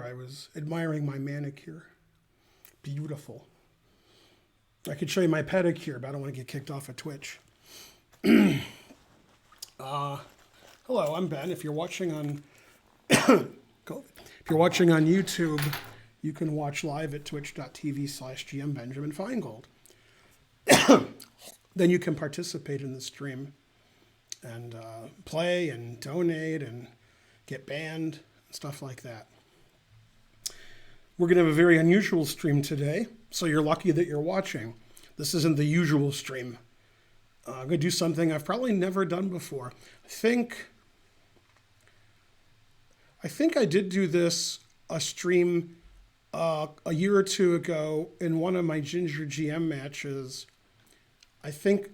I was admiring my manicure. Beautiful. I could show you my pedicure, but I don't want to get kicked off of Twitch. Hello, I'm Ben. If you're watching on if you're watching on YouTube, you can watch live at twitch.tv/GMBenjaminFeingold. Then you can participate in the stream and play and donate and get banned, stuff like that. We're going to have a very unusual stream today, so you're lucky that you're watching. This isn't the usual stream. I'm going to do something I've probably never done before. I think I did do a stream a year or two ago in one of my Ginger GM matches. I think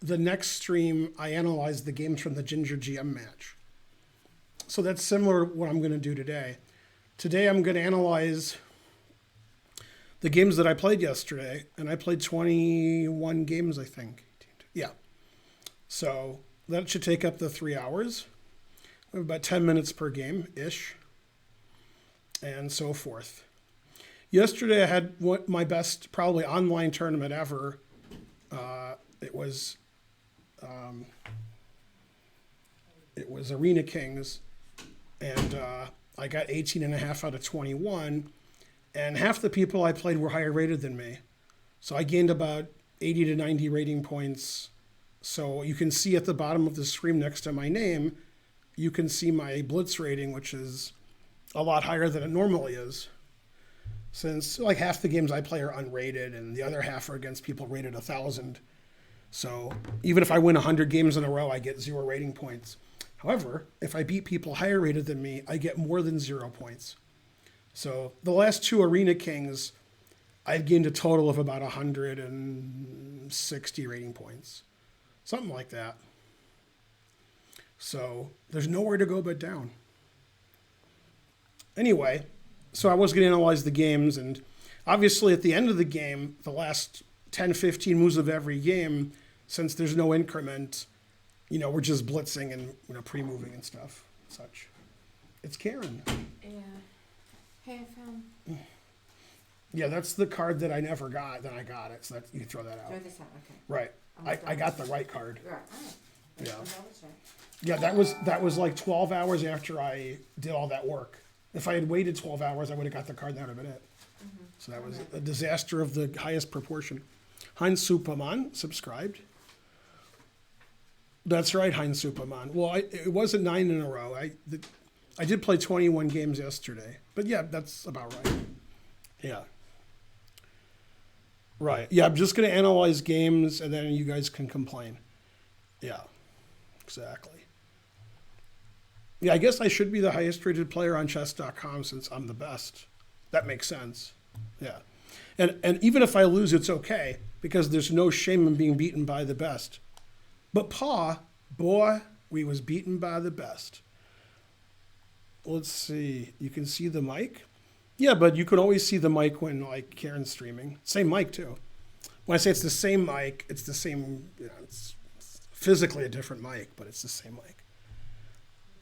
the next stream I analyzed the games from the Ginger GM match. So that's similar to what I'm going to do today. Today I'm going to analyze the games that I played yesterday, and I played 21 games, I think. Yeah. So that should take up the 3 hours. We have about 10 minutes per game-ish, and so forth. Yesterday I had my best, probably online tournament ever. It was Arena Kings, and I got 18.5 out of 21, and half the people I played were higher rated than me. So I gained about 80 to 90 rating points. So you can see at the bottom of the screen next to my name, you can see my Blitz rating, which is a lot higher than it normally is. Since like half the games I play are unrated and the other half are against people rated 1,000. So even if I win 100 games in a row, I get 0 rating points. However, if I beat people higher rated than me, I get more than 0 points. So the last 2 Arena Kings, I've gained a total of about 160 rating points. Something like that. So there's nowhere to go but down. Anyway, so I was going to analyze the games, and obviously at the end of the game, the last 10, 15 moves of every game, since there's no increment, we're just blitzing and pre-moving and stuff, such. It's Karen. Yeah. Hey, I found. Yeah, that's the card that I never got. Then I got it, so that you can throw that out. Throw this out, okay. Right. I got the right card. Right. All right. Yeah. Right. Yeah, that was like 12 hours after I did all that work. If I had waited 12 hours, I would have got the card. That would have been it. Mm-hmm. So that was a disaster of the highest proportion. Heinz Superman subscribed. That's right, Heinz Superman. Well, it wasn't 9 in a row. I did play 21 games yesterday. But yeah, that's about right. Yeah. Right. Yeah, I'm just going to analyze games, and then you guys can complain. Yeah, exactly. Yeah, I guess I should be the highest rated player on chess.com since I'm the best. That makes sense. Yeah. And even if I lose, it's okay, because there's no shame in being beaten by the best. But boy, we was beaten by the best. Let's see. You can see the mic? Yeah, but you can always see the mic when, like, Karen's streaming. Same mic, too. When I say it's the same mic, it's the same, it's physically a different mic, but it's the same mic.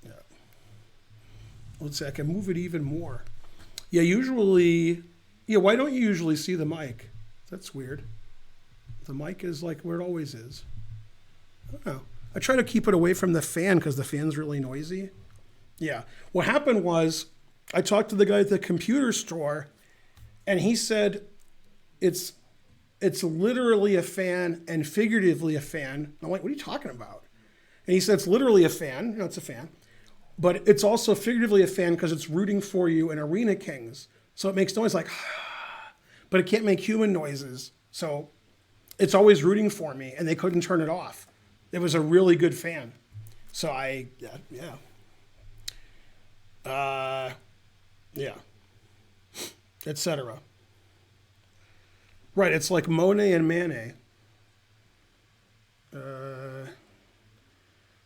Yeah. Let's see, I can move it even more. Yeah, why don't you usually see the mic? That's weird. The mic is like where it always is. I don't know. I try to keep it away from the fan because the fan's really noisy. Yeah. What happened was I talked to the guy at the computer store, and he said it's literally a fan and figuratively a fan. I'm like, what are you talking about? And he said it's literally a fan. It's a fan. But it's also figuratively a fan because it's rooting for you in Arena Kings. So it makes noise like, but it can't make human noises. So it's always rooting for me, and they couldn't turn it off. It was a really good fan. So etc. Right, it's like Monet and Manet.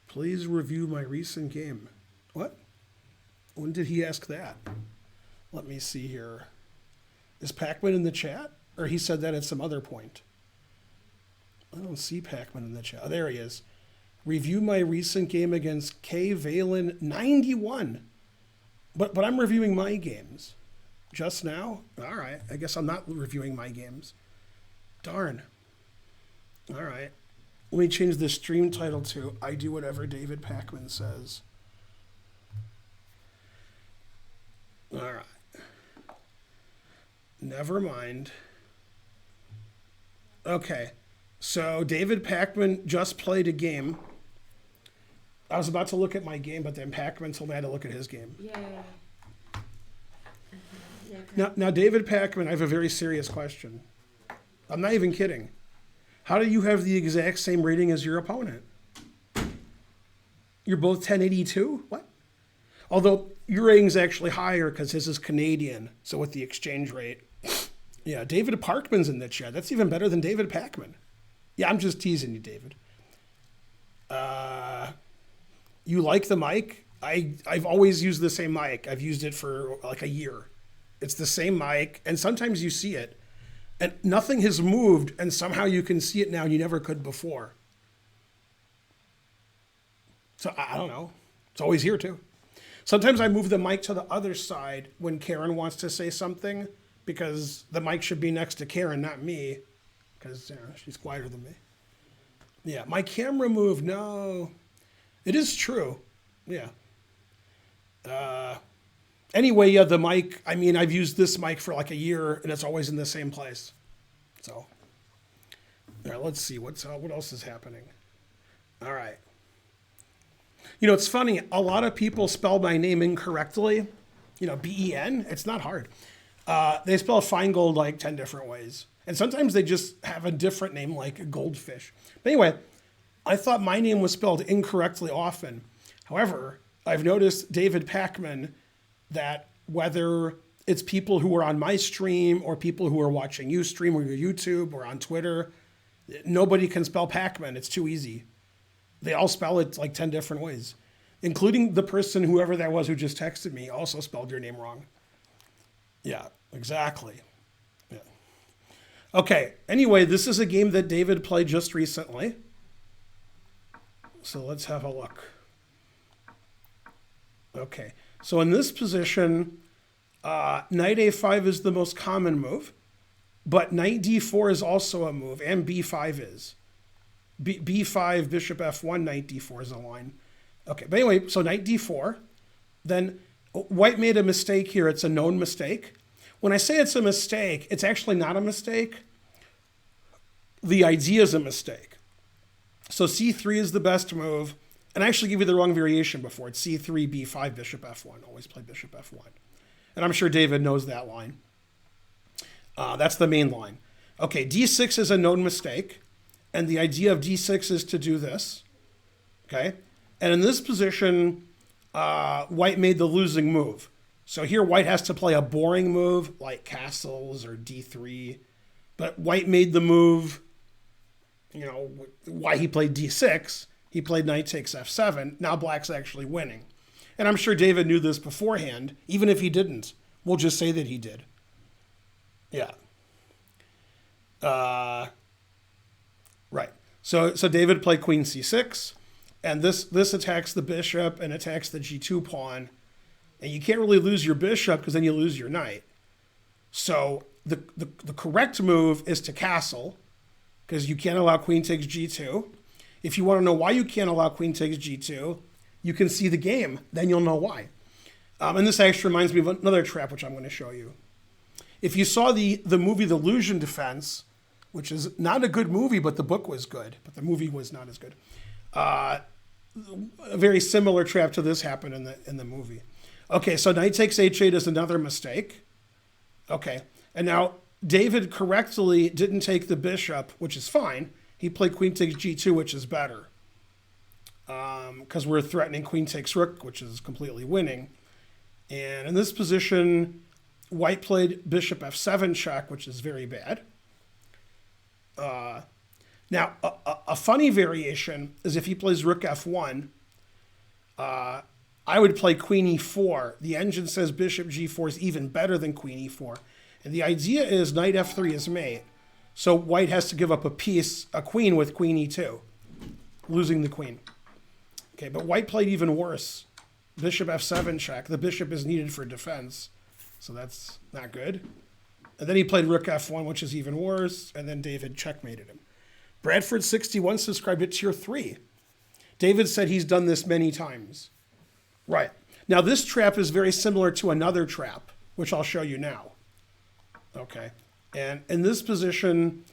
Please review my recent game. What? When did he ask that? Let me see here. Is Pac-Man in the chat? Or he said that at some other point. I don't see Pac-Man in the chat. Oh, there he is. Review my recent game against K. Valen 91. But I'm reviewing my games. Just now? All right. I guess I'm not reviewing my games. Darn. All right. Let me change the stream title to I Do Whatever David Pakman Says. All right. Never mind. Okay. So David Pakman just played a game. I was about to look at my game, but then Pakman told me I had to look at his game. Yay. Now, David Pakman, I have a very serious question. I'm not even kidding. How do you have the exact same rating as your opponent? You're both 1082? What? Although your rating's actually higher because his is Canadian, so with the exchange rate. Yeah, David Parkman's in the chat. That's even better than David Pakman. Yeah, I'm just teasing you, David. You like the mic? I've always used the same mic. I've used it for like a year. It's the same mic, and sometimes you see it, and nothing has moved, and somehow you can see it now and you never could before. So I don't know. It's always here too. Sometimes I move the mic to the other side when Karen wants to say something because the mic should be next to Karen, not me, because she's quieter than me. Yeah, my camera moved. No, it is true. Yeah. Anyway, yeah, the mic, I mean, I've used this mic for like a year and it's always in the same place. So, all right, let's see what else is happening. All right. You know, it's funny. A lot of people spell my name incorrectly. You know, Ben. It's not hard. They spell Feingold like 10 different ways. And sometimes they just have a different name like Goldfish. But anyway, I thought my name was spelled incorrectly often. However, I've noticed David Pakman that whether it's people who are on my stream or people who are watching you stream or your YouTube or on Twitter, nobody can spell Pakman. It's too easy. They all spell it like 10 different ways, including the person, whoever that was who just texted me, also spelled your name wrong. Yeah, exactly. Yeah. Okay, anyway, this is a game that David played just recently. So let's have a look. Okay, so in this position, knight a5 is the most common move, but knight d4 is also a move, and b5 is. b5, bishop f1, knight d4 is a line. Okay, but anyway, so knight d4. Then white made a mistake here. It's a known mistake. When I say it's a mistake, it's actually not a mistake. The idea is a mistake. So c3 is the best move. And I actually gave you the wrong variation before. It's c3, b5, bishop f1. Always play bishop f1. And I'm sure David knows that line. That's the main line. Okay, d6 is a known mistake. And the idea of d6 is to do this. Okay? And in this position, white made the losing move. So here white has to play a boring move like castles or d3. But white made the move, you know, why he played d6. He played knight takes f7. Now black's actually winning. And I'm sure David knew this beforehand. Even if he didn't, we'll just say that he did. Yeah. Right. So David played queen c6. And this attacks the bishop and attacks the g2 pawn. And you can't really lose your bishop because then you lose your knight. So the correct move is to castle because you can't allow queen takes g2. If you want to know why you can't allow queen takes g2, you can see the game. Then you'll know why. And this actually reminds me of another trap, which I'm going to show you. If you saw the movie The Illusion Defense, which is not a good movie, but the book was good, but the movie was not as good. A very similar trap to this happened in the movie. Okay, so knight takes h8 is another mistake. Okay, and now David correctly didn't take the bishop, which is fine. He played queen takes g2, which is better. Because we're threatening queen takes rook, which is completely winning. And in this position, white played bishop f7 check, which is very bad. Now, a funny variation is if he plays rook f1, I would play queen e4. The engine says bishop g4 is even better than queen e4. And the idea is knight f3 is mate. So white has to give up a piece, a queen with queen e2, losing the queen. Okay, but white played even worse. Bishop f7 check. The bishop is needed for defense. So that's not good. And then he played rook f1, which is even worse. And then David checkmated him. Bradford61 subscribed to tier 3. David said he's done this many times. Right. Now, this trap is very similar to another trap, which I'll show you now. Okay. And in this position,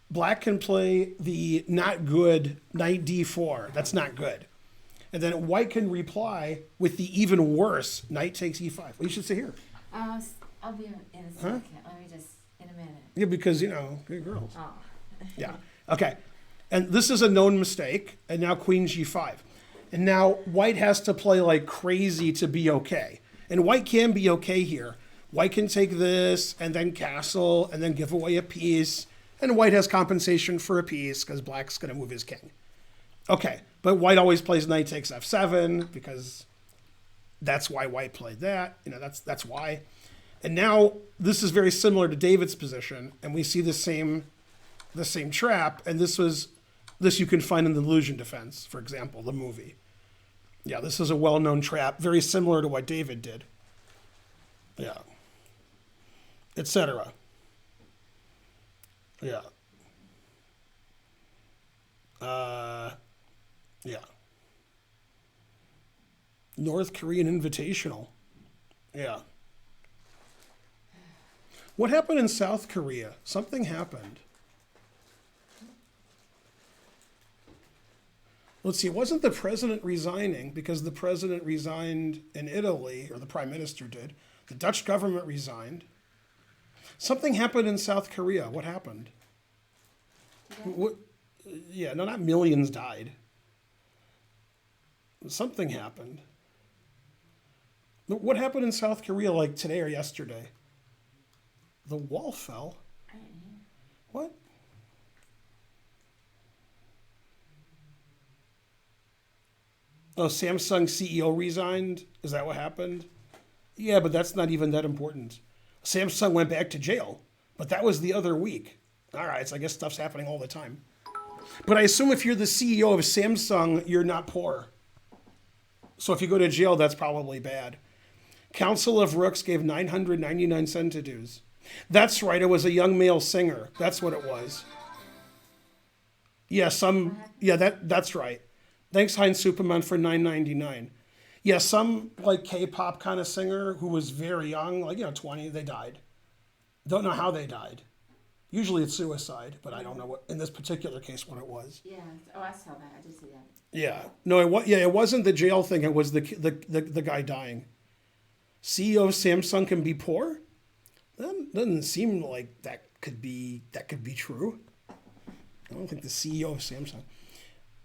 black can play the not good knight d4. That's not good. And then white can reply with the even worse knight takes e5. Well, you should sit here. I'll be in a second. Let me just, in a minute. Yeah, because, good girls. Oh. Yeah. Okay. And this is a known mistake. And now queen g5. And now white has to play like crazy to be okay. And white can be okay here. White can take this and then castle and then give away a piece. And white has compensation for a piece because black's going to move his king. Okay. But white always plays knight takes f7 because that's why white played that. That's why. And now this is very similar to David's position. And we see the same trap. And this you can find in the Illusion Defense, for example, the movie. Yeah, this is a well-known trap, very similar to what David did. Yeah. Etc. Yeah. Yeah. North Korean Invitational. Yeah. What happened in South Korea? Something happened. Let's see, it wasn't the president resigning because the president resigned in Italy, or the prime minister did. The Dutch government resigned. Something happened in South Korea. What happened? What? Yeah, no, not millions died. Something happened. What happened in South Korea like today or yesterday? The wall fell. What? Oh, Samsung CEO resigned? Is that what happened? Yeah, but that's not even that important. Samsung went back to jail, but that was the other week. All right, so I guess stuff's happening all the time. But I assume if you're the CEO of Samsung, you're not poor. So if you go to jail, that's probably bad. Council of Rooks gave 999 centidues. That's right, it was a young male singer. That's what it was. Yeah, that's right. Thanks, Heinz Superman, for $9.99. Yeah, some like K-pop kind of singer who was very young, 20, they died. Don't know how they died. Usually it's suicide, but I don't know what in this particular case what it was. Yeah. Oh, I saw that. I did see that. Yeah. No, it wasn't the jail thing. It was the guy dying. CEO of Samsung can be poor? That doesn't seem like that could be true. I don't think the CEO of Samsung.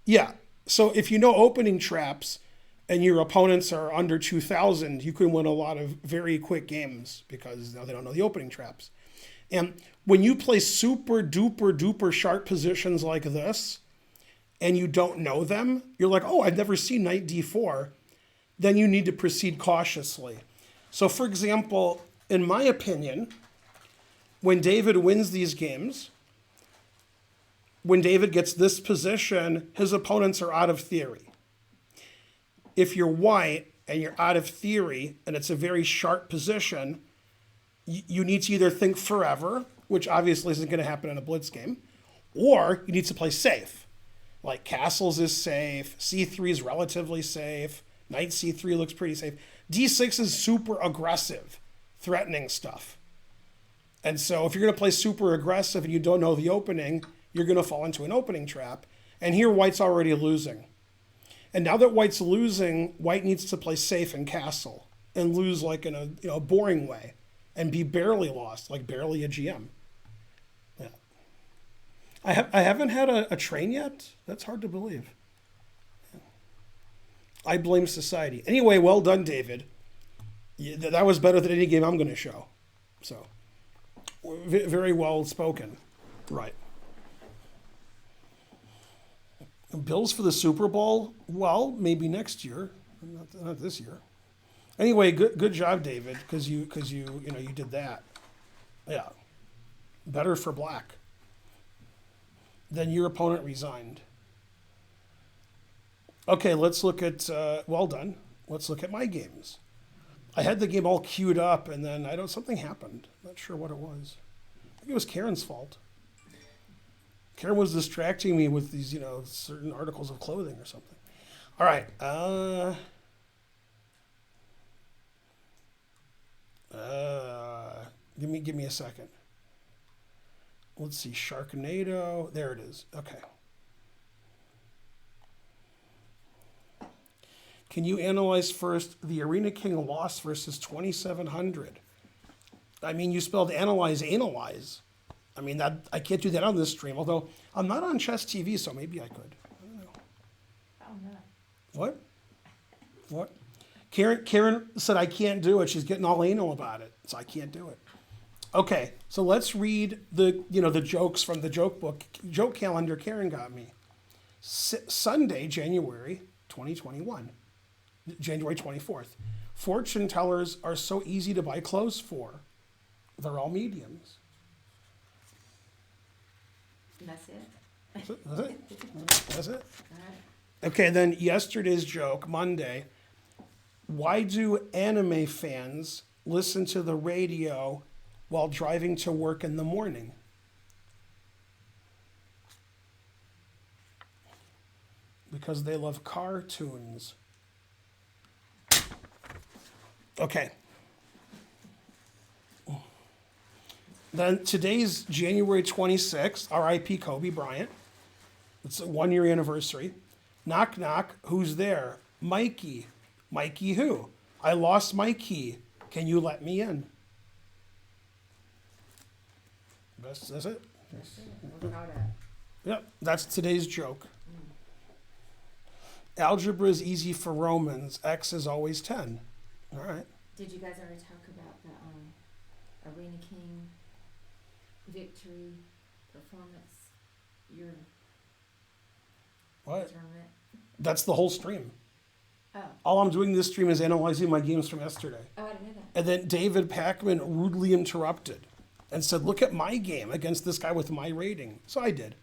Yeah. So if you know opening traps and your opponents are under 2,000, you can win a lot of very quick games because now they don't know the opening traps. And when you play super duper duper sharp positions like this and you don't know them, you're like, oh, I've never seen knight d4. Then you need to proceed cautiously. So for example, in my opinion, when David wins these games, when David gets this position, his opponents are out of theory. If you're white and you're out of theory and it's a very sharp position, you need to either think forever, which obviously isn't going to happen in a blitz game, or you need to play safe. Like castles is safe, c3 is relatively safe, knight c3 looks pretty safe. d6 is super aggressive, threatening stuff. And so if you're going to play super aggressive and you don't know the opening, you're going to fall into an opening trap. And here white's already losing. And now that white's losing, white needs to play safe and castle and lose like in a boring way and be barely lost, like barely a GM. Yeah. I haven't had a train yet. That's hard to believe. Yeah. I blame society. Anyway, well done, David. That was better than any game I'm going to show. So, very well spoken. Right. Bills for the Super Bowl? Well, maybe next year, not this year. Anyway, good job, David, because you did that. Yeah, better for black. Then your opponent resigned. Okay, let's look at. Well done. Let's look at my games. I had the game all queued up, and then something happened. Not sure what it was. I think it was Karen's fault. Karen was distracting me with these, certain articles of clothing or something. All right. Give me a second. Let's see. Sharknado. There it is. Okay. Can you analyze first the Arena King loss versus 2700? I mean, you spelled analyze. I mean, that I can't do that on this stream, although I'm not on Chess TV, so maybe I could. I don't know. Oh, no. What? What? Karen said I can't do it. She's getting all anal about it, so I can't do it. Okay, so let's read the jokes from the joke book, joke calendar Karen got me. Sunday, January 2021, January 24th. Fortune tellers are so easy to buy clothes for. They're all mediums. That's it? That's it? That's it? All right. Okay, then yesterday's joke, Monday. Why do anime fans listen to the radio while driving to work in the morning? Because they love cartoons. Okay. Then today's January 26th, RIP Kobe Bryant. It's a 1-year anniversary. Knock, knock, who's there? Mikey. Mikey who? I lost my key. Can you let me in? That's it? That's it. We're caught up. Yep, that's today's joke. Algebra is easy for Romans. X is always 10. All right. Did you guys ever talk about the Arena King victory performance? Your What? tournament? That's the whole stream. Oh. All I'm doing this stream is analyzing my games from yesterday. Oh, I didn't know that. And then David Pacman rudely interrupted and said, look at my game against this guy with my rating. So I did.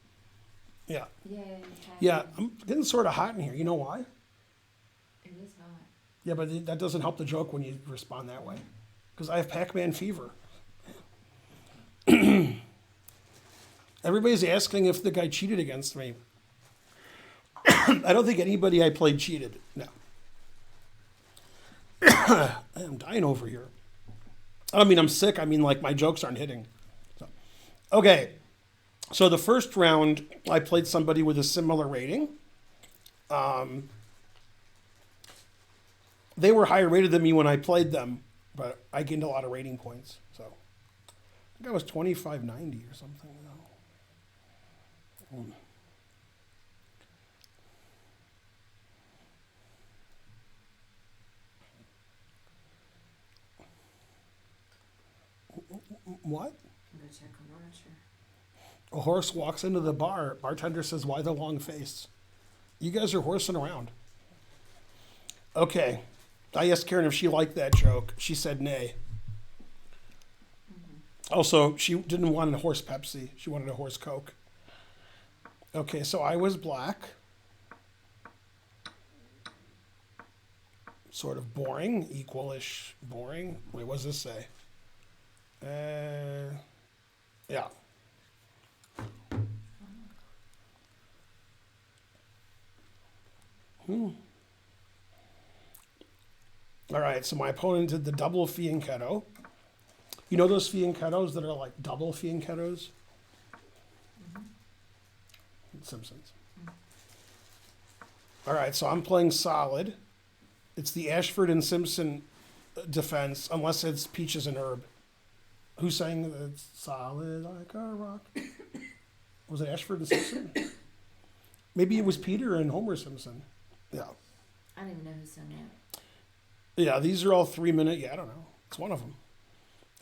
Yeah. Yay. Yeah, I'm getting sort of hot in here. You know why? It is hot. Yeah, but that doesn't help the joke when you respond that way. Because I have Pac-Man fever. Everybody's asking if the guy cheated against me. I don't think anybody I played cheated. No. I am dying over here. I don't mean I'm sick. I mean, like, my jokes aren't hitting. So, okay. So the first round, I played somebody with a similar rating. They were higher rated than me when I played them, but I gained a lot of rating points. So I think I was 2590 or something. What? I'm going to check on Archer. A horse walks into the bar. Bartender says, why the long face? You guys are horsing around. Okay. I asked Karen if she liked that joke. She said nay. Also, she didn't want a horse Pepsi. She wanted a horse Coke. Okay, so I was black. Sort of boring, equal-ish boring. Wait, what does this say? Yeah. All right, so my opponent did the double fianchetto. You know those fianchettos that are like double fianchettos? Simpsons. All right, so I'm playing solid. It's the Ashford and Simpson defense, unless it's Peaches and Herb. Who's saying that it's solid like a rock? Was it Ashford and Simpson? Maybe it was Peter and Homer Simpson. Yeah. I don't even know who sung that. Yeah, these are all 3-minute. Yeah, I don't know. It's one of them.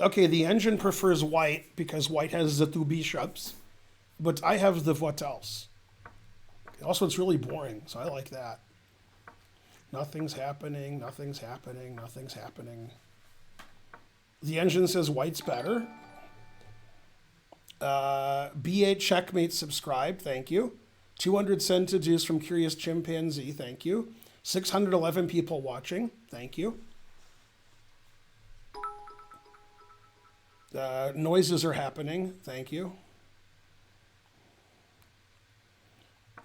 Okay, the engine prefers white because white has the two bishops, but I have the what else. Also, it's really boring, so I like that. Nothing's happening, nothing's happening, nothing's happening. The engine says white's better. B8 checkmate subscribe, thank you. 200 centidues from Curious Chimpanzee, thank you. 611 people watching, thank you. Noises are happening. Thank you.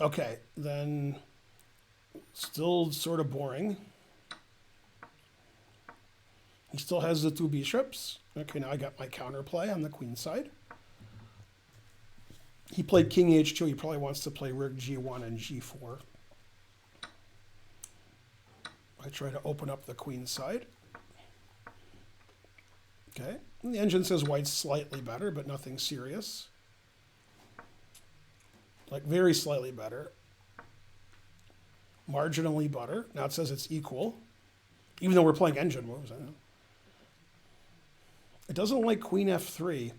Okay, then still sort of boring. He still has the two bishops. Okay, now I got my counterplay on the queen side. He played king h2. He probably wants to play rook g1 and g4. I try to open up the queen side. Okay, and the engine says white's slightly better, but nothing serious. Like very slightly better. Marginally better. Now it says it's equal, even though we're playing engine moves. I know. It doesn't like queen f3.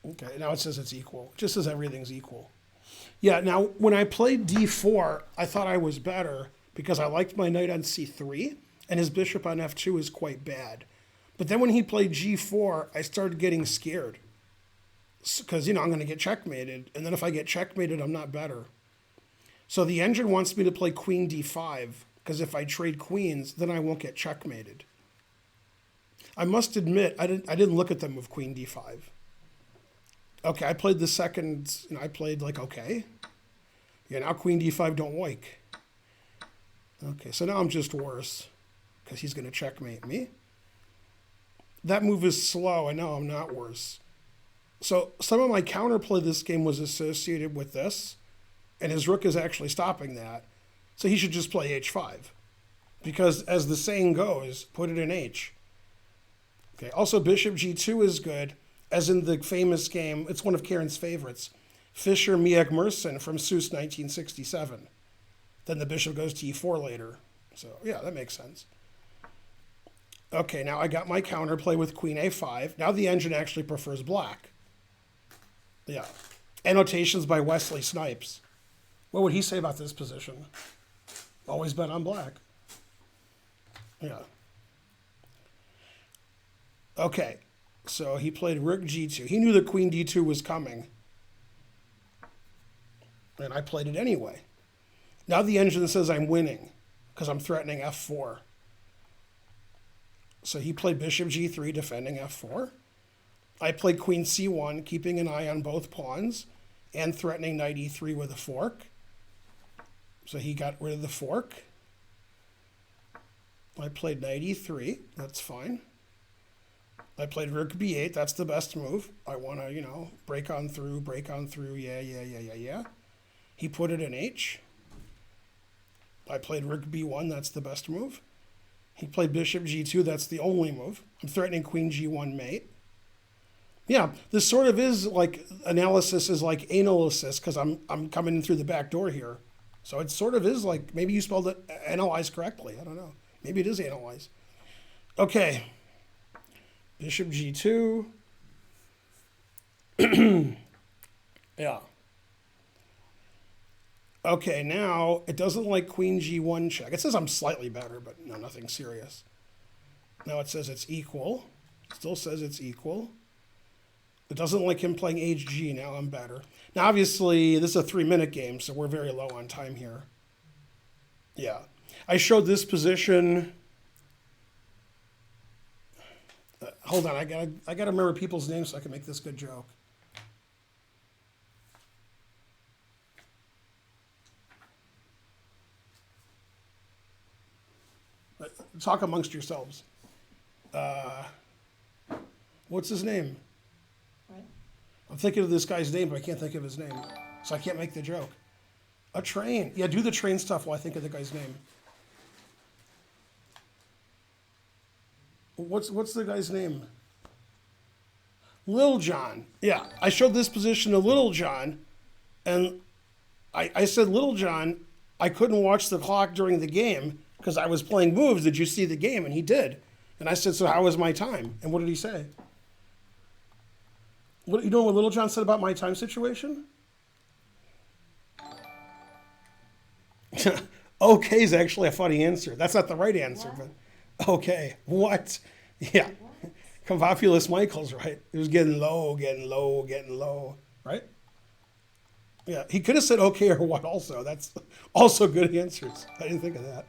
Okay, now it says it's equal. It just says everything's equal. Yeah, now when I played d4, I thought I was better because I liked my knight on c3, and his bishop on f2 is quite bad. But then when he played g4, I started getting scared. Because, I'm going to get checkmated, and then if I get checkmated, I'm not better. So the engine wants me to play queen d5, because if I trade queens, then I won't get checkmated. I must admit, I didn't look at the move queen d5. Okay, I played the second, I played like, okay. Yeah, now queen d5 don't like. Okay, so now I'm just worse, because he's going to checkmate me. That move is slow, and now I'm not worse. So some of my counterplay this game was associated with this, and his rook is actually stopping that. So he should just play h5, because as the saying goes, put it in h. Okay. Also, bishop g2 is good, as in the famous game. It's one of Karen's favorites, Fischer Miek Mersen from Seuss 1967. Then the bishop goes to e4 later. So yeah, that makes sense. Okay, now I got my counterplay with queen a5. Now the engine actually prefers black. Yeah. Annotations by Wesley Snipes. What would he say about this position? Always bet on black. Yeah. Okay. So he played rook g2. He knew that queen d2 was coming. And I played it anyway. Now the engine says I'm winning because I'm threatening f4. So he played bishop g3, defending f4. I played queen c1, keeping an eye on both pawns and threatening knight e3 with a fork. So he got rid of the fork. I played knight e3. That's fine. I played rook b8. That's the best move. I want to, break on through. Yeah. He put it in h. I played rook b1. That's the best move. He played bishop g2. That's the only move. I'm threatening queen g1 mate. Yeah, this sort of is like analysis is like analysis because I'm coming in through the back door here. So it sort of is like, maybe you spelled it analyze correctly. I don't know. Maybe it is analyze. Okay. Bishop g2. Yeah. Okay, now it doesn't like queen g1 check. It says I'm slightly better, but no, nothing serious. Now it says it's equal. Still says it's equal. It doesn't like him playing hg. Now I'm better. Now, obviously, this is a 3-minute game, so we're very low on time here. Yeah. I showed this position. Hold on. I gotta remember people's names so I can make this good joke. Talk amongst yourselves. What's his name? What? I'm thinking of this guy's name, but I can't think of his name. So I can't make the joke. A train. Yeah, do the train stuff while I think of the guy's name. What's the guy's name? Lil Jon. Yeah, I showed this position to Little John, and I said, Little John, I couldn't watch the clock during the game because I was playing moves. Did you see the game? And he did. And I said, so how was my time? And what did he say? You know what Little John said about my time situation? Okay is actually a funny answer. That's not the right answer, What? but okay. What? Yeah. What? Convopulus Michaels, right? It was getting low, right? Yeah. He could have said okay or what also. That's also good answers. I didn't think of that.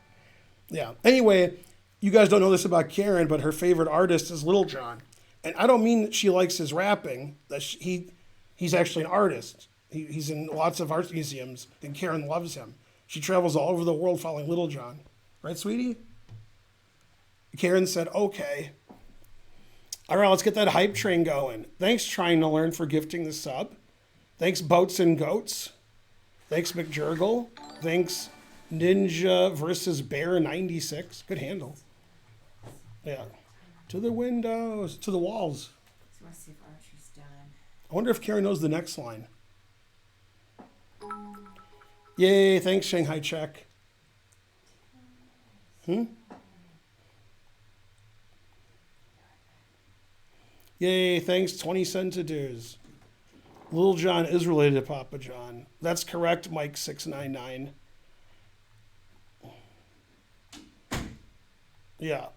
Yeah. Anyway, you guys don't know this about Karen, but her favorite artist is Little John. And I don't mean that she likes his rapping. He's actually an artist. He's in lots of art museums, and Karen loves him. She travels all over the world following Little John. Right, sweetie? Karen said, okay. All right, let's get that hype train going. Thanks, Trying to Learn, for gifting the sub. Thanks, Boats and Goats. Thanks, McJurgle. Thanks, Ninja versus Bear 96. Good handle. Yeah. To the windows, to the walls. So let's see if Archer's done. I wonder if Karen knows the next line. Yay, thanks, Shanghai Check. Yay, thanks, 20 cent to dues. Little John is related to Papa John. That's correct, Mike 699. Yeah.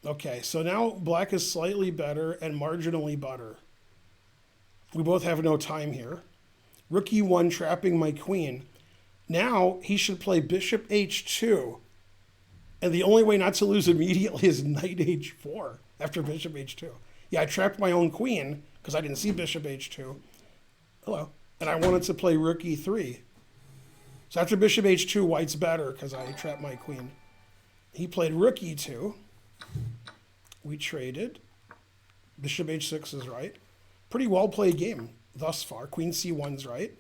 Okay, so now black is slightly better and marginally better. We both have no time here. Rookie 1 trapping my queen. Now he should play bishop h2. And the only way not to lose immediately is knight h4 after bishop h2. Yeah, I trapped my own queen because I didn't see bishop h2. Hello. And I wanted to play rook e3. So after bishop h2, white's better because I trapped my queen. He played rook e2. We traded. Bishop h6 is right. Pretty well played game thus far. Queen c1's right.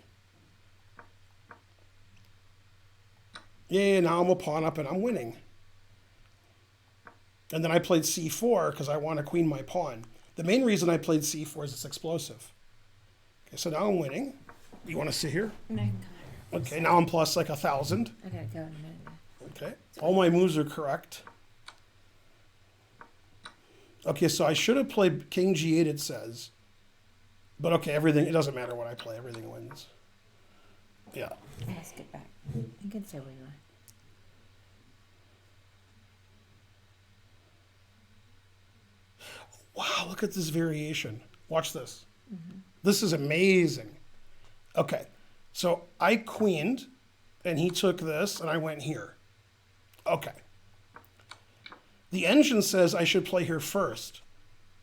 Yeah, now I'm a pawn up and I'm winning. And then I played c4 because I want to queen my pawn. The main reason I played c4 is it's explosive. Okay, so now I'm winning. You want to sit here? No, Okay, now I'm plus like 1,000. I gotta go in a minute. Okay, all my moves are correct. Okay, so I should have played king g8, it says. But okay, everything, it doesn't matter what I play, everything wins. Yeah. Let's get back. You can stay where you are. Wow, look at this variation. Watch this. This is amazing. Okay, so I queened, and he took this, and I went here. Okay. The engine says I should play here first.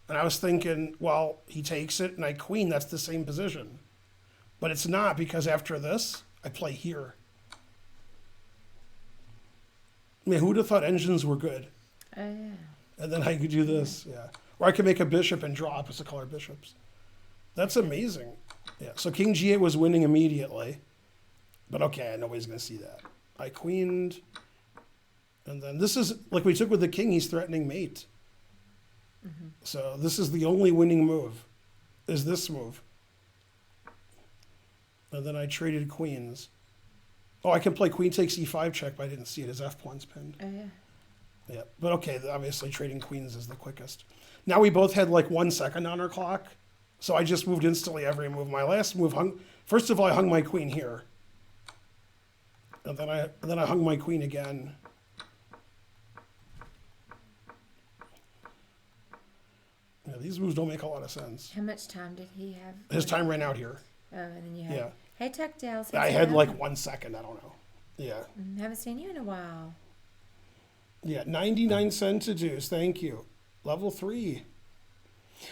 And I was thinking, well, he takes it, and I queen, that's the same position. But it's not, because after this, I play here. I mean, who would have thought engines were good? Oh, yeah. And then I could do this, yeah. Or I could make a bishop and draw opposite color bishops. That's amazing. Yeah, so king g8 was winning immediately. But okay, nobody's going to see that. I queened. And then this is, like we took with the king, he's threatening mate. So this is the only winning move, is this move. And then I traded queens. Oh, I can play queen takes e5 check, but I didn't see it. His f-pawn's pinned. Oh, yeah. Yeah, but okay, obviously trading queens is the quickest. Now we both had like 1 second on our clock, so I just moved instantly every move. My last move first of all, I hung my queen here. And then I hung my queen again. Yeah, these moves don't make a lot of sense. How much time did he have? His time ran out here. Oh, and then you had. Yeah. Hey, Tuckdale. I had like 1 second, I don't know. Yeah. Haven't seen you in a while. Yeah, 99 cent to dues. Thank you. Level 3.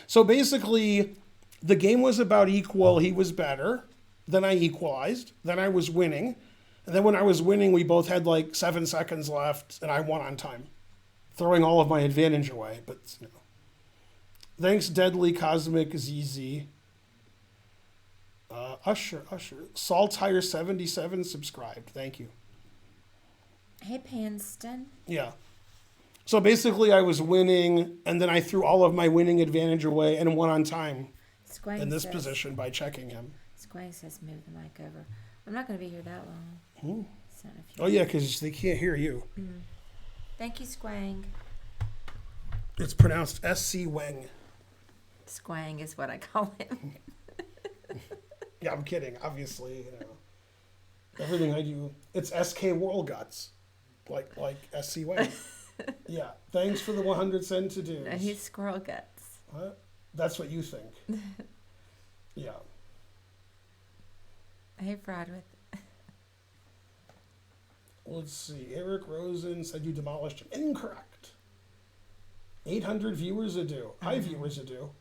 So basically, the game was about equal. He was better. Then I equalized. Then I was winning. And then when I was winning, we both had like 7 seconds left, and I won on time, throwing all of my advantage away. But you know. Thanks, Deadly Cosmic ZZ. Usher. Saltire 77 subscribed. Thank you. Hey, Panston. Yeah. So basically, I was winning, and then I threw all of my winning advantage away and won on time Squang in this says, position by checking him. Squang says move the mic over. I'm not going to be here that long. So if you Oh, yeah, because they can't hear you. Thank you, Squang. It's pronounced S.C. Weng. Squang is what I call him. Yeah, I'm kidding. Obviously, you know, everything I do, it's S.K. World Guts, like S.C. Weng. Yeah, thanks for the 100 cent to do. No, he's squirrel guts. What? That's what you think. Yeah. Hey, Broderick. Let's see. Eric Rosen said you demolished him. Incorrect. 800 viewers a do. Hi, viewers a do.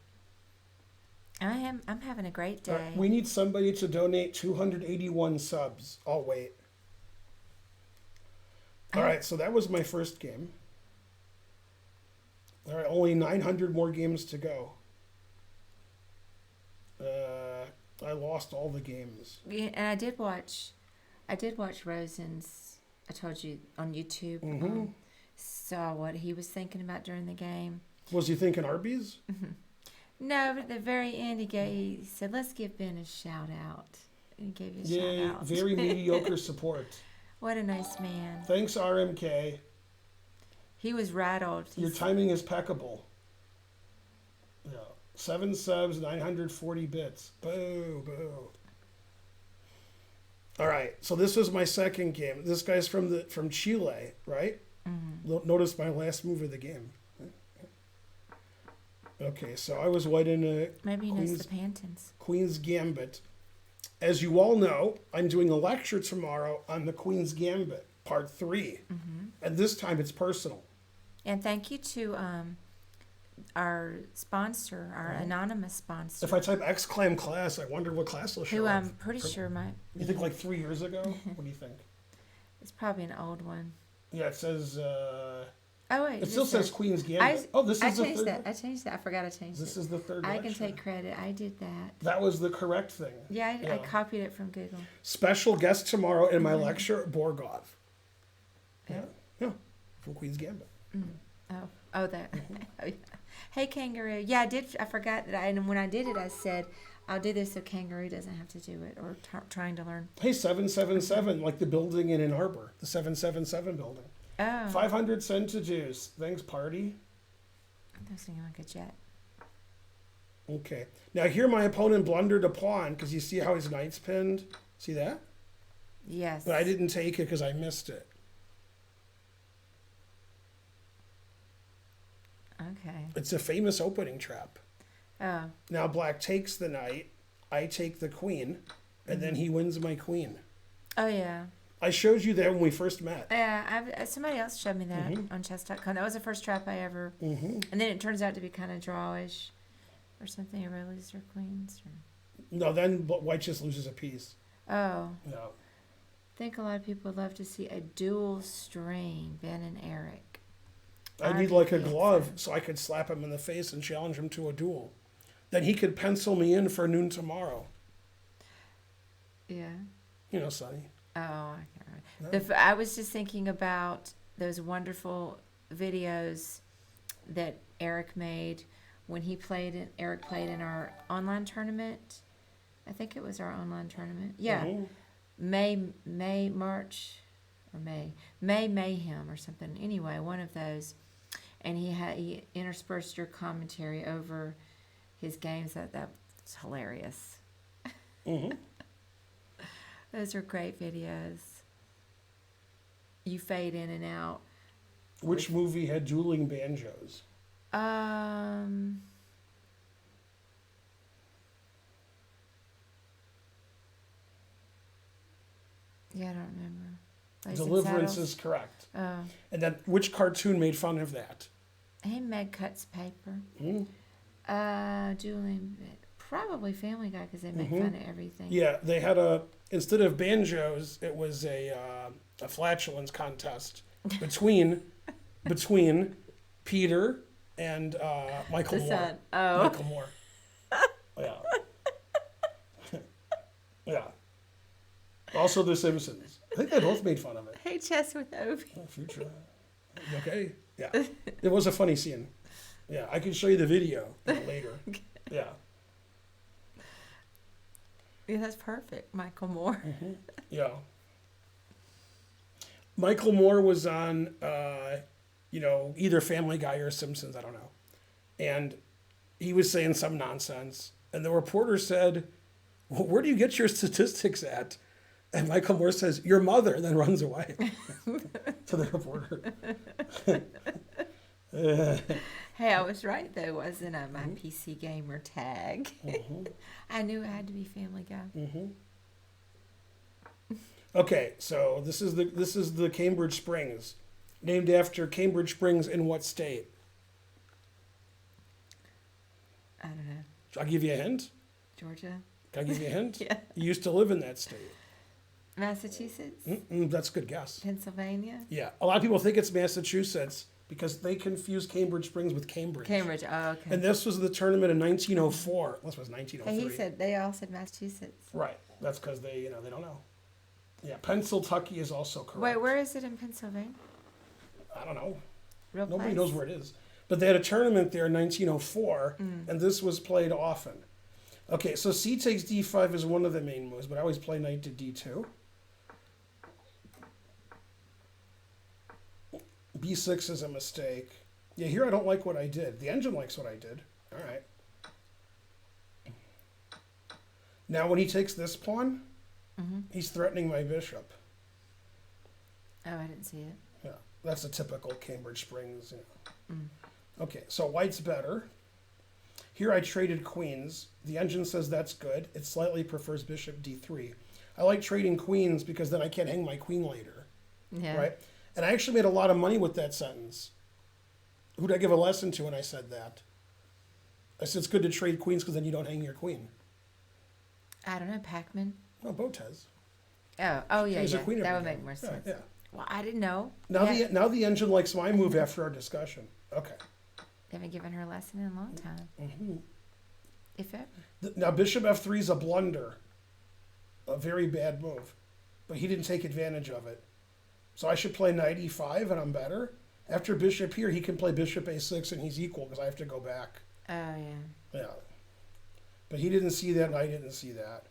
I'm having a great day. We need somebody to donate 281 subs. I'll wait. All right, so that was my first game. All right, only 900 more games to go. I lost all the games. Yeah, and I did watch Rosen's. I told you on YouTube. Mm-hmm. Saw what he was thinking about during the game. Was he thinking Arby's? No, but at the very end, he said, "Let's give Ben a shout out." And he gave you a Yay, shout out. very mediocre support. What a nice man. Thanks, RMK. He was rattled. Your timing is impeccable. Yeah. 7 subs, 940 bits. Boo, boo. All right, so this was my second game. This guy's from Chile, right? Mm-hmm. Notice my last move of the game. Okay, so I was white in a Maybe he knows the Pantons. Queen's Gambit. As you all know, I'm doing a lecture tomorrow on the Queen's Gambit, part 3. Mm-hmm. And this time it's personal. And thank you to our sponsor, our anonymous sponsor. If I type exclaim class, I wonder what class will show Who up. I'm pretty sure might. You think like 3 years ago? What do you think? It's probably an old one. Yeah, it says. Oh wait. It still says Queen's Gambit. This I is the changed third. that. I changed that. I forgot I changed This it. is the third. I can lecture. take credit. I did that. That was the correct thing. Yeah, I Yeah. copied it from Google. Special guest tomorrow in my Mm-hmm. lecture, Borgov. Yeah. Yeah, from Queen's Gambit. Oh, that. Oh, yeah. Hey, Kangaroo. Yeah, I did. I forgot that. And when I did it, I said, "I'll do this so Kangaroo doesn't have to do it," or trying to learn. Hey, 777, like the building in Ann Arbor, the 777 building. Oh. 500 cents to juice. Thanks, party. I was thinking like a jet. Okay. Now here my opponent blundered a pawn because you see how his knight's pinned. See that? Yes. But I didn't take it because I missed it. Okay. It's a famous opening trap. Oh. Now black takes the knight, I take the queen, and then he wins my queen. Oh yeah. I showed you that when we first met. Yeah. Somebody else showed me that on chess.com. That was the first trap I ever. Mm-hmm. And then it turns out to be kind of drawish, or something. Everybody loses their queens. Or... No, then white just loses a piece. Oh. No. I think a lot of people would love to see a dual string, Ben and Eric. I need like a glove so I could slap him in the face and challenge him to a duel. Then he could pencil me in for noon tomorrow. Yeah. You know, Sonny. Oh, I can't remember. I was just thinking about those wonderful videos that Eric made when Eric played in our online tournament. I think it was our online tournament. Yeah. Mm-hmm. May Mayhem or something. Anyway, one of those. And he interspersed your commentary over his games. That's hilarious. Mm-hmm. Those are great videos. You fade in and out. Which movie had dueling banjos? Yeah, I don't remember. Blazing Deliverance Saddles? is correct. Oh. And then which cartoon made fun of that? Hey, Meg Cuts Paper. Hmm? Dueling, probably Family Guy because they make fun of everything. Yeah, they had instead of banjos, it was a flatulence contest between Peter and Michael The Moore. son. Oh. Michael Moore. Yeah. Yeah. Also The Simpsons. I think they both made fun of it. Hey, Chess with Obi. Future. You okay? Yeah. It was a funny scene. Yeah, I can show you the video later. Yeah. Yeah, that's perfect. Michael Moore. Yeah. Michael Moore was on, either Family Guy or Simpsons, I don't know. And he was saying some nonsense. And the reporter said, well, where do you get your statistics at? And Michael Moore says, your mother, and then runs away to the reporter. Hey, I was right, though, wasn't I? My PC Gamer tag. I knew it had to be Family Guy. Okay, so this is the Cambridge Springs, named after Cambridge Springs in what state? I don't know. I'll give you a hint. Georgia? Can I give you a hint? Yeah. You used to live in that state. Massachusetts? That's a good guess. Pennsylvania? Yeah, a lot of people think it's Massachusetts because they confuse Cambridge Springs with Cambridge. Cambridge. Oh, okay. And this was the tournament in 1904. This was Hey, 1903. they all said Massachusetts. Right. That's because they don't know. Yeah, Pennsylvania is also correct. Wait, where is it in Pennsylvania? I don't know. Real Nobody place? knows where it is. But they had a tournament there in 1904, and this was played often. Okay, so C takes D5 is one of the main moves, but I always play knight to D2. B6 is a mistake. Yeah, here I don't like what I did. The engine likes what I did. All right. Now when he takes this pawn, he's threatening my bishop. Oh, I didn't see it. Yeah, that's a typical Cambridge Springs. Okay, so white's better. Here I traded queens. The engine says that's good. It slightly prefers bishop d3. I like trading queens because then I can't hang my queen later, Yeah. right? And I actually made a lot of money with that sentence. Who'd I give a lesson to when I said that? I said it's good to trade queens because then you don't hang your queen. I don't know, Pac-Man. No, Botez. Oh yeah, He's a yeah. queen That every would make game. more Yeah, sense. yeah. Well, I didn't know. Now Yeah. the engine likes my move after our discussion. Okay. They haven't given her a lesson in a long time. If ever. Now bishop f3 is a blunder, a very bad move, but he didn't take advantage of it. So I should play knight e5 and I'm better. After bishop here, he can play bishop a6 and he's equal because I have to go back. Oh yeah. Yeah. But he didn't see that and I didn't see that.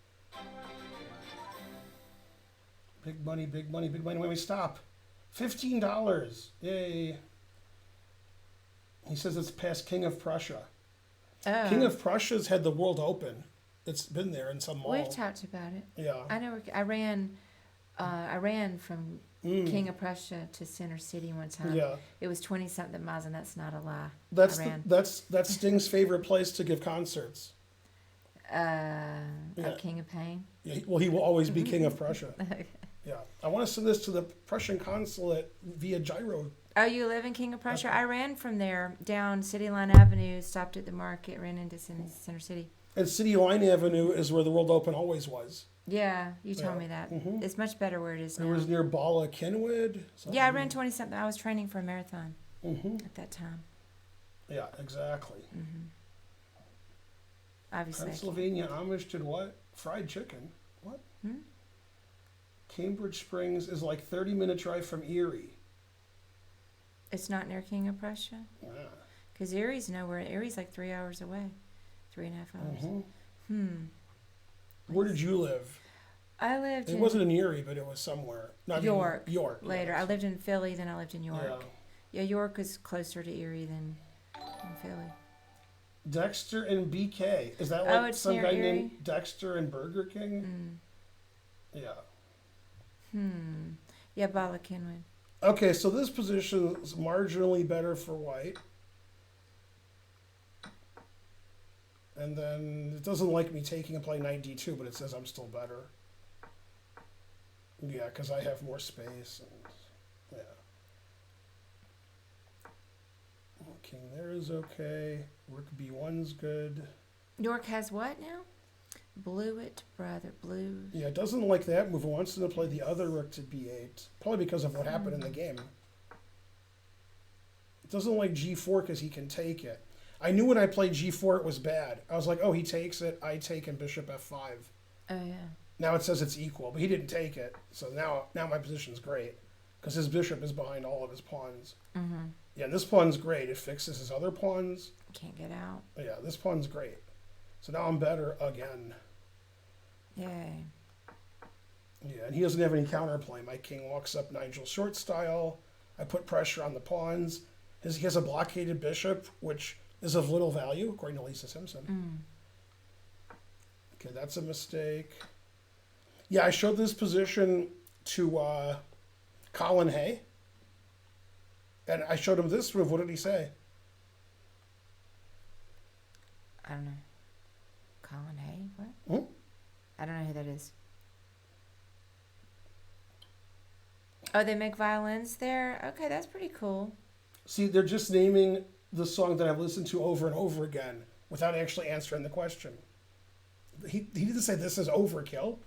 Big money, big money, big money. Wait, wait, stop. $15. Yay. He says it's past King of Prussia. Oh. King of Prussia's had the World Open. It's been there in some mall. We've talked about it. Yeah. I know. I ran from King of Prussia to Center City one time. Yeah. It was 20-something miles, and that's not a lie. That's I ran. that's Sting's favorite place to give concerts. Yeah. Yeah. King of Pain. Yeah, well, he will always be King of Prussia. Yeah. I want to send this to the Prussian consulate via gyro. Oh, you live in King of Prussia? I ran from there down City Line Avenue, stopped at the market, ran into Center City. And City Line Avenue is where the World Open always was. Yeah, you told Yeah. me that. It's much better where it is It now. was near Bala Kinwood. Yeah, I ran 20-something. I was training for a marathon at that time. Yeah, exactly. Obviously. I can't- Pennsylvania Amish did what? Fried chicken. What? Cambridge Springs is like 30-minute drive from Erie. It's not near King of Prussia? Yeah. Because Erie's nowhere. Erie's like 3 hours away. 3.5 hours. Where did you live? I lived It in wasn't in Erie, but it was somewhere. No, I mean, York. York. later. yes. I lived in Philly, then I lived in York. Yeah. Yeah, York is closer to Erie than Philly. Dexter and BK. Is that Oh, like it's some near guy Erie? named Dexter and Burger King? Yeah. Yeah, Bala Kinwood. Okay, so this position is marginally better for white. And then it doesn't like me taking and playing knight d2, but it says I'm still better. Yeah, because I have more space. And yeah. King there is okay. Rook b1's good. York has what now? Blew it, brother. Blue. Yeah, it doesn't like that move. It wants to play the other rook to b8. Probably because of what happened in the game. It doesn't like g4 because he can take it. I knew when I played g4 it was bad. I was like, oh, he takes it. I take and bishop f5. Oh, yeah. Now it says it's equal, but he didn't take it. So now my position's great because his bishop is behind all of his pawns. Yeah, and this pawn's great. It fixes his other pawns. Can't get out. Yeah, this pawn's great. So now I'm better again. Yay. Yeah, and he doesn't have any counterplay. My king walks up Nigel Short style. I put pressure on the pawns. He has a blockaded bishop, which is of little value, according to Lisa Simpson. Okay, that's a mistake. Yeah, I showed this position to Colin Hay. And I showed him this move. What did he say? I don't know. Colin Hay? What? Hmm? I don't know who that is. Oh, they make violins there? Okay, that's pretty cool. See, they're just naming the song that I've listened to over and over again without actually answering the question. He didn't say this is overkill.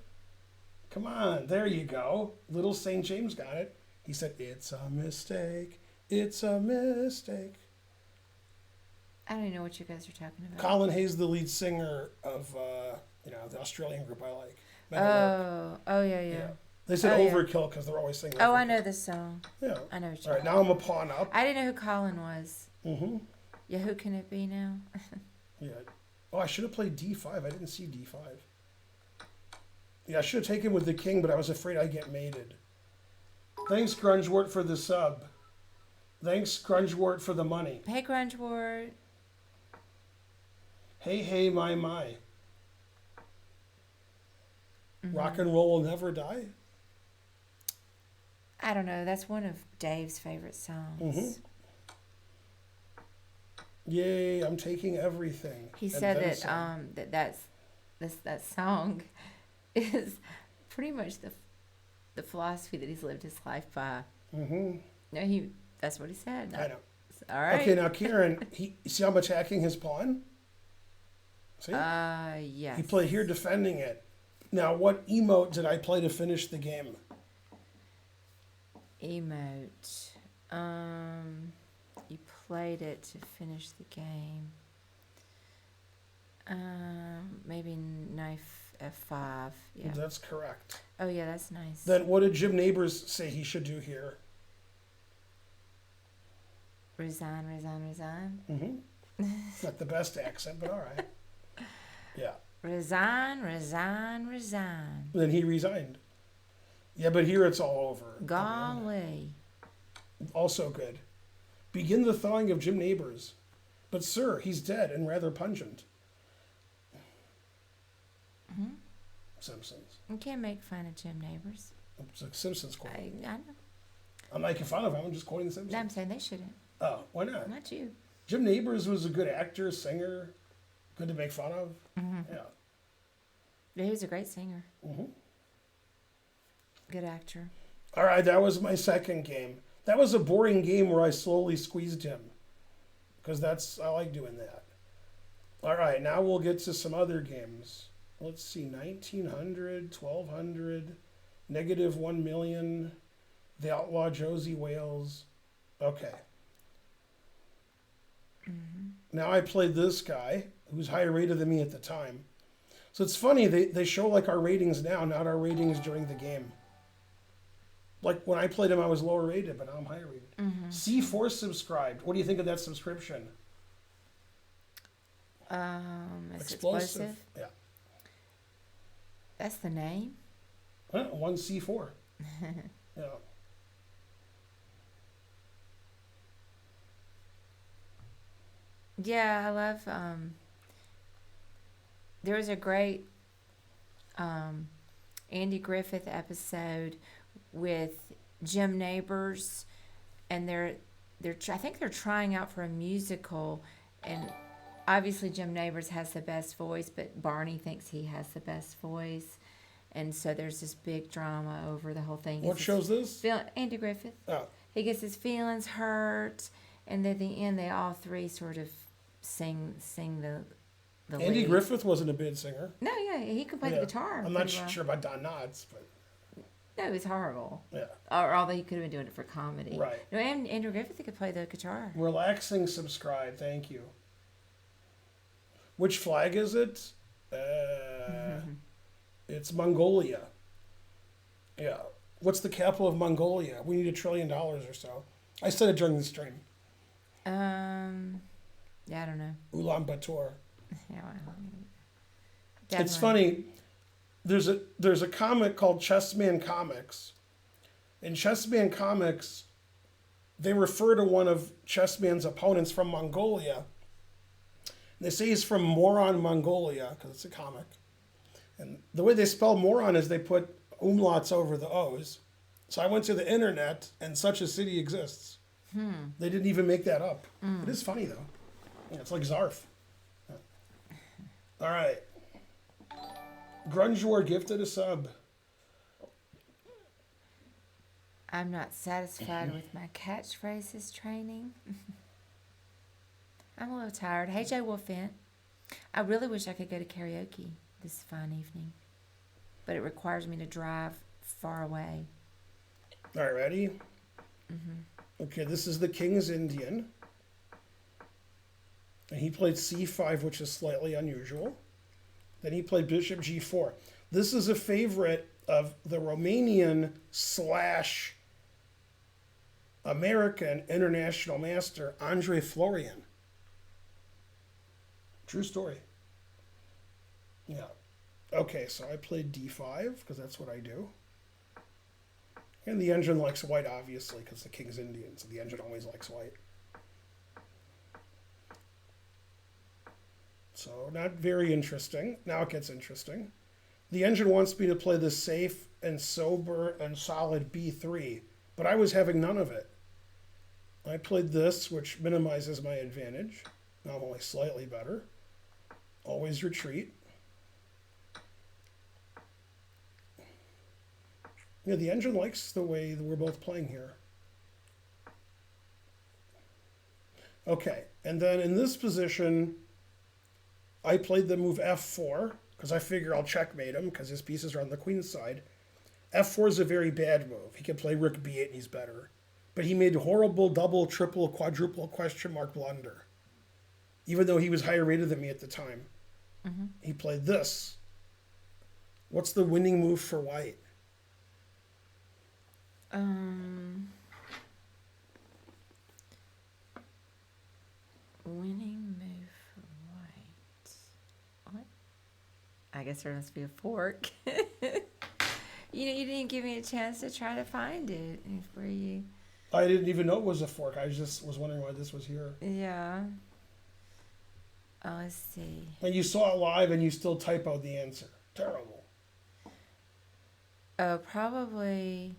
Come on, there you go. Little St. James got it. He said, it's a mistake. It's a mistake. I don't even know what you guys are talking about. Colin Hayes, the lead singer of the Australian group I like. Men at Work. Oh, yeah. Yeah. They said Oh, yeah. overkill because they're always singing. Oh, I overkill. know this song. Yeah. I know what All you're right, now I'm a pawn up. I didn't know who Colin was. Mm-hmm. Yeah, who can it be now? Yeah. Oh, I should have played D5. I didn't see D5. Yeah, I should have taken with the king, but I was afraid I'd get mated. Thanks, Grungewort, for the sub. Thanks, Grungewort, for the money. Hey, Grunge Ward. Hey, my. Mm-hmm. Rock and roll will never die. I don't know. That's one of Dave's favorite songs. Mhm. Yay, I'm taking everything. He And said then that some. that song is pretty much the philosophy that he's lived his life by. Mhm. No, that's what he said. I know. All right. Okay, now Kieran, you see I'm attacking his pawn? See? Yes. He played here defending it. Now, what emote did I play to finish the game? Emote. You played it to finish the game. Maybe knife F5. Yeah. That's correct. Oh yeah, that's nice. Then what did Jim Neighbors say he should do here? Resign. Mm-hmm. Not the best accent, but all right. Yeah. Resign. Then he resigned. Yeah, but here it's all over. Golly. Also good. Begin the thawing of Jim Neighbors. But sir, he's dead and rather pungent. Hmm? Simpsons. You can't make fun of Jim Neighbors. It's a Simpsons quote. I know. I'm making fun of him. I'm just quoting the Simpsons. No, I'm saying they shouldn't. Oh, why not? Not you. Jim Neighbors was a good actor, singer, good to make fun of. Mm-hmm. Yeah. Yeah, he was a great singer. Mm-hmm. Good actor. All right, that was my second game. That was a boring game where I slowly squeezed him. Because I like doing that. All right, now we'll get to some other games. Let's see, 1900, 1200, negative 1 million, The Outlaw Josie Wales. Okay. Mm-hmm. Now I played this guy, who's higher rated than me at the time. So it's funny, they show like our ratings now, not our ratings during the game. Like when I played him, I was lower rated, but now I'm higher rated. Mm-hmm. C4 subscribed. What do you think of that subscription? It's explosive. Yeah. That's the name. One C4. Yeah. Yeah, I love. There was a great Andy Griffith episode with Jim Neighbors, and I think they're trying out for a musical, and obviously Jim Neighbors has the best voice, but Barney thinks he has the best voice, and so there's this big drama over the whole thing. What show's this? Andy Griffith. Oh. He gets his feelings hurt, and at the end, they all three sort of sing the Andy lead. Griffith wasn't a bad singer. No, yeah, he can play Yeah. the guitar. I'm not pretty well. sure about Don Knotts, but No, he's horrible. yeah. Or although he could have been doing it for comedy. Right. No, and Andrew Griffith could play the guitar. Relaxing subscribe. Thank you. Which flag is it? It's Mongolia. Yeah. What's the capital of Mongolia? We need $1 trillion or so. I said it during the stream. Yeah, I don't know. Ulaanbaatar. Yeah, well, It's definitely. funny. There's a comic called Chessman Comics. In Chessman Comics, they refer to one of Chessman's opponents from Mongolia. They say he's from Moron, Mongolia, because it's a comic. And the way they spell moron is they put umlauts over the O's. So I went to the internet, and such a city exists. They didn't even make that up. It is funny, though. Yeah, it's like Zarf. Yeah. All right. Grunge War gifted a sub. I'm not satisfied with my catchphrases training. I'm a little tired. Hey, Jay Wolfant. I really wish I could go to karaoke this fine evening, but it requires me to drive far away. All right, ready? Okay, this is the King's Indian. And he played c5, which is slightly unusual. Then he played bishop g4. This is a favorite of the Romanian / American international master, Andre Florian. True story. Yeah. Okay, so I played d5, because that's what I do. And the engine likes white, obviously, because the King's Indian, so the engine always likes white. So not very interesting. Now it gets interesting. The engine wants me to play the safe and sober and solid b3, but I was having none of it. I played this, which minimizes my advantage. Now I'm only slightly better. Always retreat. Yeah, the engine likes the way that we're both playing here. Okay, and then in this position, I played the move f4, because I figure I'll checkmate him, because his pieces are on the queen's side. f4 is a very bad move. He can play rook b8 and he's better. But he made horrible double, triple, quadruple question mark blunder. Even though he was higher rated than me at the time. He played this. What's the winning move for white? Winning move for white. What? I guess there must be a fork. You didn't give me a chance to try to find it before you. I didn't even know it was a fork. I just was wondering why this was here. Yeah. Oh, let's see. And you saw it live and you still typoed the answer. Terrible. Oh, probably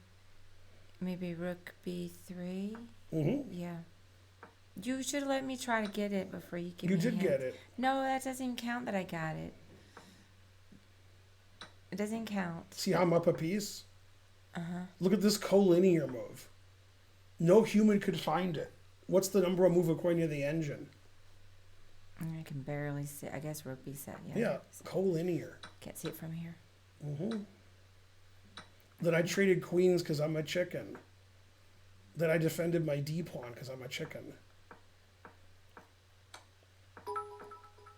maybe rook b3. Yeah. You should have let me try to get it before you give me a hint. You did get it. No, that doesn't even count that I got it. It doesn't count. See how I'm up a piece? Look at this collinear move. No human could find it. What's the number one move according to the engine? I can barely see. I guess rook b7. Yeah, collinear. Can't see it from here. Then I traded queens because I'm a chicken. Then I defended my d pawn because I'm a chicken.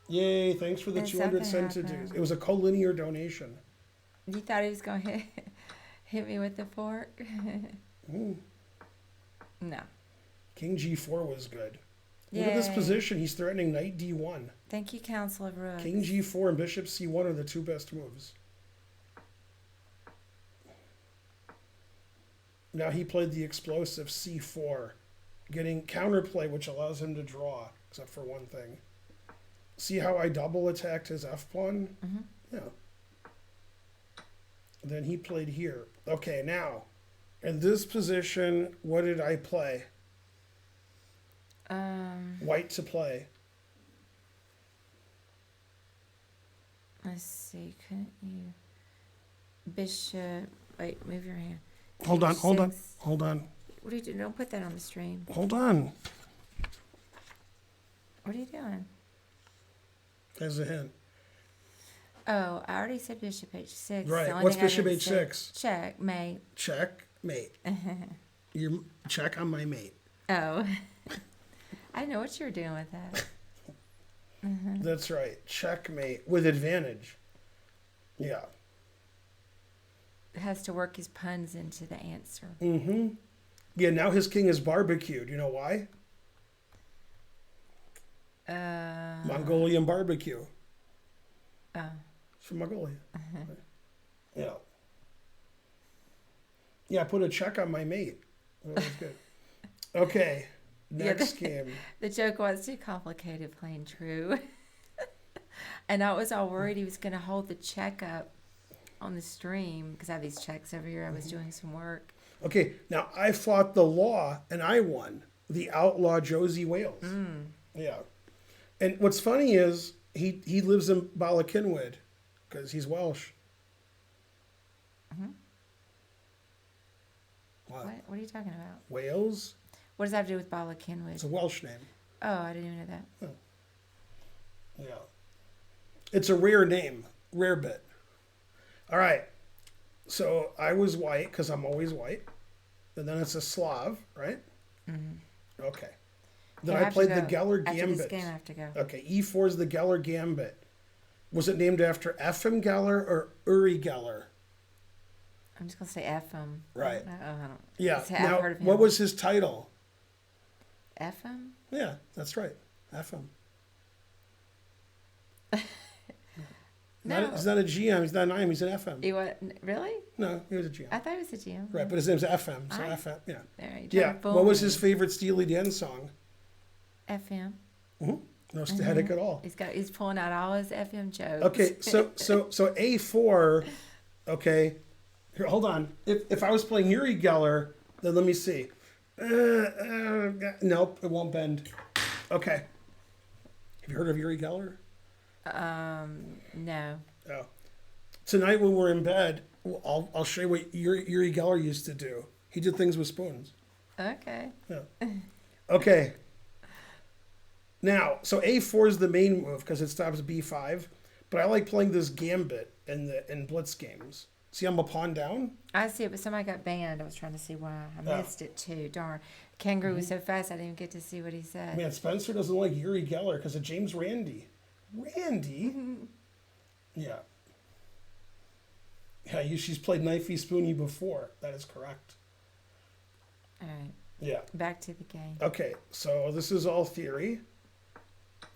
Yay, thanks for the And 200 something centimes. happened. It was a collinear donation. You thought he was going to hit me with the fork? No. King g4 was good. Look at this Yay. position. He's threatening knight d1. Thank you, Council of Rooks. King g4 and bishop c1 are the two best moves. Now he played the explosive c4, getting counterplay, which allows him to draw, except for one thing. See how I double attacked his f-pawn? Yeah. Then he played here. Okay, now, in this position, what did I play? White to play. Let's see. Couldn't you? Bishop. Wait, move your hand. Hold on, H6. hold on. What are you doing? Don't put that on the stream. Hold on. What are you doing? As a hint. Oh, I already said bishop h6. The Right. only What's thing I bishop didn't say- h6? Check, mate. Check, mate. You check on my mate. Oh. I know what you were doing with that. That's right. Checkmate with advantage. Yeah. It has to work his puns into the answer. Yeah, now his king is barbecued. You know why? Mongolian barbecue. Oh. It's from Mongolia. Yeah. Yeah, I put a check on my mate. That was good. Okay. Next game. The joke was too complicated, plain true. And I was all worried he was going to hold the check up on the stream because I have these checks over here. I was doing some work. Okay, now I fought the law and I won. The outlaw Josie Wales. Yeah. And what's funny is he lives in Ballackinwood because he's Welsh. What? What are you talking about? Wales? What does that have to do with Bala Kenwood? It's a Welsh name. Oh, I didn't even know that. Yeah. It's a rare name, rare bit. All right. So I was white because I'm always white. And then it's a Slav, right? Mm-hmm. Okay. Then Hey, I have to played the go. Geller After this Gambit. game, I have to go. Okay, E4 is the Geller Gambit. Was it named after Efim Geller or Uri Geller? I'm just gonna say Ephraim. Right. I don't. Yeah. I've Now, heard of him. what was his title? Ephraim? Yeah, that's right. Efim. No. He's not a GM. He's not an IM. He's an FM. He was really? No, he was a GM. I thought he was a GM. Right, but his name's FM. So I- FM. Yeah. There, you Yeah. tried to fool What was me. his favorite Steely Dan song? FM. No static at all. He's pulling out all his FM jokes. Okay, so A4. Okay, here, hold on. If I was playing Uri Geller, then let me see. Nope, it won't bend. Okay. Have you heard of Uri Geller? No. Oh. Tonight when we're in bed, I'll show you what Uri Geller used to do. He did things with spoons. Okay. Yeah. Okay. Now, so A4 is the main move because it stops B5, but I like playing this gambit in blitz games. See, I'm a pawn down. I see it, but somebody got banned. I was trying to see why. I Oh. missed it too. Darn. Kangaroo was so fast I didn't even get to see what he said. Man, Spencer doesn't like Uri Geller because of James Randi. Randy? Yeah. Yeah, she's played Knifey Spoony before. That is correct. All right. Yeah. Back to the game. Okay, so this is all theory.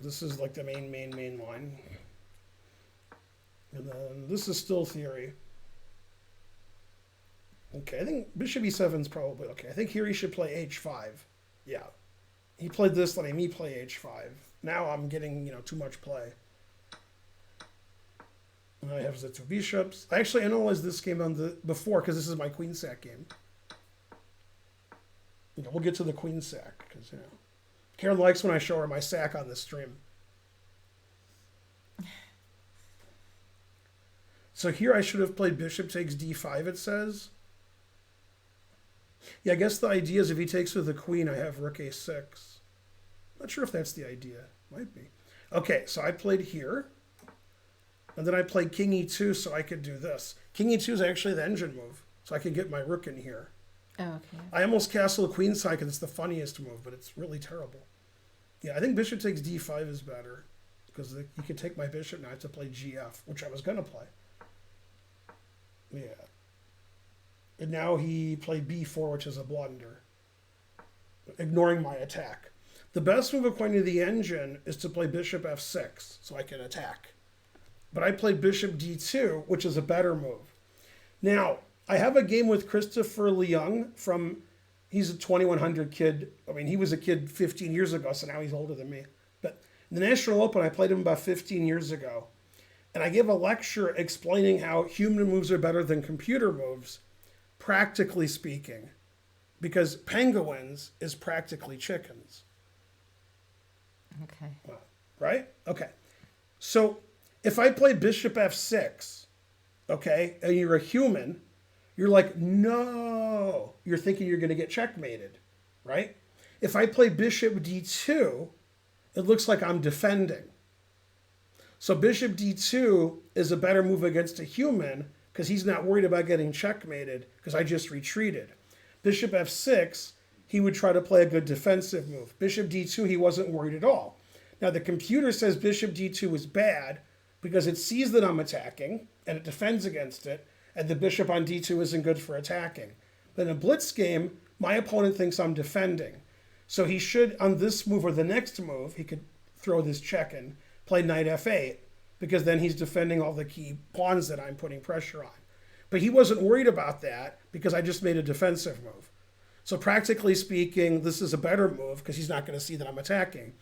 This is like the main one. And then this is still theory. Okay, I think Bishop E7 is probably okay. I think here he should play H5. Yeah. He played this, letting me play H5. Now I'm getting, too much play. And I have the two bishops. I actually analyzed this game before because this is my queen sack game. We'll get to the queen sack because, Karen likes when I show her my sack on the stream. So here I should have played bishop takes d5, it says. Yeah, I guess the idea is if he takes with the queen, I have rook a6. Not sure if that's the idea. Might be. Okay, so I played here. And then I played king e2 so I could do this. King e2 is actually the engine move, so I could get my rook in here. Oh, okay. I almost castle a queen side because it's the funniest move, but it's really terrible. Yeah, I think bishop takes d5 is better because you could take my bishop now to play gf, which I was going to play. Yeah. And now he played b4, which is a blunder, ignoring my attack. The best move according to the engine is to play bishop f6 so I can attack. But I played bishop d2, which is a better move. Now, I have a game with Christopher Leung he's a 2100 kid. I mean, he was a kid 15 years ago, so now he's older than me. But in the National Open, I played him about 15 years ago. And I gave a lecture explaining how human moves are better than computer moves, practically speaking. Because penguins is practically chickens. Okay. Right? Okay. So if I play bishop f6, okay, and you're a human, you're like, no. You're thinking you're going to get checkmated, right? If I play bishop d2, it looks like I'm defending. So bishop d2 is a better move against a human because he's not worried about getting checkmated because I just retreated. Bishop f6, he would try to play a good defensive move. Bishop d2, he wasn't worried at all. Now the computer says bishop d2 is bad because it sees that I'm attacking and it defends against it, and the bishop on d2 isn't good for attacking. But in a blitz game, my opponent thinks I'm defending. So he should, on this move or the next move, he could throw this check in, play knight f8, because then he's defending all the key pawns that I'm putting pressure on. But he wasn't worried about that because I just made a defensive move. So practically speaking, this is a better move because he's not going to see that I'm attacking.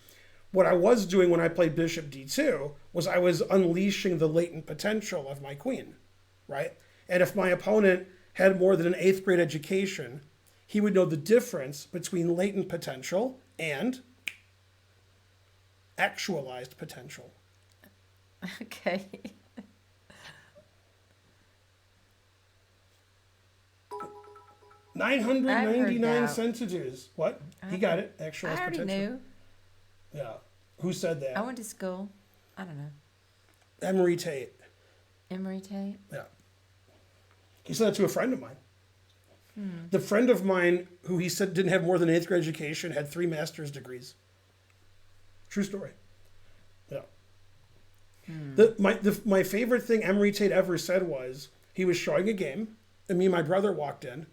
What I was doing when I played bishop d2 was I was unleashing the latent potential of my queen, right? And if my opponent had more than an 8th grade education, he would know the difference between latent potential and actualized potential. Okay. 999 that. centimeters. What? He got it. Actual I has already potential. knew. Yeah. Who said that? I went to school. I don't know. Emery Tate. Emory Tate. Yeah. He said that to a friend of mine. The friend of mine who he said didn't have more than an 8th grade education had 3 master's degrees. True story. Yeah. My favorite thing Emery Tate ever said was he was showing a game, and me and my brother walked in.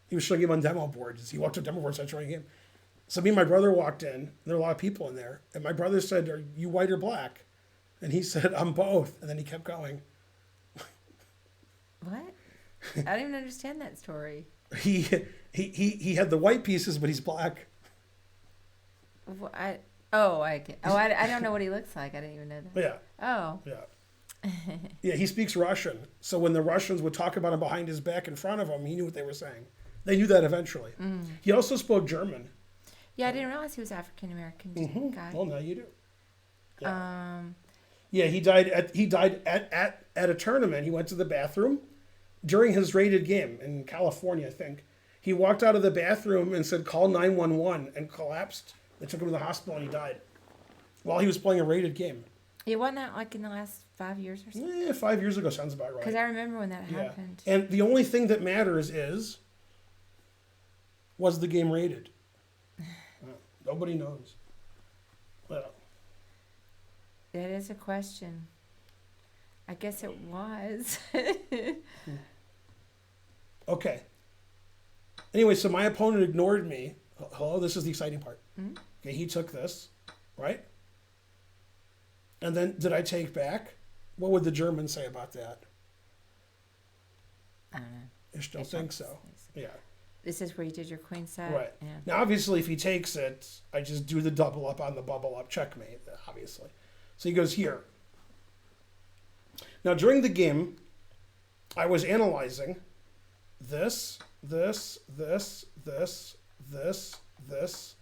He was showing him on demo boards. He walked to demo boards, started showing him. So me and my brother walked in, and there were a lot of people in there. And my brother said, "Are you white or black?" And he said, "I'm both." And then he kept going. What? I don't even understand that story. He had the white pieces, but he's black. I don't know what he looks like. I didn't even know that. Yeah, Oh. yeah. Yeah, he speaks Russian. So when the Russians would talk about him behind his back in front of him, he knew what they were saying. They knew that eventually. He also spoke German. Yeah, I didn't realize he was African American guy. Well, now you do. Yeah. Um, Yeah, he died at a tournament. He went to the bathroom during his rated game in California, I think. He walked out of the bathroom and said, "Call 911," and collapsed. They took him to the hospital and he died while he was playing a rated game. it wasn't that like in the last 5 years or something? 5 years ago sounds about right. Because I remember when that Yeah. happened. And the only thing that matters was the game rated? Nobody knows. Well, That is a question. I guess it was. okay. Anyway, so my opponent ignored me. Hello, this is the exciting part. Okay, he took this, right? And then did I take back? What would the Germans say about that? I don't know. I still think so. Yeah. This is where you did your queen set? Right. Yeah. Now, obviously, if he takes it, I just do the double up on the bubble up checkmate, obviously. So he goes here. Now, during the game, I was analyzing this, this, this, this, this, this,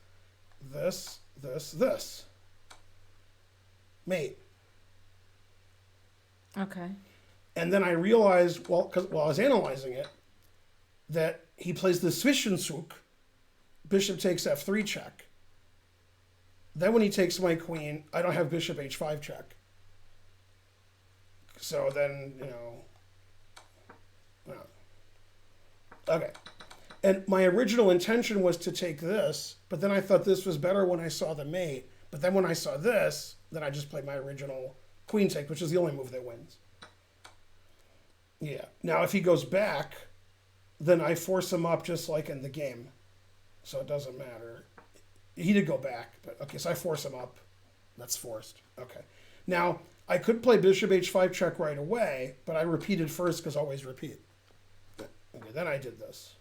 this, this, this. Mate. Okay. And then I realized, while I was analyzing it, that he plays the Zwischenzug. Bishop takes f3 check. Then when he takes my queen, I don't have bishop h5 check. So then, okay. And my original intention was to take this, but then I thought this was better when I saw the mate. But then when I saw this, then I just played my original queen take, which is the only move that wins. Yeah. Now, if he goes back, then I force him up just like in the game. So it doesn't matter. He did go back, but okay, so I force him up. That's forced. Okay. Now, I could play bishop h5 check right away, but I repeated first because always repeat. Okay, then I did this.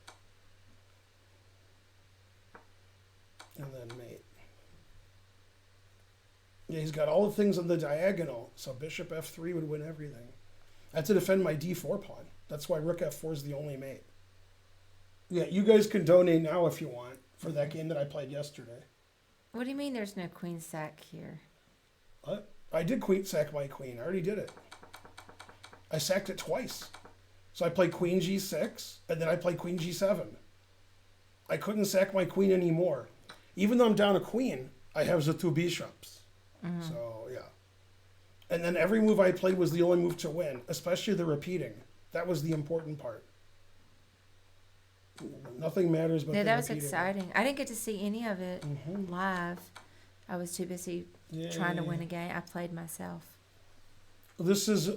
And then mate. Yeah, he's got all the things on the diagonal, so bishop f3 would win everything. I have to defend my d4 pawn. That's why rook f4 is the only mate. Yeah, you guys can donate now if you want for that game that I played yesterday. What do you mean there's no queen sack here? What? I did queen sack my queen. I already did it. I sacked it twice. So I played queen g6, and then I played queen g7. I couldn't sack my queen anymore. Even though I'm down a queen, I have the 2 bishops. So, yeah. And then every move I played was the only move to win, especially the repeating. That was the important part. Nothing matters but Yeah, the that was repeating. exciting. I didn't get to see any of it live. I was too busy trying to win a game. I played myself. This is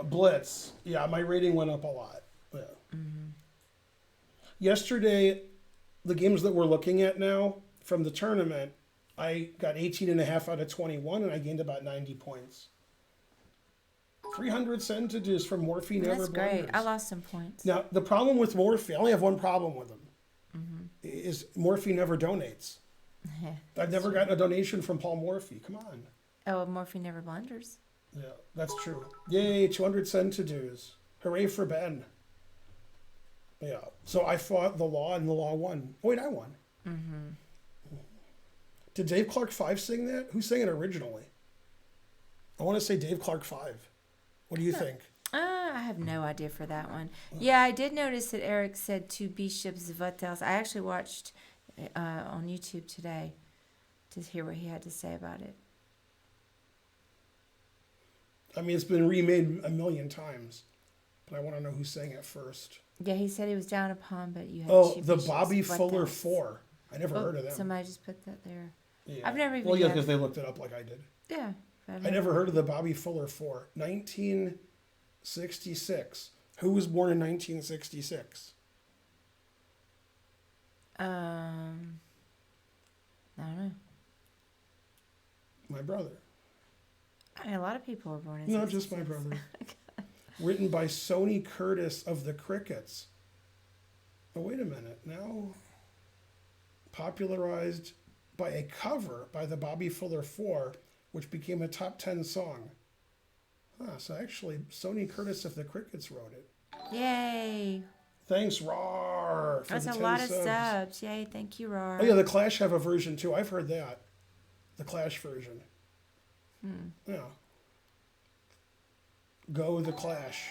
Blitz. Yeah, my rating went up a lot. Yeah. Yesterday, the games that we're looking at now from the tournament, I got 18.5 out of 21, and I gained about 90 points. 300 centimeters from Morphe Never That's great. Blunders. I lost some points. Now, the problem with Morphe, I only have one problem with him, is Morphe never donates. I've never gotten a donation from Paul Morphe. Come on. Oh, Morphe never blunders. Yeah, that's true. Yay, 200 centimeters. Hooray for Ben. Yeah, so I fought the law, and the law won. Oh, wait, I won. Did Dave Clark 5 sing that? Who sang it originally? I want to say Dave Clark 5. What do you think? I have no idea for that one. Yeah, I did notice that Eric said two bishops Vatels. I actually watched on YouTube today to hear what he had to say about it. I mean, it's been remade a million times, but I want to know who sang it first. Yeah, he said he was down upon, but you had Oh, two the bishops Bobby Fuller Vatels. Four. I never heard of them. Somebody just put that there. Yeah. I've never even. Well, yeah, had- because they looked it up like I did. Yeah. But I never heard of the Bobby Fuller Four. 1966. Who was born in 1966? I don't know. My brother. I mean, a lot of people were born in. No, just my 66. brother. Written by Sonny Curtis of the Crickets. Oh, wait a minute. Now, popularized by a cover by the Bobby Fuller Four, which became a top 10 song. So actually, Sonny Curtis of the Crickets wrote it. Yay! Thanks, Rar, for That's the a 10 lot of subs. subs. Yay! Thank you, Rar. Oh yeah, the Clash have a version too. I've heard that. The Clash version. Yeah. Go the Clash.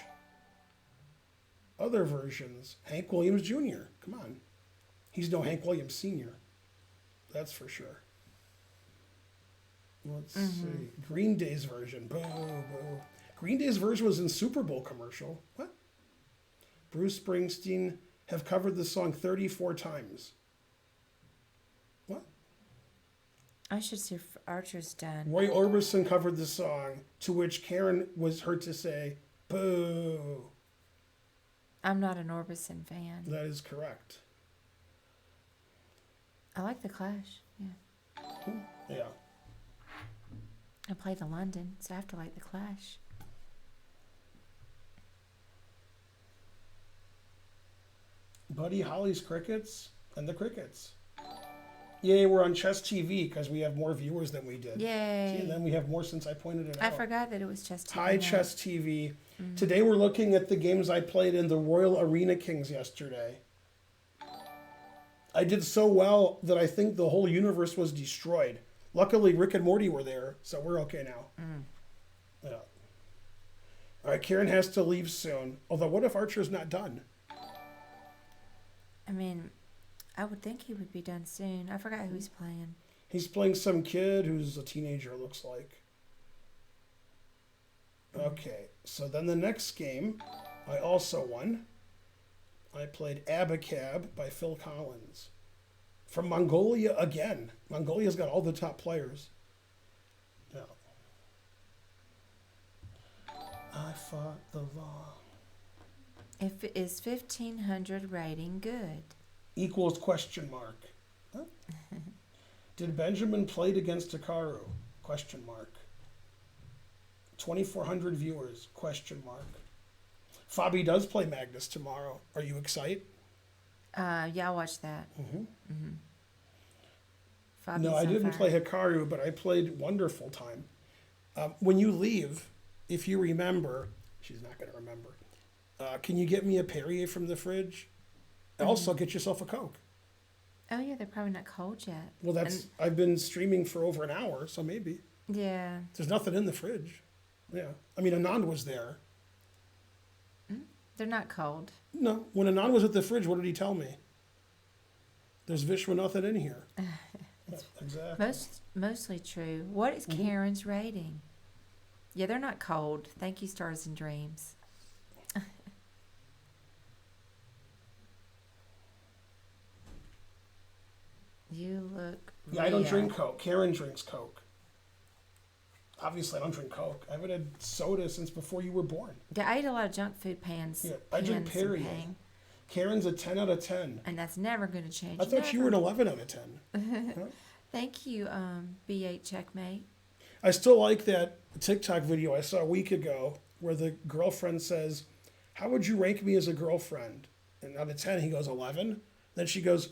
Other versions. Hank Williams Jr. Come on. He's no Hank Williams Sr. That's for sure. Let's see. Green Day's version. Boo, boo. Green Day's version was in Super Bowl commercial. What? Bruce Springsteen have covered the song 34 times. What? I should see if Archer's done. Roy Orbison covered the song, to which Karen was heard to say, boo. I'm not an Orbison fan. That is correct. I like the Clash. Yeah. Yeah. I play the London, so I have to like the Clash. Buddy Holly's Crickets and the Crickets. Yay, we're on Chess TV because we have more viewers than we did. Yay! See, and then we have more since I pointed it I out. forgot that it was Chess TV. Hi, now. Chess TV. Today we're looking at the games I played in the Royal Arena Kings yesterday. I did so well that I think the whole universe was destroyed. Luckily, Rick and Morty were there, so we're okay now. Yeah. All right, Karen has to leave soon. Although, what if Archer's not done? I mean, I would think he would be done soon. I forgot who he's playing. He's playing some kid who's a teenager, it looks like. Okay, so then the next game, I also won. I played Abacab by Phil Collins. From Mongolia again. Mongolia's got all the top players. Yeah. I fought the law. If is 1500 rating good? Equals question mark. Huh? Did Benjamin played against Hikaru? Question mark. 2,400 viewers? Question mark. Fabi does play Magnus tomorrow. Are you excited? Yeah, I'll watch that. Fabi's No, I on didn't fire. play Hikaru, but I played Wonderful Time. When you leave, if you remember, she's not going to remember. Can you get me a Perrier from the fridge? Also, get yourself a Coke. Oh yeah, they're probably not cold yet. Well, that's I've been streaming for over an hour, so maybe Yeah. there's nothing in the fridge. Yeah, I mean Anand was there. They're not cold. No, when Anand was at the fridge, what did he tell me? There's Vishwa nothing in here. Yeah, exactly. Mostly true. What is Karen's rating? Yeah, they're not cold. Thank you, Stars and Dreams. You look. Yeah, I don't real. drink Coke. Karen drinks Coke. Obviously, I don't drink Coke. I haven't had soda since before you were born. Yeah, I eat a lot of junk food pans. Yeah, I drink pans and Perrier. Pang, Karen's a 10 out of 10. and that's never going to change. I thought you were an Never. 11 out of 10. Huh? Thank you, B8 Checkmate. I still like that TikTok video I saw a week ago where the girlfriend says, "How would you rank me as a girlfriend?" And out of 10, he goes 11. Then she goes,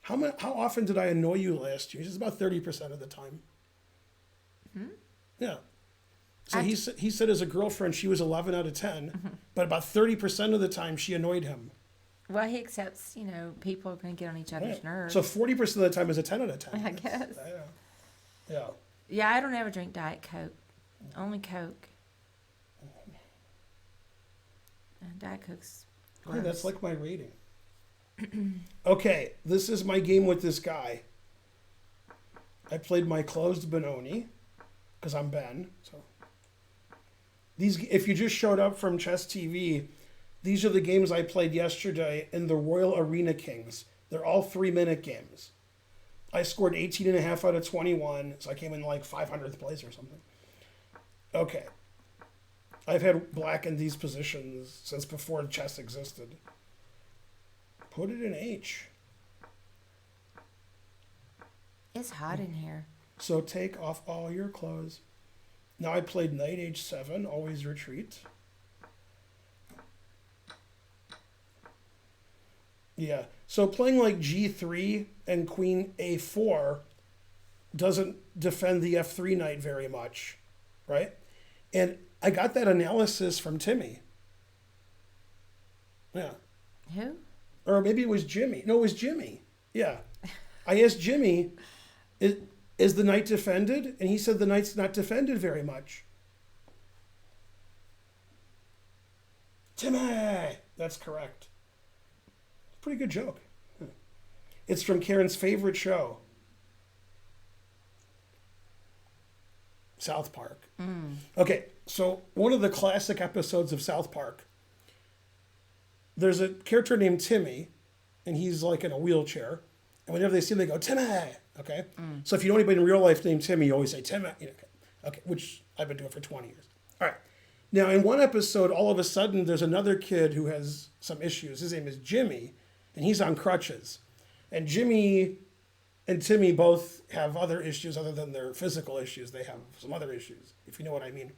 How often did I annoy you last year? He says about 30% of the time. Yeah. So he said as a girlfriend, she was 11 out of 10, but about 30% of the time she annoyed him. Well, he accepts, people are going to get on each other's Yeah. nerves. So 40% of the time is a 10 out of 10. I guess. Yeah. Yeah. Yeah, I don't ever drink Diet Coke. Only Coke. Yeah. Yeah, I don't ever drink Diet Coke. Only Coke. Yeah, I don't ever drink Diet Coke. Only Coke. Yeah, I don't ever drink Diet Coke. Only Coke. Yeah, I don't ever drink Diet Coke. Only Coke. Diet Coke's Hey, that's gross. like my rating. Okay, this is my game with this guy. I played my closed Benoni because I'm Ben. So these, if you just showed up from Chess TV, these are the games I played yesterday in the Royal Arena Kings. They're all 3-minute games. I scored 18 and a half out of 21, so I came in like 500th place or something. Okay. I've had black in these positions since before chess existed. Put it in H. It's hot in here. So take off all your clothes. Now I played knight H7, always retreat. Yeah. So playing like G3 and queen A4 doesn't defend the F3 knight very much, right? And I got that analysis from Timmy. Yeah. Who? Or maybe it was Jimmy. No, it was Jimmy. Yeah. I asked Jimmy, is the knight defended? And he said the knight's not defended very much. Timmy! That's correct. Pretty good joke. It's from Karen's favorite show, South Park. Okay, so one of the classic episodes of South Park, there's a character named Timmy, and he's like in a wheelchair. And whenever they see him, they go, Timmy! Okay? So if you know anybody in real life named Timmy, you always say, Timmy. You know, okay, which I've been doing for 20 years. All right. Now, in one episode, all of a sudden, there's another kid who has some issues. His name is Jimmy, and he's on crutches. And Jimmy and Timmy both have other issues other than their physical issues. They have some other issues, if you know what I mean.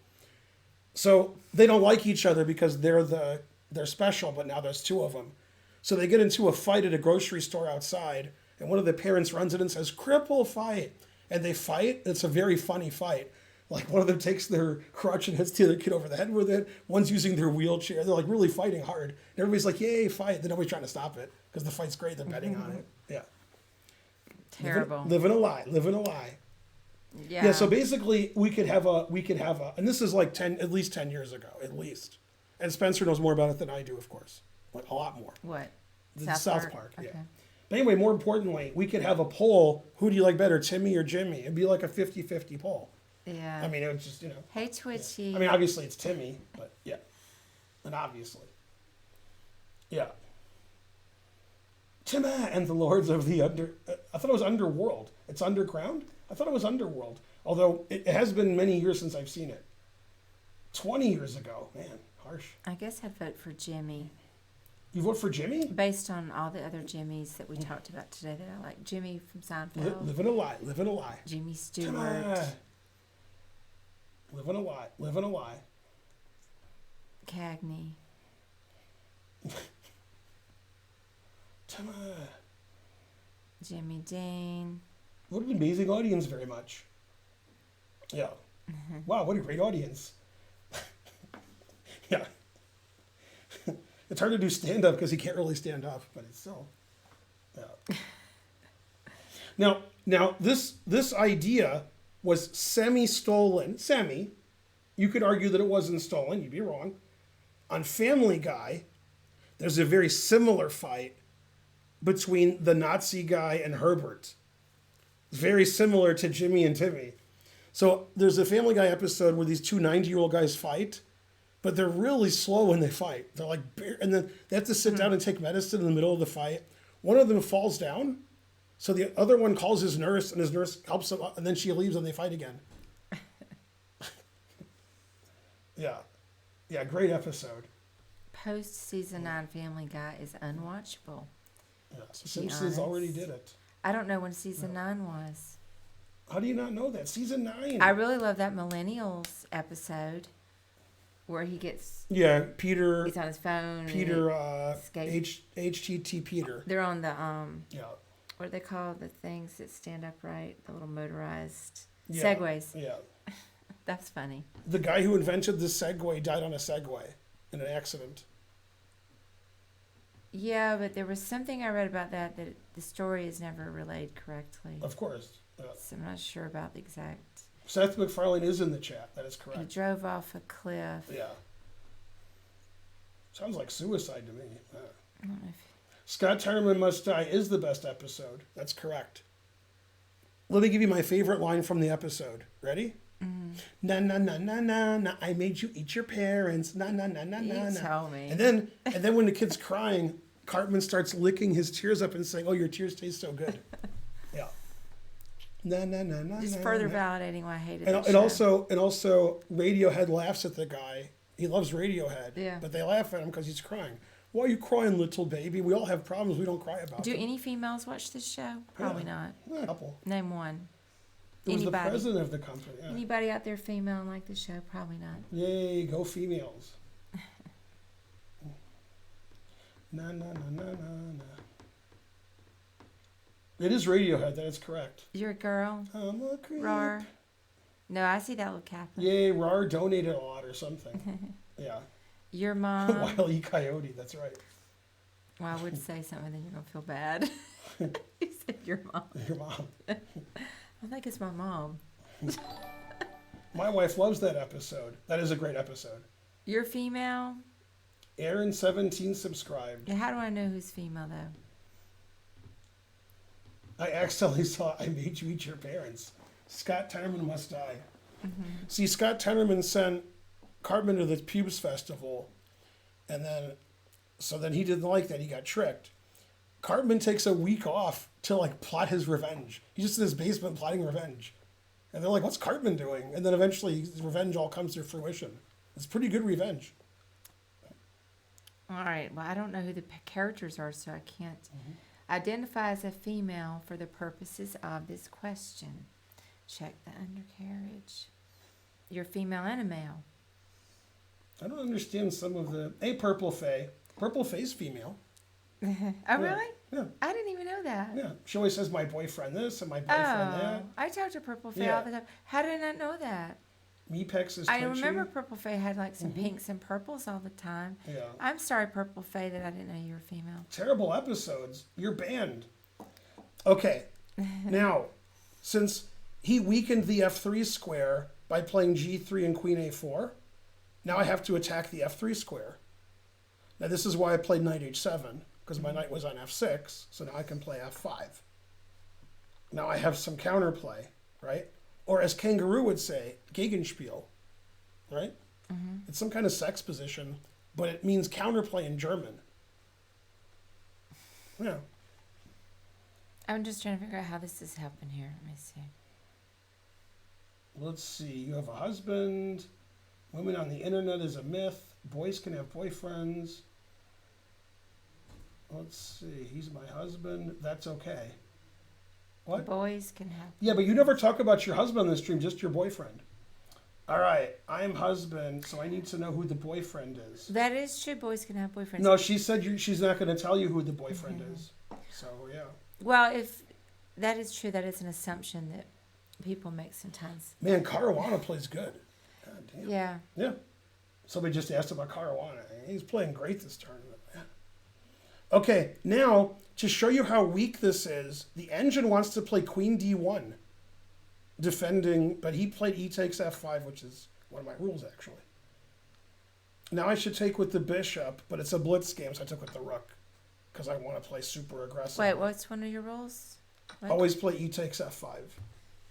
So they don't like each other because they're special, but now there's two of them. So they get into a fight at a grocery store outside, and one of the parents runs in and says, "Cripple fight." And they fight. It's a very funny fight. Like one of them takes their crutch and hits the other kid over the head with it. One's using their wheelchair. They're like really fighting hard. And everybody's like, "Yay, fight!" Then nobody's trying to stop it because the fight's great. They're betting on it. Yeah. Terrible. Living a lie. Living a lie. Yeah. Yeah. So basically, we could have a, and this is like at least 10 years ago, at least. And Spencer knows more about it than I do, of course, like a lot more. What? The South Park. Okay. Yeah. But anyway, more importantly, we could have a poll. Who do you like better, Timmy or Jimmy? It'd be like a 50-50 poll. Yeah. I mean, it was just, Hey, Twitchy. I mean, obviously it's Timmy, but yeah. And obviously. Yeah. Timmy and the Lords of the I thought it was Underworld. It's Underground? I thought it was Underworld. Although it has been many years since I've seen it. 20 years ago. Man, harsh. I guess I'd vote for Jimmy. You vote for Jimmy? Based on all the other Jimmys that we talked about today that I like. Jimmy from Seinfeld. Living a lie. Living a lie. Jimmy Stewart. Timmy. Living a lie. Living a lie. Cagney. Timmy. Jimmy Dean. What an amazing audience, very much. Yeah. Wow, what a great audience. Yeah. It's hard to do stand-up because he can't really stand up, but it's still, yeah. Now this idea was semi-stolen. Semi. You could argue that it wasn't stolen. You'd be wrong. On Family Guy, there's a very similar fight between the Nazi guy and Herbert. It's very similar to Jimmy and Timmy. So there's a Family Guy episode where these two 90-year-old guys fight, but they're really slow when they fight. They're like, and then they have to sit down and take medicine in the middle of the fight. One of them falls down, so the other one calls his nurse, and his nurse helps him up, and then she leaves and they fight again. Yeah. Yeah, great episode. Post season 9 Family Guy is unwatchable. Yeah, so be Simpsons already honest. did it. I don't know when season 9 was. How do you not know that? Season 9. I really love that Millennials episode where he gets, Yeah, Peter, he's on his phone. and HTT Peter. they're on the, Yeah. what are they called? The things that stand upright, the little motorized Yeah. segways. Yeah. That's funny. The guy who invented the Segway died on a Segway in an accident. Yeah, but there was something I read about that the story is never relayed correctly. Of course. Yeah. So I'm not sure about the exact. Seth MacFarlane is in the chat. That is He correct. drove off a cliff. Yeah. Sounds like suicide to me. I don't know if- Scott Tenorman Must Die is the best episode. That's correct. Let me give you my favorite line from the episode. Ready? Na na na na na na. I made you eat your parents. Na na na na na You na. told me. And then when the kid's crying, Cartman starts licking his tears up and saying, "Oh, your tears taste so good." Yeah. Na na na na. Just na, further na. validating why I hated And, that and show. also Radiohead laughs at the guy. He loves Radiohead. Yeah. But they laugh at him because he's crying. Why are you crying, little baby? We all have problems we don't cry about. Do them. any females watch this show? Probably not. Yeah, a couple. Name one. It was the Anybody? president of the company. Yeah. Anybody out there female and like the show? Probably not. Yay, go females. Na na na na na na. It is Radiohead, that is correct. You're a girl, I'm a creep. Rar. No, I see that little Catherine. Yay, RAR donated a lot or something. Yeah. Your mom. Wile E. Coyote, that's right. Well, I would say something, then you're gonna feel bad. You said your mom. Your mom. I think it's my mom. My wife loves that episode. That is a great episode. You're female. Aaron17 subscribed. Yeah, how do I know who's female though? I accidentally saw I Made You Eat Your Parents. Scott Tenorman Must Die. See, Scott Tenorman sent Cartman to the Pubes Festival, and then he didn't like that. He got tricked. Cartman takes a week off to like plot his revenge. He's just in his basement plotting revenge. And they're like, what's Cartman doing? And then eventually his revenge all comes to fruition. It's pretty good revenge. All right. Well, I don't know who the characters are, so I can't identify as a female for the purposes of this question. Check the undercarriage. You're female and a male. I don't understand some of the... Hey, Purple Faye. Purple Faye's female. Oh, really? Yeah. I didn't even know that. Yeah. She always says my boyfriend this and my boyfriend that. I talk to Purple Faye Yeah. all the time. How did I not know that? Mepex is I twitchy. remember Purple Faye had like some pinks and purples all the time. Yeah. I'm sorry, Purple Faye, that I didn't know you were female. Terrible episodes. You're banned. Okay. Now, since he weakened the F3 square by playing G3 and Queen A4, now I have to attack the F3 square. Now this is why I played Knight H7, because my knight was on F6, so now I can play F5. Now I have some counterplay, right? Or as Kangaroo would say, Gegenspiel, right? It's some kind of sex position, but it means counterplay in German. Yeah. I'm just trying to figure out how this has happened here. Let me see. Let's see. You have a husband. Women on the internet is a myth. Boys can have boyfriends. Let's see. He's my husband. That's okay. What? Boys can have. Yeah, but you never talk about your husband on the stream, just your boyfriend. All right. I'm husband, so I need to know who the boyfriend is. That is true. Boys can have boyfriends. No, she said she's not going to tell you who the boyfriend is. So, yeah. Well, if that is true, that is an assumption that people make sometimes. Man, Caruana plays good. God damn. Yeah. Yeah. Somebody just asked about Caruana. He's playing great this tournament. Yeah. Okay, now to show you how weak this is, the engine wants to play Queen D1, defending, but he played E takes F5, which is one of my rules actually. Now I should take with the bishop, but it's a blitz game, so I took with the rook because I want to play super aggressive. Wait, what's one of your rules? What? Always play E takes F5.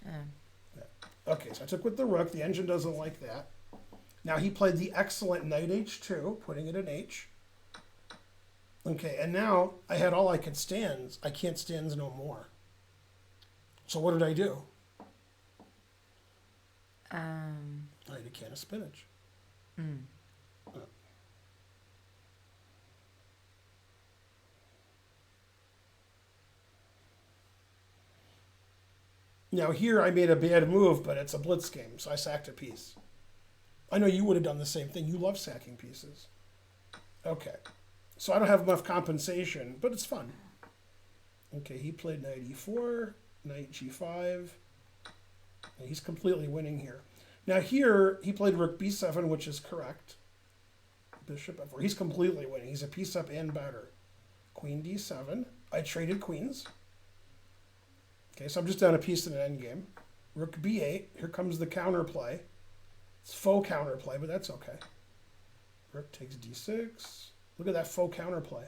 Oh. Okay, so I took with the rook. The engine doesn't like that. Now he played the excellent knight H2, putting it in H. Okay, and now I had all I could stands. I can't stands no more. So what did I do? I had a can of spinach. Now here I made a bad move, but it's a blitz game, so I sacked a piece. I know you would have done the same thing. You love sacking pieces. Okay. So I don't have enough compensation, but it's fun. Okay, he played knight e4, knight g5. And he's completely winning here. Now here, he played rook b7, which is correct. Bishop f4. He's completely winning. He's a piece up and better. Queen d7. I traded queens. Okay, so I'm just down a piece in an endgame. Rook b8. Here comes the counterplay. It's faux counterplay, but that's okay. Rook takes d6. Look at that faux counterplay.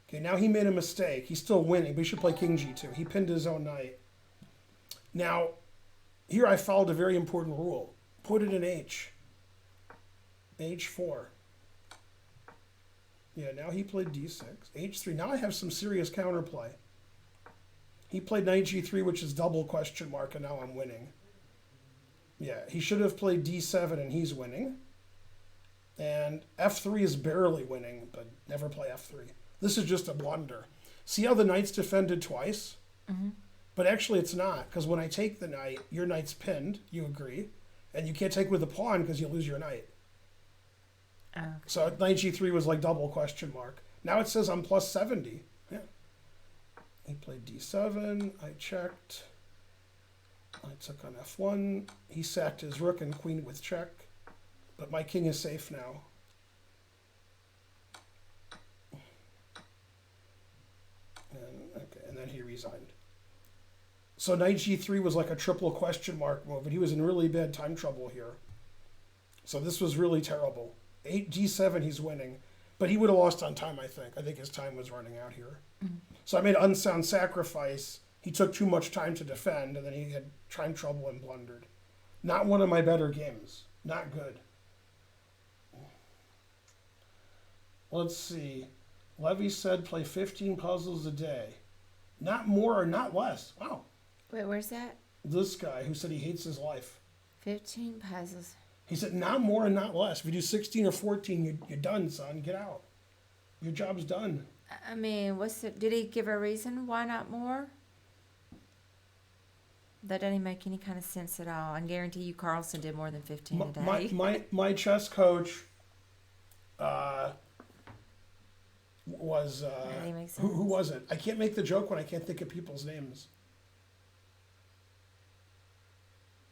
Okay, now he made a mistake. He's still winning, but he should play king g2. He pinned his own knight. Now, here I followed a very important rule. Put it in h. h4. Yeah, now he played d6. h3. Now I have some serious counterplay. He played knight g3, which is double question mark, and now I'm winning. Yeah, he should have played d7, and he's winning. And f3 is barely winning, but never play f3. This is just a blunder. See how the knight's defended twice? Mm-hmm. But actually it's not, because when I take the knight, your knight's pinned, you agree, and you can't take with the pawn because you lose your knight. Okay. So knight g3 was like double question mark. Now it says I'm plus 70. Yeah. He played d7, I checked. I took on f1. He sacked his rook and queen with check. But my king is safe now. And then he resigned. So knight g3 was like a triple question mark move, and he was in really bad time trouble here. So this was really terrible. G7, he's winning. But he would have lost on time, I think. I think his time was running out here. Mm-hmm. So I made an unsound sacrifice. He took too much time to defend, and then he had time trouble and blundered. Not one of my better games. Not good. Let's see. Levy said play 15 puzzles a day. Not more or not less. Wow. Wait, where's that? This guy who said he hates his life. 15 puzzles. He said not more and not less. If you do 16 or 14, you're done, son. Get out. Your job's done. I mean, did he give a reason why not more? That doesn't make any kind of sense at all. I guarantee you Carlson did more than 15 a day. My chess coach was who was it? I can't make the joke when I can't think of people's names.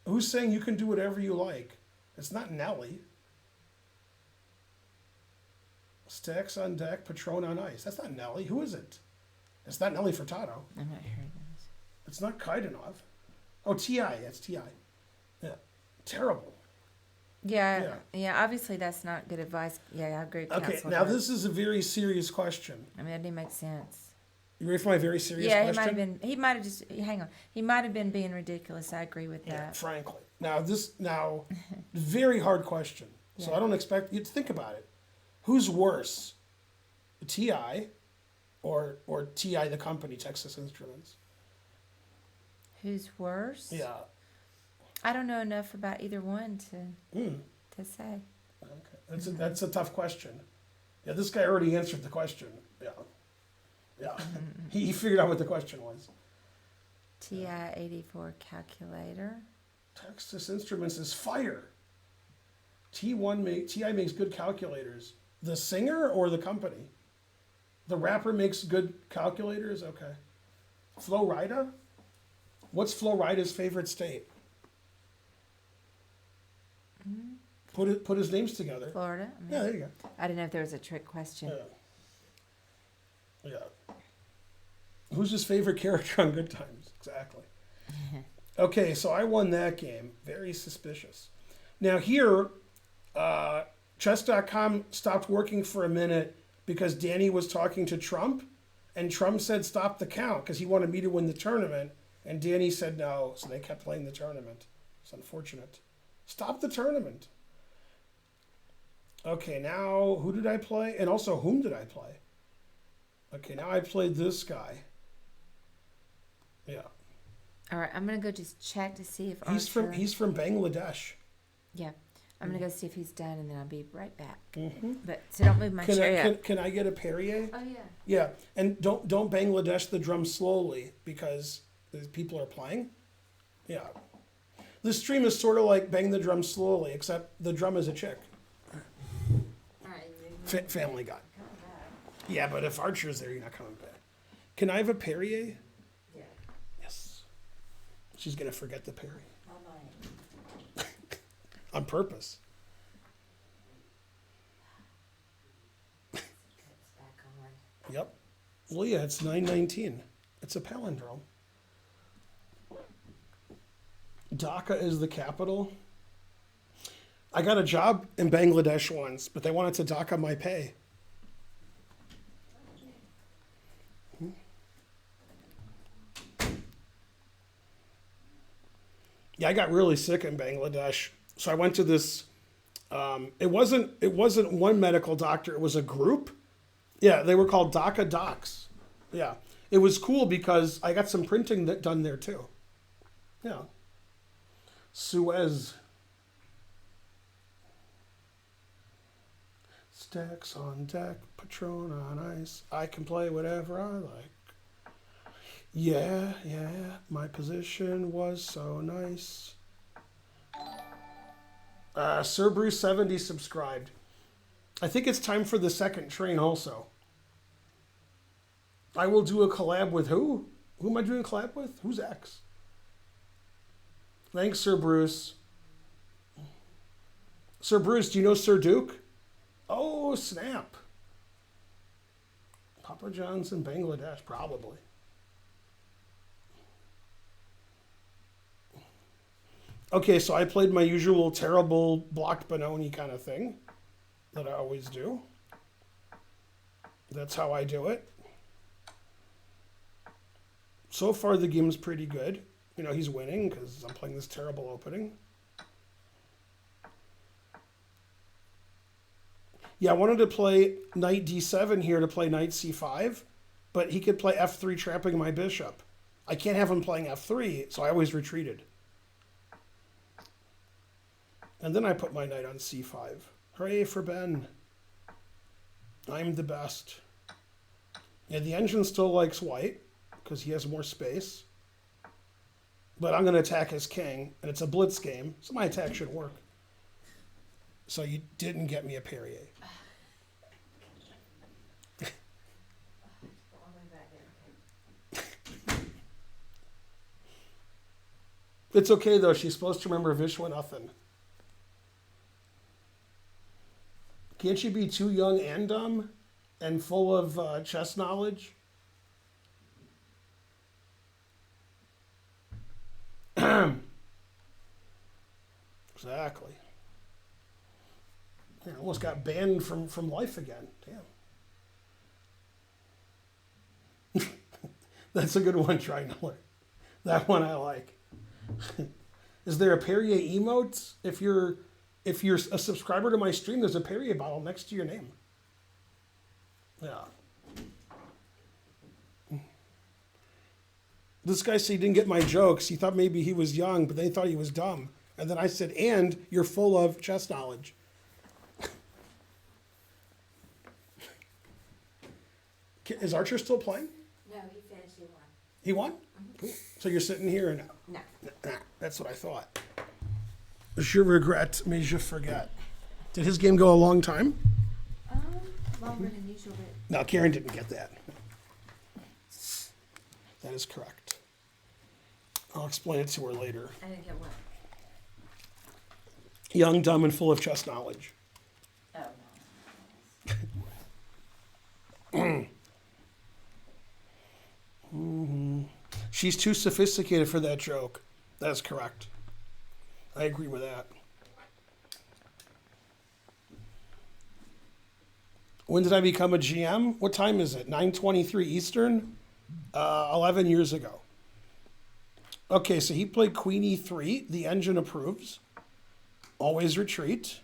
Who's saying you can do whatever you like? It's not Nelly. Stacks on deck, Patron on ice. That's not Nelly. Who is it? It's not Nelly Furtado. I'm not hearing this. It's not Kaidanov. Oh, T.I. It's T.I. Yeah. Terrible. Yeah. Obviously, that's not good advice. Yeah, I agree with Okay, Counselor now Dirk. this is a very serious question. I mean, that didn't make sense. You ready for my very serious Yeah, question? he might have just, hang on. He might have been being ridiculous. I agree with Yeah, that. frankly. Now, very hard question. So Yeah. I don't expect you to think about it. Who's worse, TI or TI the company, Texas Instruments? Who's worse? Yeah. I don't know enough about either one to say. Okay. That's a tough question. Yeah, this guy already answered the question. Yeah. Yeah. He figured out what the question was. TI-84 calculator. Texas Instruments is fire. TI makes good calculators. The singer or the company? The rapper makes good calculators? Okay. Flo Rida? What's Flo Rida's favorite state? Put his names together. Florida. Yeah, there you go. I didn't know if there was a trick question. Yeah. Who's his favorite character on Good Times? Exactly. Okay, so I won that game. Very suspicious. Now here, chess.com stopped working for a minute because Danny was talking to Trump, and Trump said stop the count because he wanted me to win the tournament, and Danny said no, so they kept playing the tournament. It's unfortunate. Stop the tournament. Okay, now who did I play? And also, whom did I play? Okay, now I played this guy. Yeah. All right, I'm gonna go just check to see if He's from Bangladesh. Yeah, I'm gonna go see if he's done, and then I'll be right back. Mm-hmm. But so don't move my chair yet. Can I get a Perrier? Oh yeah. Yeah, and don't Bangladesh the drum slowly because the people are playing. Yeah. This stream is sort of like Bang the Drum Slowly, except the drum is a chick. All right. Family Guy. Yeah, but if Archer's there, you're not coming back. Can I have a Perrier? Yeah. Yes. She's going to forget the Perrier. I'll buy it. On purpose. It's back on. Yep. Leah, it's 9:19. It's a palindrome. Dhaka is the capital. I got a job in Bangladesh once, but they wanted to Dhaka my pay. Yeah, I got really sick in Bangladesh, so I went to this. It wasn't one medical doctor. It was a group. Yeah, they were called Dhaka Docs. Yeah, it was cool because I got some printing that done there too. Yeah, Suez. Stacks on deck, Patron on ice. I can play whatever I like. Yeah, yeah, my position was so nice. Sir Bruce 70 subscribed. I think it's time for the second train also. I will do a collab with who? Who am I doing a collab with? Who's X? Thanks, Sir Bruce. Sir Bruce, do you know Sir Duke? Oh, snap. Papa John's in Bangladesh, probably. Okay, so I played my usual terrible blocked Benoni kind of thing that I always do. That's how I do it. So far, the game's pretty good. You know, he's winning because I'm playing this terrible opening. Yeah, I wanted to play knight d7 here to play knight c5, but he could play f3 trapping my bishop. I can't have him playing f3, so I always retreated. And then I put my knight on c5. Hooray for Ben. I'm the best. Yeah, the engine still likes white because he has more space. But I'm going to attack his king, and it's a blitz game, so my attack should work. So you didn't get me a Perrier. It's okay, though. She's supposed to remember Vishwanathan. Can't she be too young and dumb and full of chess knowledge? Exactly. Yeah, almost got banned from life again. Damn. That's a good one, Trinoler. That one I like. Is there a Perrier emote? If you're a subscriber to my stream, there's a Perrier bottle next to your name. Yeah. This guy said he didn't get my jokes. He thought maybe he was young, but they thought he was dumb. And then I said, and you're full of chess knowledge. Is Archer still playing? No, he finished. He won. He won? Cool. So you're sitting here and No. nah, that's what I thought. Je regrette, mais je forget. Did his game go a long time? Longer than usual, but No, Karen didn't get that. That is correct. I'll explain it to her later. I didn't get what? Young, dumb, and full of chess knowledge. Oh, She's too sophisticated for that joke. That's correct. I agree with that. When did I become a GM? What time is it? 9:23 Eastern? 11 years ago. Okay, so he played Queen E3. The engine approves. Always retreat.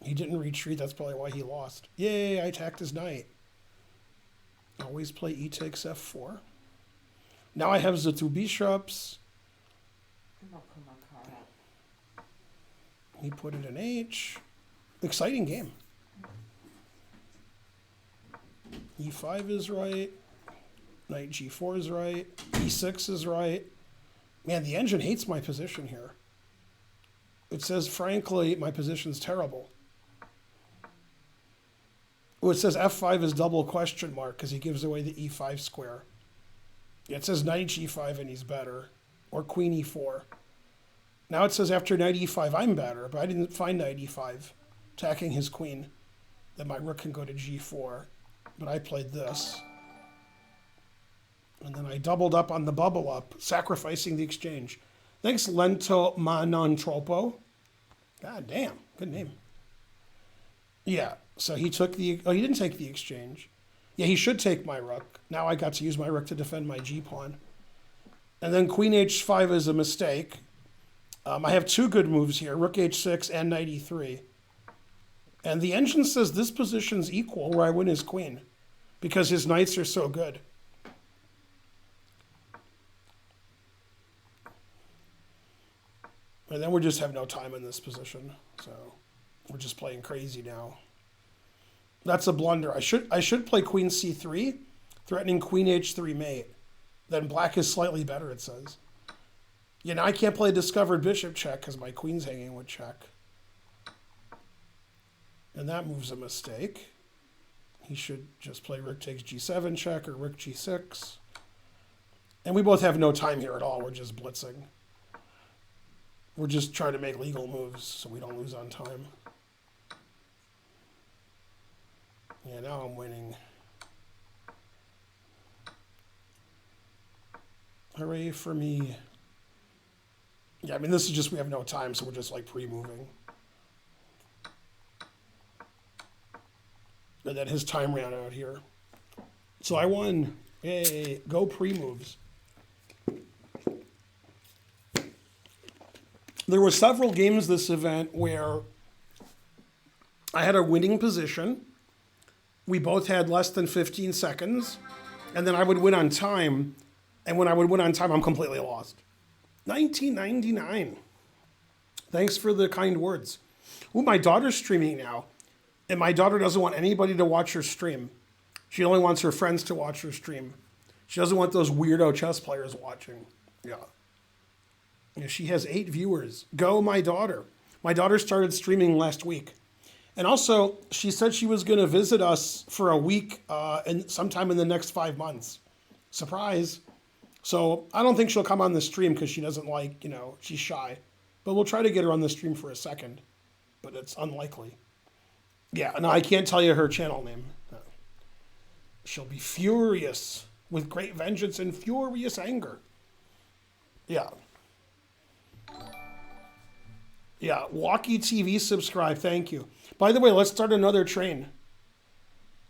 He didn't retreat. That's probably why he lost. Yay, I attacked his knight. Always play E takes F4. Now I have the two bishops. I'm gonna pull my card out. He put it in H. Exciting game. E5 is right. Knight G4 is right. E6 is right. Man, the engine hates my position here. It says, frankly, my position's terrible. Oh, it says F5 is double question mark because he gives away the E5 square. Yeah, it says Knight G5 and he's better. Or Queen E4. Now it says after Knight E5 I'm better, but I didn't find Knight E5 attacking his queen. Then my rook can go to G4. But I played this. And then I doubled up on the bubble up, sacrificing the exchange. Thanks, Lento Manontropo. God damn, good name. Yeah, so he took the... Oh, he didn't take the exchange. Yeah, he should take my rook. Now I got to use my rook to defend my G-pawn. And then queen h5 is a mistake. I have two good moves here, rook h6 and knight e3. And the engine says this position's equal where I win his queen because his knights are so good. And then we just have no time in this position. So we're just playing crazy now. That's a blunder. I should play queen c3, threatening queen h3 mate. Then black is slightly better, it says. Yeah, now I can't play discovered bishop check because my queen's hanging with check. And that move's a mistake. He should just play rook takes g7 check or rook g6. And we both have no time here at all. We're just blitzing. We're just trying to make legal moves so we don't lose on time. Yeah, now I'm winning. Hooray for me. Yeah, I mean, this is just, we have no time, so we're just like pre-moving. And then his time ran out here. So I won. Yay, go pre-moves. There were several games this event where I had a winning position. We both had less than 15 seconds. And then I would win on time. And when I would win on time, I'm completely lost. 1999. Thanks for the kind words. Ooh, my daughter's streaming now. And my daughter doesn't want anybody to watch her stream. She only wants her friends to watch her stream. She doesn't want those weirdo chess players watching. Yeah. Yeah, she has 8 viewers. Go, my daughter. My daughter started streaming last week. And also, she said she was going to visit us for a week and sometime in the next 5 months. Surprise. So I don't think she'll come on the stream because she doesn't like, she's shy. But we'll try to get her on the stream for a second. But it's unlikely. Yeah, no, I can't tell you her channel name. No. She'll be furious with great vengeance and furious anger. Yeah. Yeah, Walkie TV subscribe, thank you. By the way, let's start another train.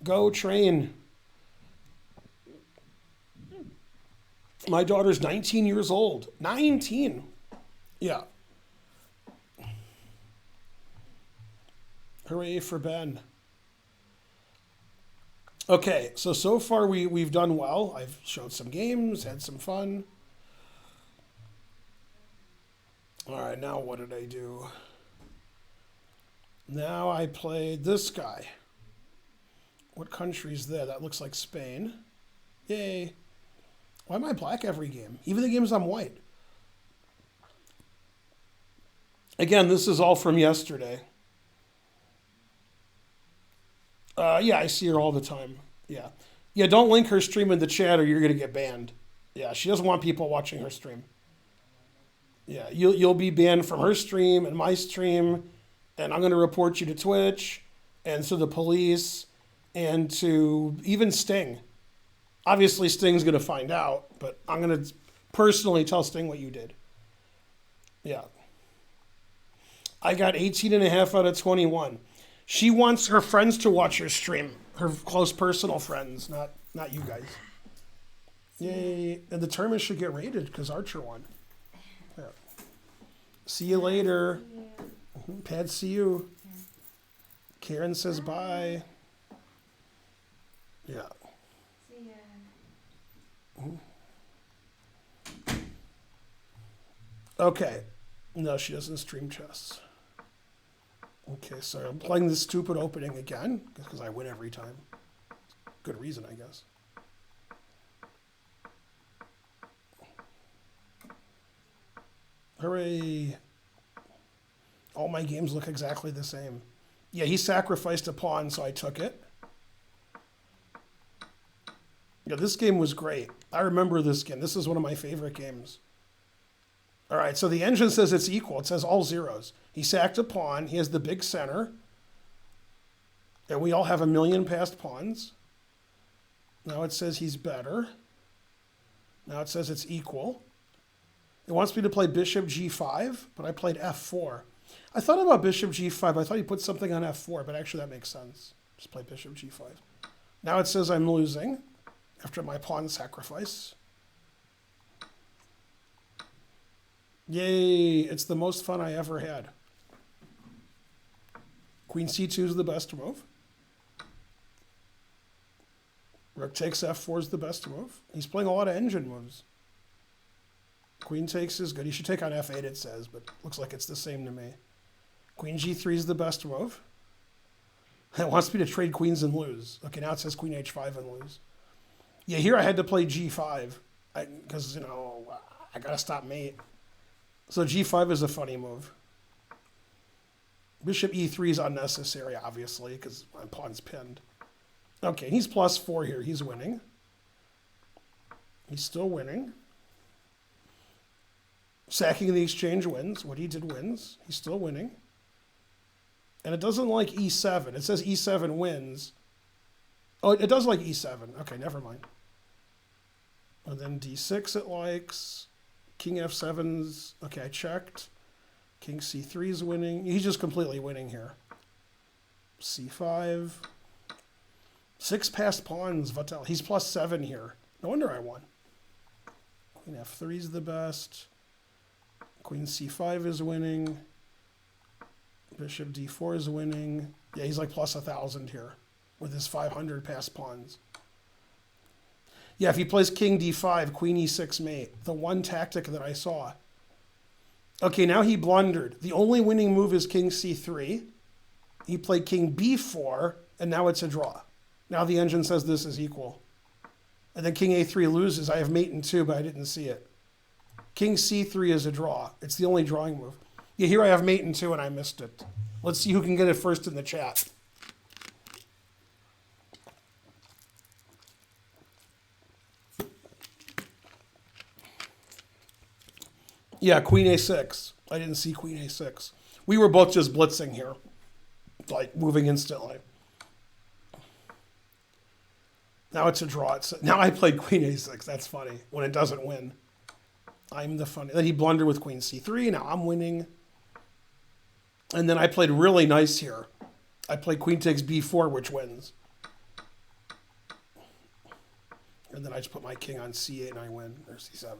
Go train. My daughter's 19 years old. 19. Yeah. Hooray for Ben. Okay, so far we've done well. I've showed some games, had some fun. All right, now what did I do? Now I played this guy. What country's there? That looks like Spain. Yay. Why am I black every game? Even the games I'm white. Again, this is all from yesterday. Yeah, I see her all the time. Yeah. Yeah, don't link her stream in the chat or you're going to get banned. Yeah, she doesn't want people watching her stream. Yeah, you'll be banned from her stream and my stream, and I'm going to report you to Twitch and to the police and to even Sting. Obviously, Sting's going to find out, but I'm going to personally tell Sting what you did. Yeah. I got 18.5 out of 21. She wants her friends to watch her stream, her close personal friends, not you guys. Yay. And the tournament should get rated because Archer won. Yeah. See you later. Pad, see you. Karen says bye. Yeah. See ya. Okay. No, she doesn't stream chess. Okay, so I'm playing this stupid opening again because I win every time. Good reason, I guess. Hooray. All my games look exactly the same. Yeah, he sacrificed a pawn, so I took it. Yeah, this game was great. I remember this game. This is one of my favorite games. All right, so the engine says it's equal. It says all zeros. He sacked a pawn. He has the big center. And we all have a million passed pawns. Now it says he's better. Now it says it's equal. It wants me to play bishop g5, but I played f4. I thought about bishop g5. I thought he put something on f4, but actually that makes sense. Just play bishop g5. Now it says I'm losing after my pawn sacrifice. Yay, it's the most fun I ever had. Queen c2 is the best move. Rook takes f4 is the best move. He's playing a lot of engine moves. Queen takes is good. He should take on f8, it says, but looks like it's the same to me. Queen g3 is the best move. It wants me to trade queens and lose. Okay, now it says queen h5 and lose. Yeah, here I had to play g5 because, I got to stop mate. So g5 is a funny move. Bishop e3 is unnecessary, obviously, because my pawn's pinned. Okay, he's +4 here. He's winning. He's still winning. Sacking the exchange wins. What he did wins. He's still winning. And it doesn't like e7. It says e7 wins. Oh, it does like e7. Okay, never mind. And then d6 it likes. King f7's... Okay, I checked. King c3 is winning. He's just completely winning here. c5. 6 passed pawns, Vatel. He's +7 here. No wonder I won. Queen f3 is the best. Queen c5 is winning. Bishop d4 is winning. Yeah, he's like +1,000 here with his 500 passed pawns. Yeah, if he plays king d5, queen e6 mate, the one tactic that I saw. Okay, now he blundered. The only winning move is king c3. He played king b4, and now it's a draw. Now the engine says this is equal. And then king a3 loses. I have mate in 2, but I didn't see it. King c3 is a draw. It's the only drawing move. Yeah, here I have mate in 2, and I missed it. Let's see who can get it first in the chat. Yeah, queen a6. I didn't see queen a6. We were both just blitzing here, like moving instantly. Now it's a draw. Now I played queen a6. That's funny. When it doesn't win, I'm the funny. Then he blundered with queen c3. Now I'm winning. And then I played really nice here. I played queen takes b4, which wins. And then I just put my king on c8 and I win, or c7.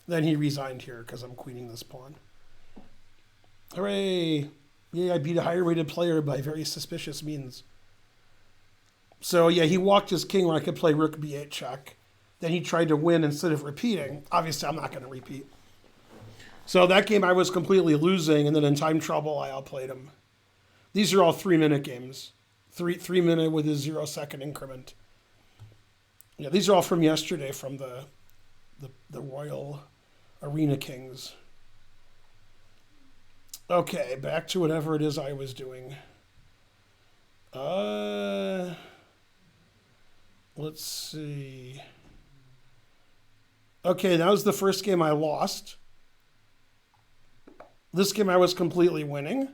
Then he resigned here because I'm queening this pawn. Hooray! Yay, I beat a higher rated player by very suspicious means. So yeah, he walked his king where I could play rook b8 check. Then he tried to win instead of repeating. Obviously, I'm not going to repeat. So that game I was completely losing, and then in time trouble, I outplayed him. These are all 3-minute games. 3-minute with a 0-second increment. Yeah, these are all from yesterday from the Royal Arena Kings. Okay, back to whatever it is I was doing. Let's see. Okay, that was the first game I lost. This game I was completely winning.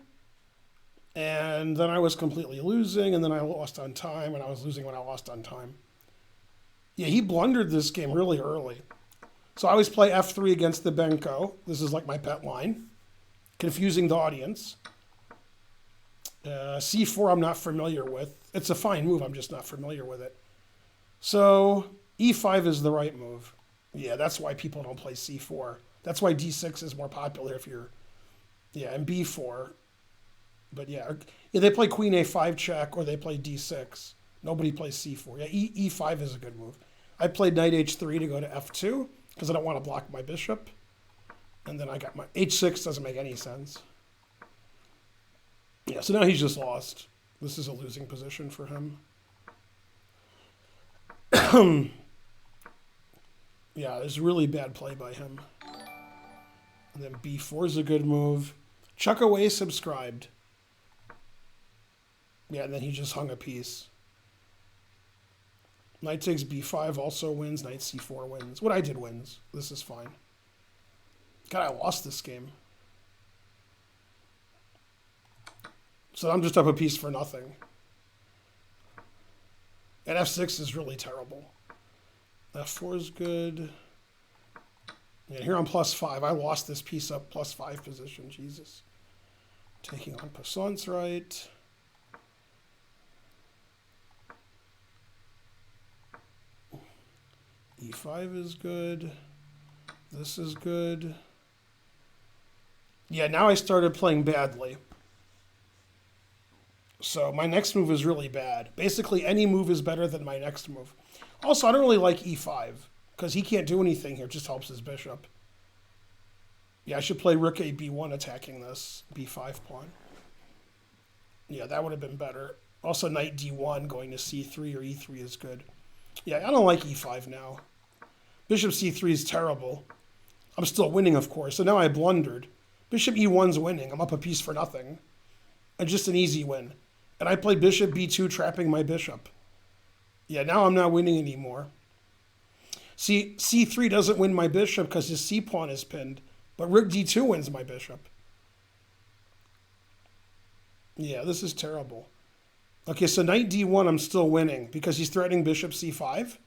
And then I was completely losing, and then I lost on time, and I was losing when I lost on time. Yeah, he blundered this game really early. So I always play f3 against the Benko. This is like my pet line. Confusing the audience. c4 I'm not familiar with. It's a fine move, I'm just not familiar with it. So e5 is the right move. Yeah, that's why people don't play c4. That's why d6 is more popular if you're... Yeah, and b4. But yeah, they play queen a5 check or they play d6. Nobody plays c4. Yeah, e5 is a good move. I played knight h3 to go to f2 because I don't want to block my bishop. And then I got my h6 doesn't make any sense. Yeah, so now he's just lost. This is a losing position for him. Yeah, there's really bad play by him. And then b4 is a good move. Chuck away subscribed. Yeah, and then he just hung a piece. Knight takes b5 also wins. Knight c4 wins. What I did wins. This is fine. God, I lost this game. So I'm just up a piece for nothing. And f6 is really terrible. f4 is good. Yeah, here I'm +5. I lost this piece up +5 position. Jesus. Taking on Poisson's right. e5 is good. This is good. Yeah, now I started playing badly. So my next move is really bad. Basically, any move is better than my next move. Also, I don't really like e5 because he can't do anything here. It just helps his bishop. Yeah, I should play rook a b1 attacking this b5 pawn. Yeah, that would have been better. Also, knight d1 going to c3 or e3 is good. Yeah, I don't like e5 now. Bishop c3 is terrible. I'm still winning, of course. So now I blundered. Bishop e1's winning. I'm up a piece for nothing. And just an easy win. And I played bishop b2, trapping my bishop. Yeah, now I'm not winning anymore. See, c3 doesn't win my bishop because his c-pawn is pinned. But rook d2 wins my bishop. Yeah, this is terrible. Okay, so knight d1 I'm still winning because he's threatening bishop c5.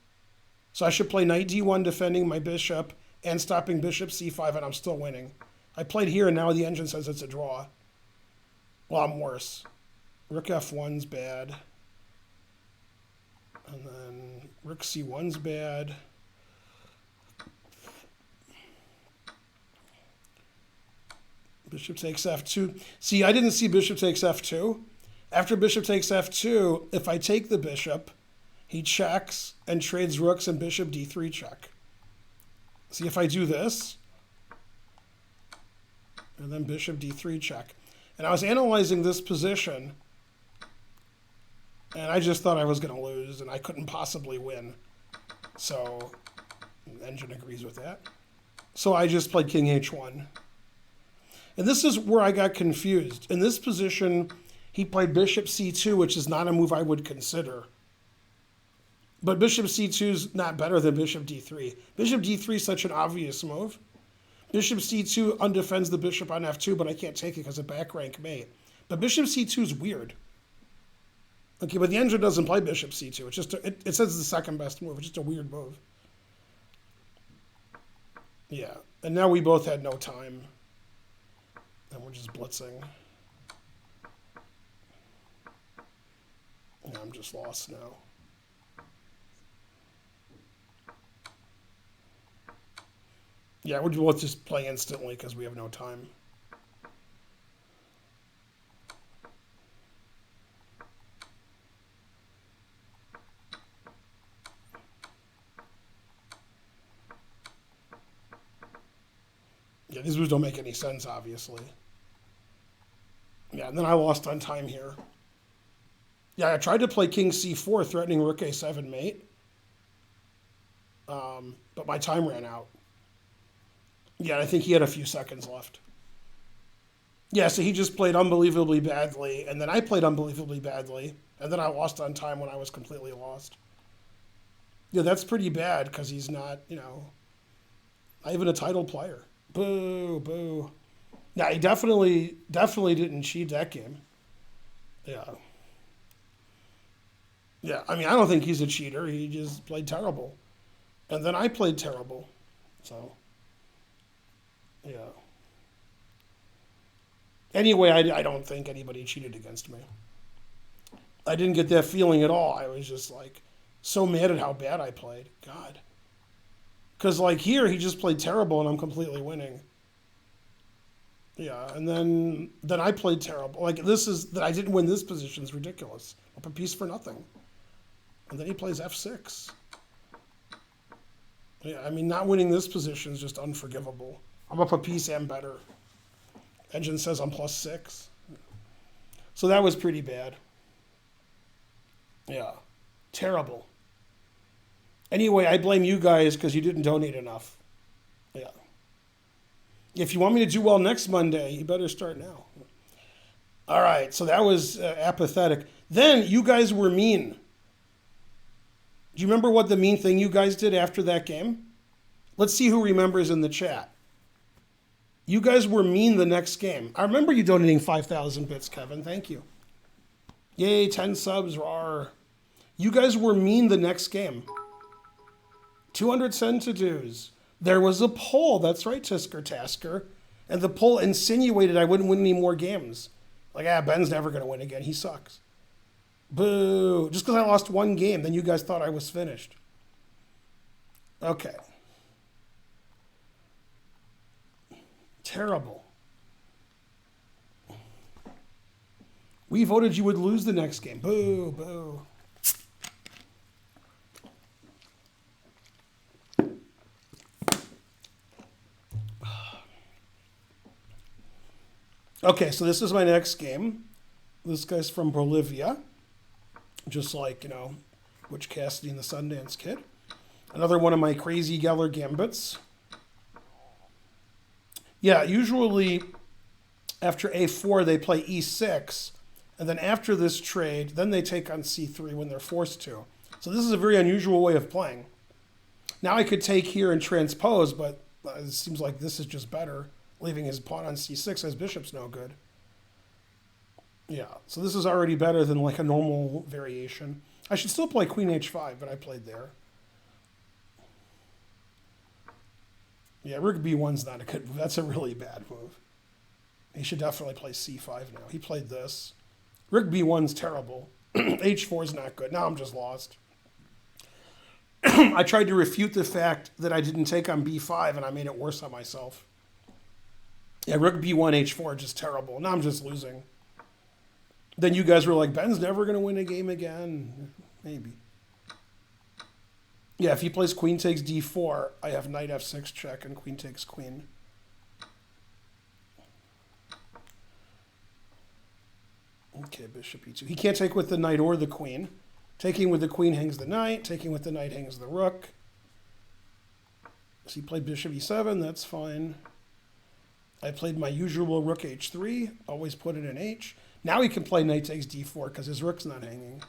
So I should play knight d1 defending my bishop and stopping bishop c5, and I'm still winning. I played here, and now the engine says it's a draw. Well, I'm worse. Rook f1's bad. And then rook c1's bad. Bishop takes f2. See, I didn't see bishop takes f2. After bishop takes f2, if I take the bishop, he checks and trades rooks and bishop d3 check. See, if I do this, and then bishop d3 check. And I was analyzing this position, and I just thought I was going to lose, and I couldn't possibly win. So, the engine agrees with that. So I just played king h1. And this is where I got confused. In this position, he played bishop c2, which is not a move I would consider. But bishop c2 is not better than bishop d3. Bishop d3 is such an obvious move. Bishop c2 undefends the bishop on f2, but I can't take it because of back rank mate. But bishop c2 is weird. Okay, but the engine doesn't play bishop c2. It's just it says it's the second best move. It's just a weird move. Yeah, and now we both had no time. And we're just blitzing. Yeah, I'm just lost now. Yeah, we're both just play instantly because we have no time. Yeah, these moves don't make any sense, obviously. Yeah, and then I lost on time here. Yeah, I tried to play king c4, threatening rook a7 mate. But my time ran out. Yeah, I think he had a few seconds left. Yeah, so he just played unbelievably badly, and then I played unbelievably badly, and then I lost on time when I was completely lost. Yeah, that's pretty bad because he's not, not even a title player. Boo, boo. Yeah, he definitely didn't cheat that game. Yeah. Yeah, I mean, I don't think he's a cheater. He just played terrible. And then I played terrible. So, yeah. Anyway, I don't think anybody cheated against me. I didn't get that feeling at all. I was just like so mad at how bad I played. God. Because like here, he just played terrible and I'm completely winning. Yeah, and then I played terrible. Like that I didn't win this position is ridiculous. Up a piece for nothing. And then he plays f6. Yeah, I mean, not winning this position is just unforgivable. I'm up a piece and better. Engine says I'm +6. So that was pretty bad. Yeah, terrible. Anyway, I blame you guys because you didn't donate enough. Yeah. If you want me to do well next Monday, you better start now. All right, so that was apathetic. Then you guys were mean. Do you remember what the mean thing you guys did after that game? Let's see who remembers in the chat. You guys were mean the next game. I remember you donating 5,000 bits, Kevin. Thank you. Yay, 10 subs, rawr. You guys were mean the next game. 200 cent-to-dos. There was a poll. That's right, Tisker Tasker. And the poll insinuated I wouldn't win any more games. Like, Ben's never going to win again. He sucks. Boo. Just because I lost one game, then you guys thought I was finished. Okay. Terrible. We voted you would lose the next game. Boo, boo. Okay, so this is my next game. This guy's from Bolivia. Just like, Butch Cassidy and the Sundance Kid. Another one of my crazy Geller gambits. Yeah, usually after a4 they play e6, and then after this trade, then they take on c3 when they're forced to. So this is a very unusual way of playing. Now I could take here and transpose, but it seems like this is just better. Leaving his pawn on c6, his bishop's no good. Yeah, so this is already better than like a normal variation. I should still play queen h5, but I played there. Yeah, rook b1's not a good move. That's a really bad move. He should definitely play c5 now. He played this. Rook b1's terrible. h4's not good. Now I'm just lost. I tried to refute the fact that I didn't take on b5, and I made it worse on myself. Yeah, rook b1, h4, just terrible. Now I'm just losing. Then you guys were like, Ben's never going to win a game again. Maybe. Yeah, if he plays queen takes d4, I have knight f6 check and queen takes queen. Okay, bishop e2. He can't take with the knight or the queen. Taking with the queen hangs the knight. Taking with the knight hangs the rook. So he played bishop e7. That's fine. I played my usual rook h3. Always put it in h. Now he can play knight takes d4 because his rook's not hanging.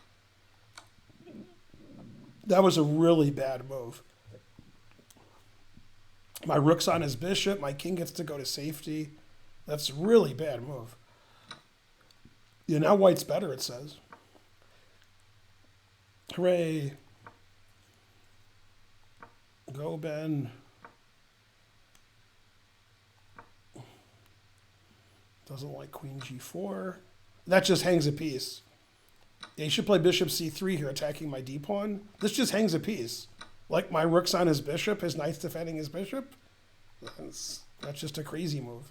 That was a really bad move. My rook's on his bishop. My king gets to go to safety. That's a really bad move. Yeah, now white's better, it says. Hooray. Go, Ben. Doesn't like queen g4. That just hangs a piece. Yeah, he should play bishop c3 here, attacking my d-pawn. This just hangs a piece. Like my rook's on his bishop, his knight's defending his bishop. That's just a crazy move.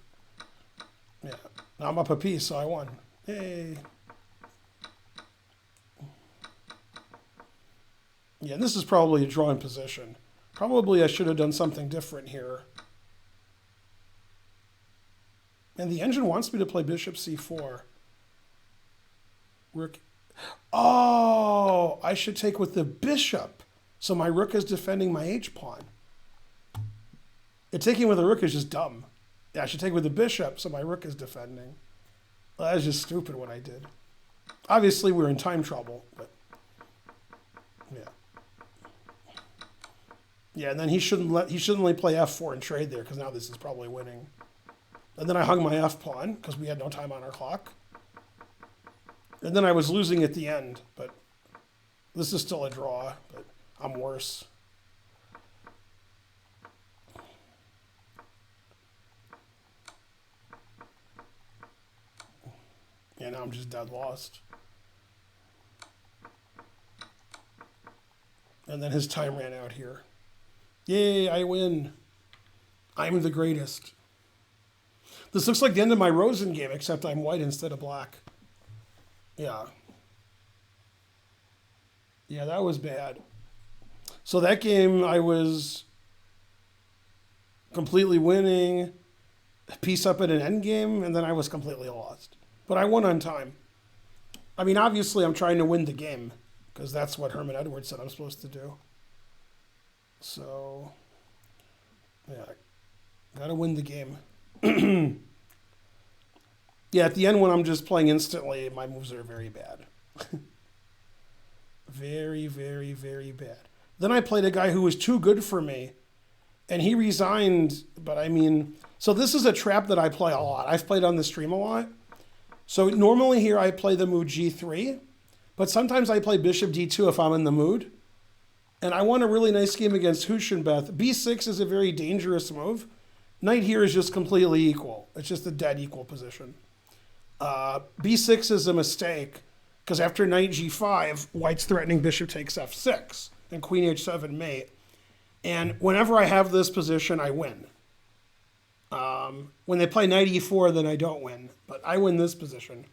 Yeah, now I'm up a piece, so I won. Yay. Yeah, and this is probably a drawn position. Probably I should have done something different here. And the engine wants me to play bishop c4. Rook. Oh, I should take with the bishop. So my rook is defending my h-pawn. Taking with a rook is just dumb. Yeah, I should take with the bishop, so my rook is defending. Well, that was just stupid what I did. Obviously, we're in time trouble, but yeah. Yeah, and then he shouldn't only play f4 and trade there, because now this is probably winning. And then I hung my f-pawn, because we had no time on our clock. And then I was losing at the end, but this is still a draw, but I'm worse. Yeah, now I'm just dead lost. And then his time ran out here. Yay, I win. I'm the greatest. This looks like the end of my Rosen game, except I'm white instead of black. Yeah. Yeah, that was bad. So that game, I was completely winning, piece up at an end game, and then I was completely lost. But I won on time. I mean, obviously, I'm trying to win the game, because that's what Herman Edwards said I'm supposed to do. So, yeah, gotta win the game. Yeah, at the end when I'm just playing instantly, my moves are very bad. Very, very, very bad. Then I played a guy who was too good for me, and he resigned, but I mean, so this is a trap that I play a lot. I've played on the stream a lot. So normally here I play the move g3, but sometimes I play bishop d2 if I'm in the mood. And I won a really nice game against Huschenbeth. b6 is a very dangerous move. Knight here is just completely equal. It's just a dead equal position. b6 is a mistake because after knight g5, white's threatening bishop takes f6 and queen h7 mate. And whenever I have this position, I win. When they play knight e4, then I don't win, but I win this position.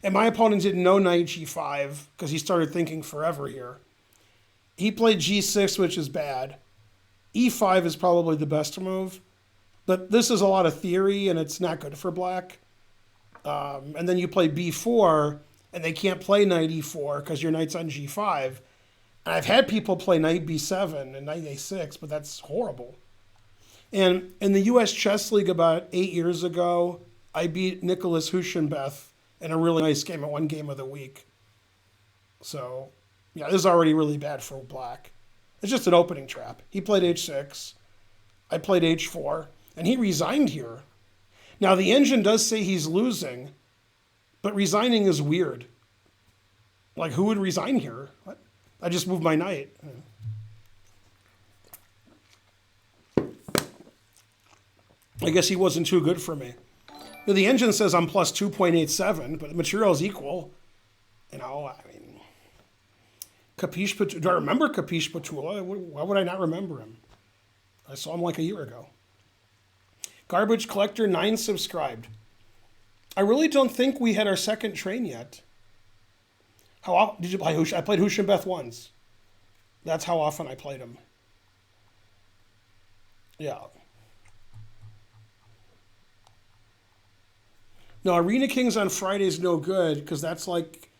And my opponent didn't know knight g5 because he started thinking forever here. He played g6, which is bad. e5 is probably the best move. But this is a lot of theory, and it's not good for black. And then you play b4, and they can't play knight e4 because your knight's on g5. And I've had people play knight b7 and knight a6, but that's horrible. And in the U.S. Chess League about 8 years ago, I beat Nicholas Huschenbeth in a really nice game at one game of the week. So, yeah, this is already really bad for black. It's just an opening trap. He played h6. I played h4. And he resigned here. Now, the engine does say he's losing, but resigning is weird. Like, who would resign here? What? I just moved my knight. I guess he wasn't too good for me. Now, the engine says I'm plus 2.87, but the material is equal. You know, I mean, Kapish Patula. Do I remember Kapish Patula? Why would I not remember him? I saw him like a year ago. Garbage Collector 9 subscribed. I really don't think we had our second train yet. How often did you play I played Huschenbeth once. That's how often I played him. Yeah. No, Arena Kings on Friday is no good because that's like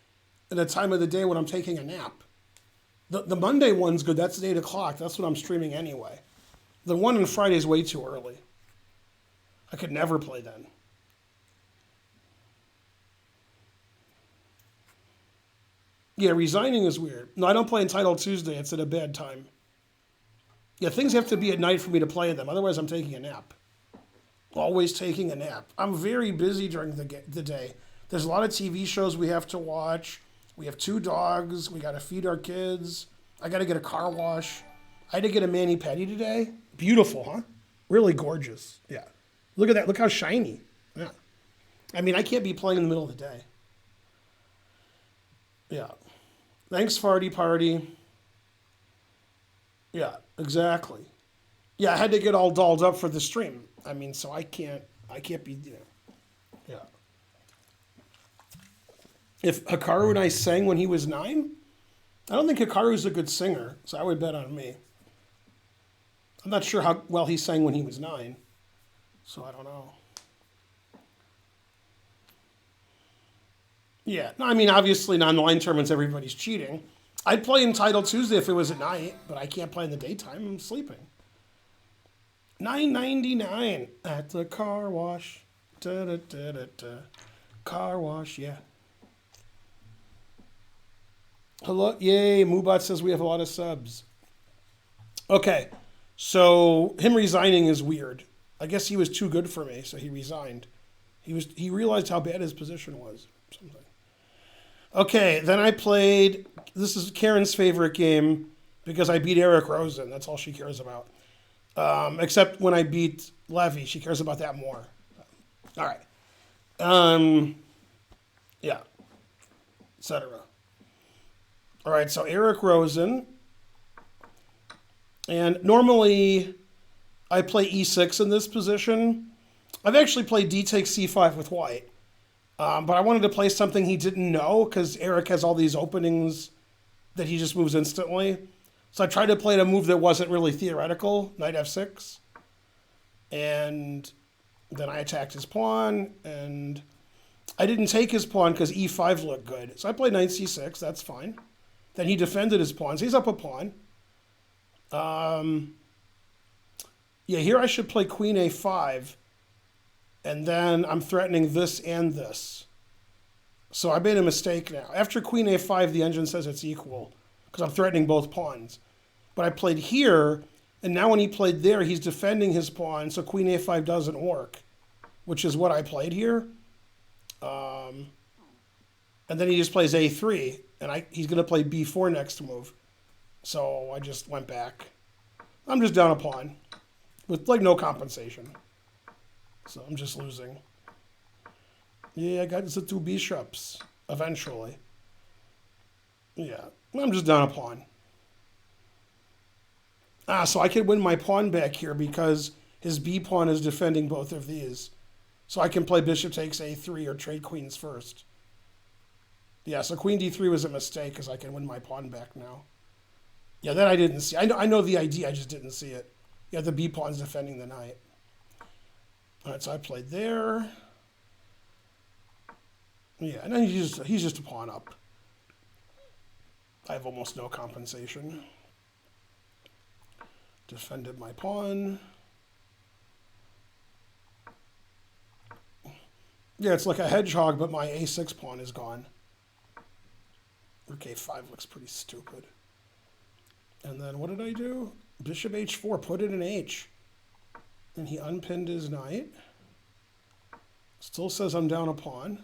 at a time of the day when I'm taking a nap. The Monday one's good. That's at 8 o'clock. That's when I'm streaming anyway. The one on Friday is way too early. I could never play then. Yeah, resigning is weird. No, I don't play Entitled Tuesday. It's at a bad time. Yeah, things have to be at night for me to play them. Otherwise, I'm taking a nap. Always taking a nap. I'm very busy during the day. There's a lot of TV shows we have to watch. We have 2 dogs. We got to feed our kids. I got to get a car wash. I had to get a mani-pedi today. Beautiful, huh? Really gorgeous. Yeah. Look at that. Look how shiny. Yeah. I mean, I can't be playing in the middle of the day. Yeah. Thanks, Farty Party. Yeah, exactly. Yeah, I had to get all dolled up for the stream. I mean, so I can't be, you know. Yeah. If Hikaru and I sang when he was 9, I don't think Hikaru's a good singer, so I would bet on me. I'm not sure how well he sang when he was 9. So I don't know. Yeah, no, I mean, obviously, in online tournaments, everybody's cheating. I'd play Entitled Tuesday if it was at night, but I can't play in the daytime. I'm sleeping. $9.99 at the car wash. Da, da, da, da, da. Car wash, yeah. Hello, yay! Moobot says we have a lot of subs. Okay, so him resigning is weird. I guess he was too good for me, so he resigned. He realized how bad his position was. Something. Okay, then I played. This is Karen's favorite game because I beat Eric Rosen. That's all she cares about. Except when I beat Levy, she cares about that more. All right. Yeah. Etc. All right. So Eric Rosen, and normally I play e6 in this position. I've actually played d takes c5 with white. But I wanted to play something he didn't know because Eric has all these openings that he just moves instantly. So I tried to play a move that wasn't really theoretical, knight f6. And then I attacked his pawn, and I didn't take his pawn because e5 looked good. So I played knight c6, that's fine. Then he defended his pawn, so he's up a pawn. Yeah, here I should play queen a5. And then I'm threatening this and this. So I made a mistake now. After queen a5, the engine says it's equal because I'm threatening both pawns. But I played here, and now when he played there, he's defending his pawn, so queen a5 doesn't work, which is what I played here. And then he just plays a3, and he's going to play b4 next move. So I just went back. I'm just down a pawn with like no compensation. So I'm just losing. Yeah, I got the 2 bishops eventually. Yeah, I'm just down a pawn. So I could win my pawn back here because his b pawn is defending both of these. So I can play bishop takes a3 or trade queens first. Yeah, so queen d3 was a mistake because I can win my pawn back now. Yeah, that I didn't see. I know the idea, I just didn't see it. Yeah, the b pawn's defending the knight. All right, so I played there. Yeah, and then he's just a pawn up. I have almost no compensation. Defended my pawn. Yeah, it's like a hedgehog, but my a6 pawn is gone. Rook a5 looks pretty stupid. And then what did I do? Bishop h4, put it in h. And he unpinned his knight. Still says I'm down a pawn.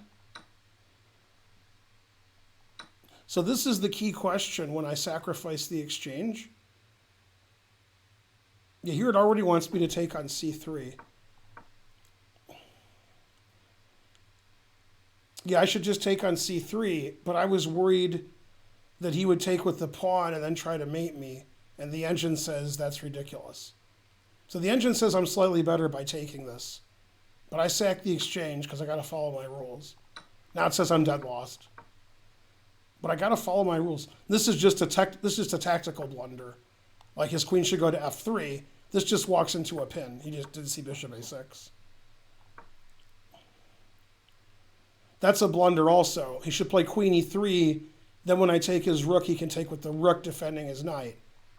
So this is the key question when I sacrifice the exchange. Yeah, here it already wants me to take on c3. Yeah, I should just take on c3, but I was worried that he would take with the pawn and then try to mate me, and the engine says that's ridiculous. So the engine says I'm slightly better by taking this, but I sack the exchange because I got to follow my rules. Now it says I'm dead lost, but I got to follow my rules. This is just a tactical blunder. Like his queen should go to f3. This just walks into a pin. He just didn't see bishop a6. That's a blunder also. He should play queen e3. Then when I take his rook, he can take with the rook defending his knight.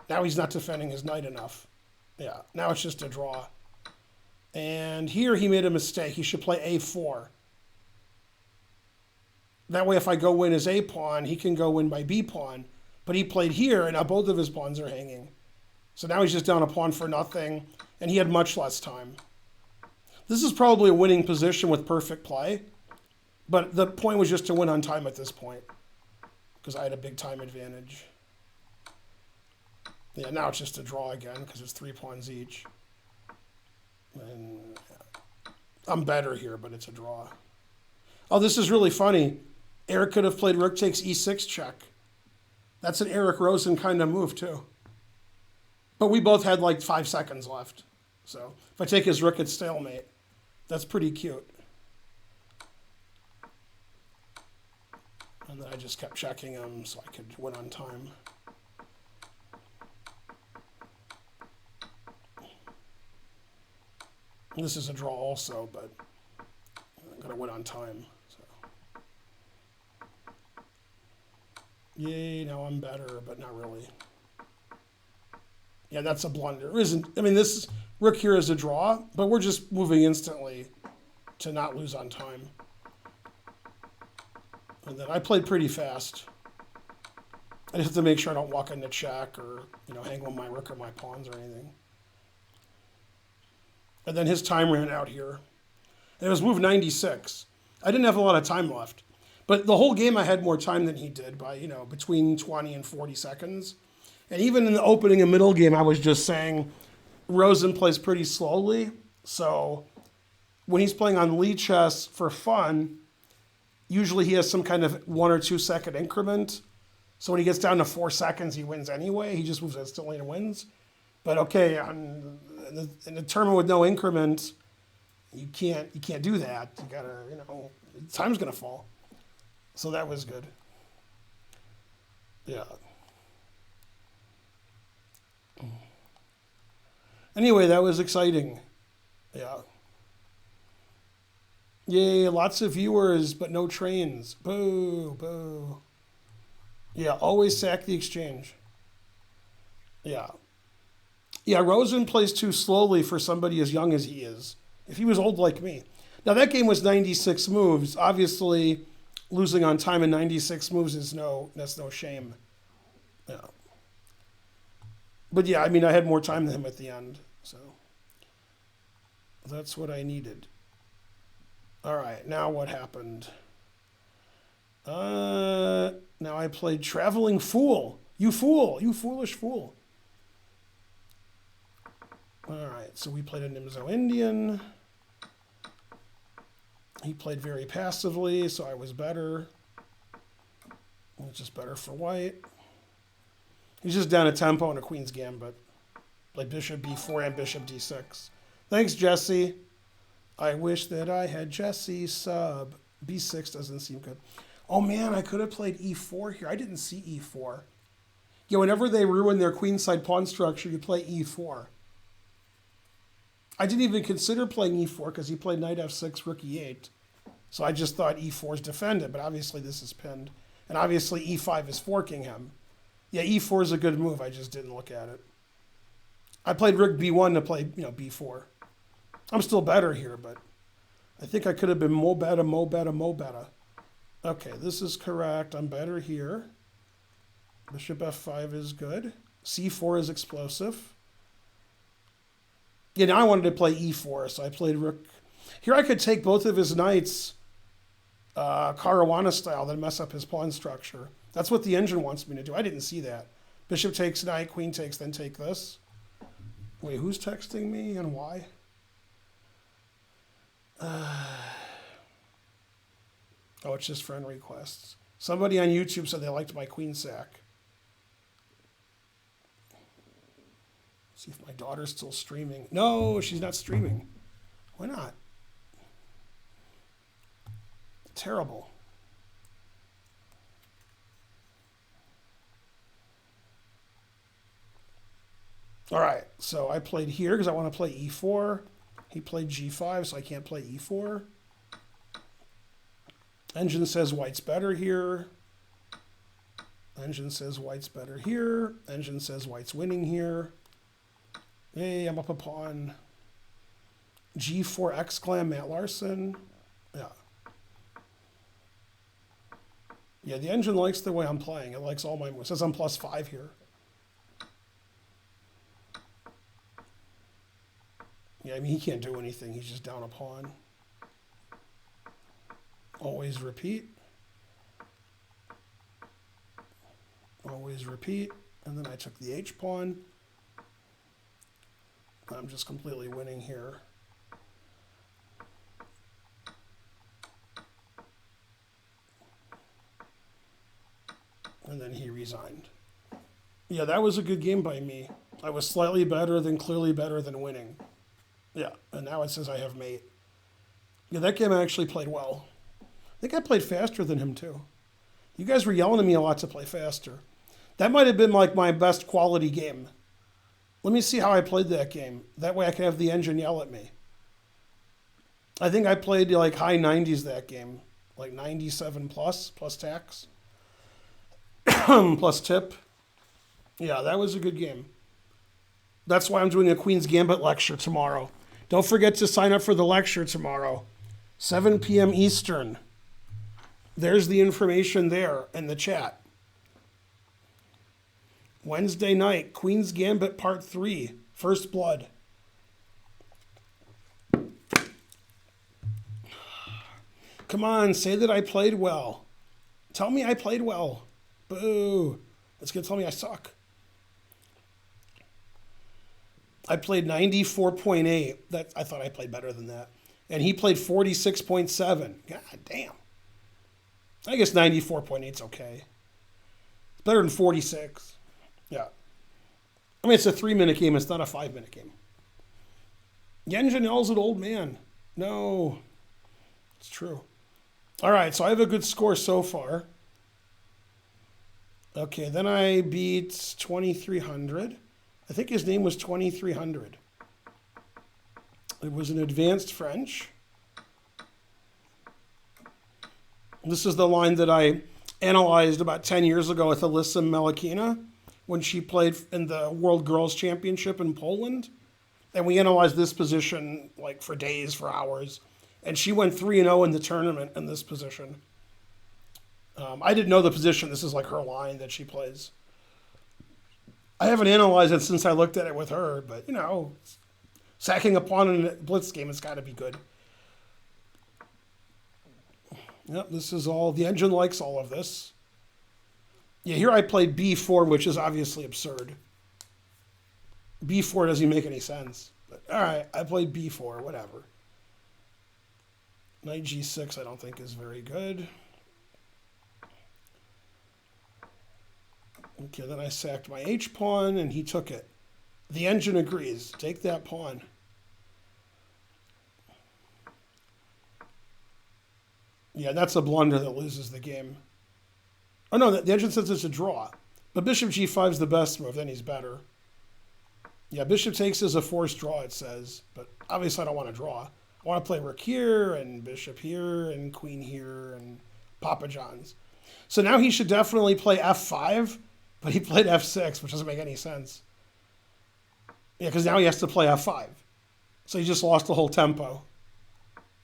Now he's not defending his knight enough. Yeah, now it's just a draw. And here he made a mistake. He should play a4. That way if I go win his a pawn, he can go win my b pawn. But he played here, and now both of his pawns are hanging. So now he's just down a pawn for nothing, and he had much less time. This is probably a winning position with perfect play, but the point was just to win on time at this point, because I had a big time advantage. Yeah, now it's just a draw again, because it's 3 pawns each. And yeah, I'm better here, but it's a draw. Oh, this is really funny. Eric could have played rook takes e6 check. That's an Eric Rosen kind of move, too. But we both had like 5 seconds left. So if I take his rook, it's stalemate. That's pretty cute. And then I just kept checking him so I could win on time. And this is a draw also, but I'm going to win on time. So. Yay, now I'm better, but not really. Yeah, that's a blunder. This rook here is a draw, but we're just moving instantly to not lose on time. And then I played pretty fast. I just have to make sure I don't walk into check or hang on my rook or my pawns or anything. And then his time ran out here. And it was move 96. I didn't have a lot of time left. But the whole game I had more time than he did by, between 20 and 40 seconds. And even in the opening and middle game, I was just saying Rosen plays pretty slowly. So when he's playing on Lichess for fun, usually he has some kind of 1 or 2 second increment. So when he gets down to 4 seconds, he wins anyway. He just moves instantly and wins. But okay, in a tournament with no increment, you can't do that. You gotta, time's gonna fall. So that was good. Yeah. Anyway, that was exciting. Yeah. Yay, lots of viewers, but no trains. Boo, boo. Yeah, always sack the exchange. Yeah. Yeah, Rosen plays too slowly for somebody as young as he is. If he was old like me. Now, that game was 96 moves. Obviously, losing on time in 96 moves that's no shame. Yeah. But yeah, I had more time than him at the end. So that's what I needed. All right, now what happened? Now I played Traveling Fool. You fool, you foolish fool. All right, so we played a Nimzo Indian. He played very passively, so I was better. It's just better for white. He's just down a tempo and a Queen's Gambit. Played Bishop b4 and Bishop d6. Thanks, Jesse. I wish that I had Jesse's sub. b6 doesn't seem good. Oh man, I could have played e4 here. I didn't see e4. Yeah, whenever they ruin their queenside pawn structure, you play e4. I didn't even consider playing e4 because he played knight f6, rook e8. So I just thought e4 is defended, but obviously this is pinned. And obviously e5 is forking him. Yeah, e4 is a good move. I just didn't look at it. I played rook b1 to play, b4. I'm still better here, but I think I could have been mo better, mo better, mo better. Okay, this is correct. I'm better here. Bishop f5 is good. c4 is explosive. Yeah, now I wanted to play e4, so I played rook. Here I could take both of his knights Caruana style, then mess up his pawn structure. That's what the engine wants me to do. I didn't see that. Bishop takes knight, queen takes, then take this. Wait, who's texting me and why? Oh, it's just friend requests. Somebody on YouTube said they liked my queen sack. See if my daughter's still streaming. No, she's not streaming. Why not? Terrible. All right, so I played here because I want to play e4. He played g5, so I can't play e4. Engine says white's better here. Engine says white's better here. Engine says white's winning here. Hey, I'm up a pawn. G4 exclam, Matt Larson. Yeah. Yeah, the engine likes the way I'm playing. It likes all my moves. It says I'm +5 here. Yeah, I mean, he can't do anything. He's just down a pawn. Always repeat. Always repeat. And then I took the H pawn. I'm just completely winning here. And then he resigned. Yeah, that was a good game by me. I was slightly better than, clearly better than winning. Yeah, and now it says I have mate. Yeah, that game I actually played well. I think I played faster than him too. You guys were yelling at me a lot to play faster. That might have been like my best quality game. Let me see how I played that game. That way I can have the engine yell at me. I think I played like high 90s that game. Like 97 plus tax. Plus tip. Yeah, that was a good game. That's why I'm doing a Queen's Gambit lecture tomorrow. Don't forget to sign up for the lecture tomorrow. 7 p.m. Eastern. There's the information there in the chat. Wednesday night, Queen's Gambit Part 3, First Blood. Come on, say that I played well. Tell me I played well. Boo. It's going to tell me I suck. I played 94.8. That I thought I played better than that. And he played 46.7. God damn. I guess 94.8 is okay. It's better than 46. Yeah. I mean, it's a 3-minute game. It's not a 5-minute game. Yenjin yells at old man. No. It's true. All right, so I have a good score so far. Okay, then I beat 2300. I think his name was 2300. It was an advanced French. This is the line that I analyzed about 10 years ago with Alyssa Melikina when she played in the World Girls Championship in Poland. And we analyzed this position like for days, for hours. And she went 3-0 in the tournament in this position. I didn't know the position. This is like her line that she plays. I haven't analyzed it since I looked at it with her, but, you know, sacking a pawn in a blitz game has got to be good. Yep, this is all, the engine likes all of this. Yeah, here I played b4, which is obviously absurd. b4 doesn't even make any sense. But, all right, I played b4, whatever. Knight g6 I don't think is very good. Okay, then I sacked my h-pawn, and he took it. The engine agrees. Take that pawn. Yeah, that's a blunder that loses the game. Oh no, the engine says it's a draw. But bishop g5 is the best move, then he's better. Yeah, bishop takes is a forced draw, it says. But obviously I don't want to draw. I want to play rook here, and bishop here, and queen here, and Papa John's. So now he should definitely play f5, but he played f6, which doesn't make any sense. Yeah, because now he has to play f5. So he just lost the whole tempo.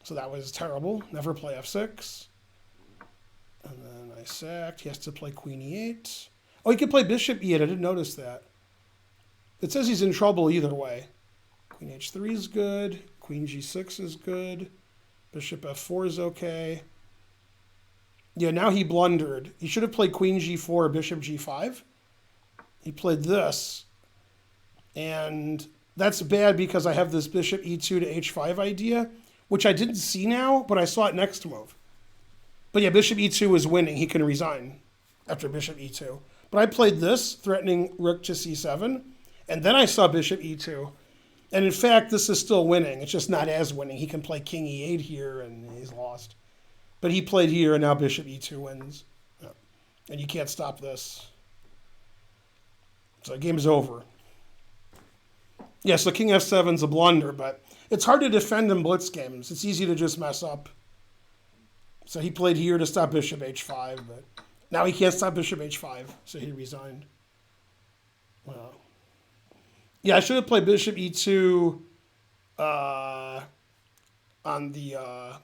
So that was terrible. Never play f6. And then I sacked. He has to play queen e8. Oh, he could play bishop e8. I didn't notice that. It says he's in trouble either way. Queen h3 is good. Queen g6 is good. Bishop f4 is okay. Yeah, now he blundered. He should have played queen g4, bishop g5. He played this. And that's bad because I have this bishop e2 to h5 idea, which I didn't see now, but I saw it next move. But yeah, bishop e2 is winning. He can resign after bishop e2. But I played this, threatening rook to c7, and then I saw bishop e2. And in fact, this is still winning. It's just not as winning. He can play king e8 here, and he's lost. But he played here, and now bishop e2 wins. Yeah. And you can't stop this. So the game's over. Yeah, so king f7 is a blunder, but it's hard to defend in blitz games. It's easy to just mess up. So he played here to stop bishop h5, but now he can't stop bishop h5, so he resigned. Well, yeah, I should have played bishop e2 on the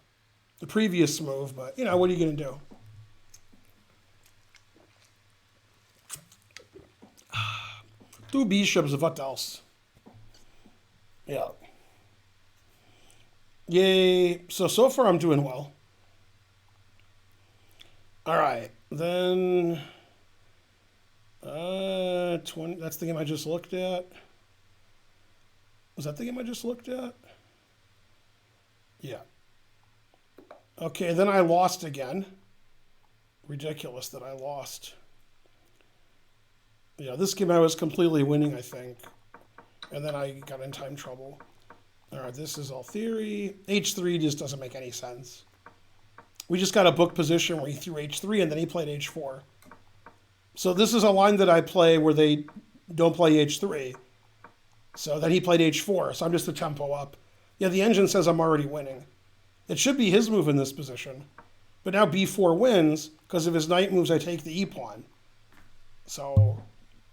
previous move, but, you know, what are you going to do? Two bishops, what else? Yeah. Yay. So far I'm doing well. All right. Then 20, that's the game I just looked at. Was that the game I just looked at? Yeah. Okay, then I lost again. Ridiculous that I lost. Yeah, this game I was completely winning, I think. And then I got in time trouble. All right, this is all theory. h3 just doesn't make any sense. We just got a book position where he threw h3 and then he played h4. So this is a line that I play where they don't play h3. So then he played h4, so I'm just a tempo up. Yeah, the engine says I'm already winning. It should be his move in this position. But now b4 wins, because if his knight moves, I take the e-pawn. So,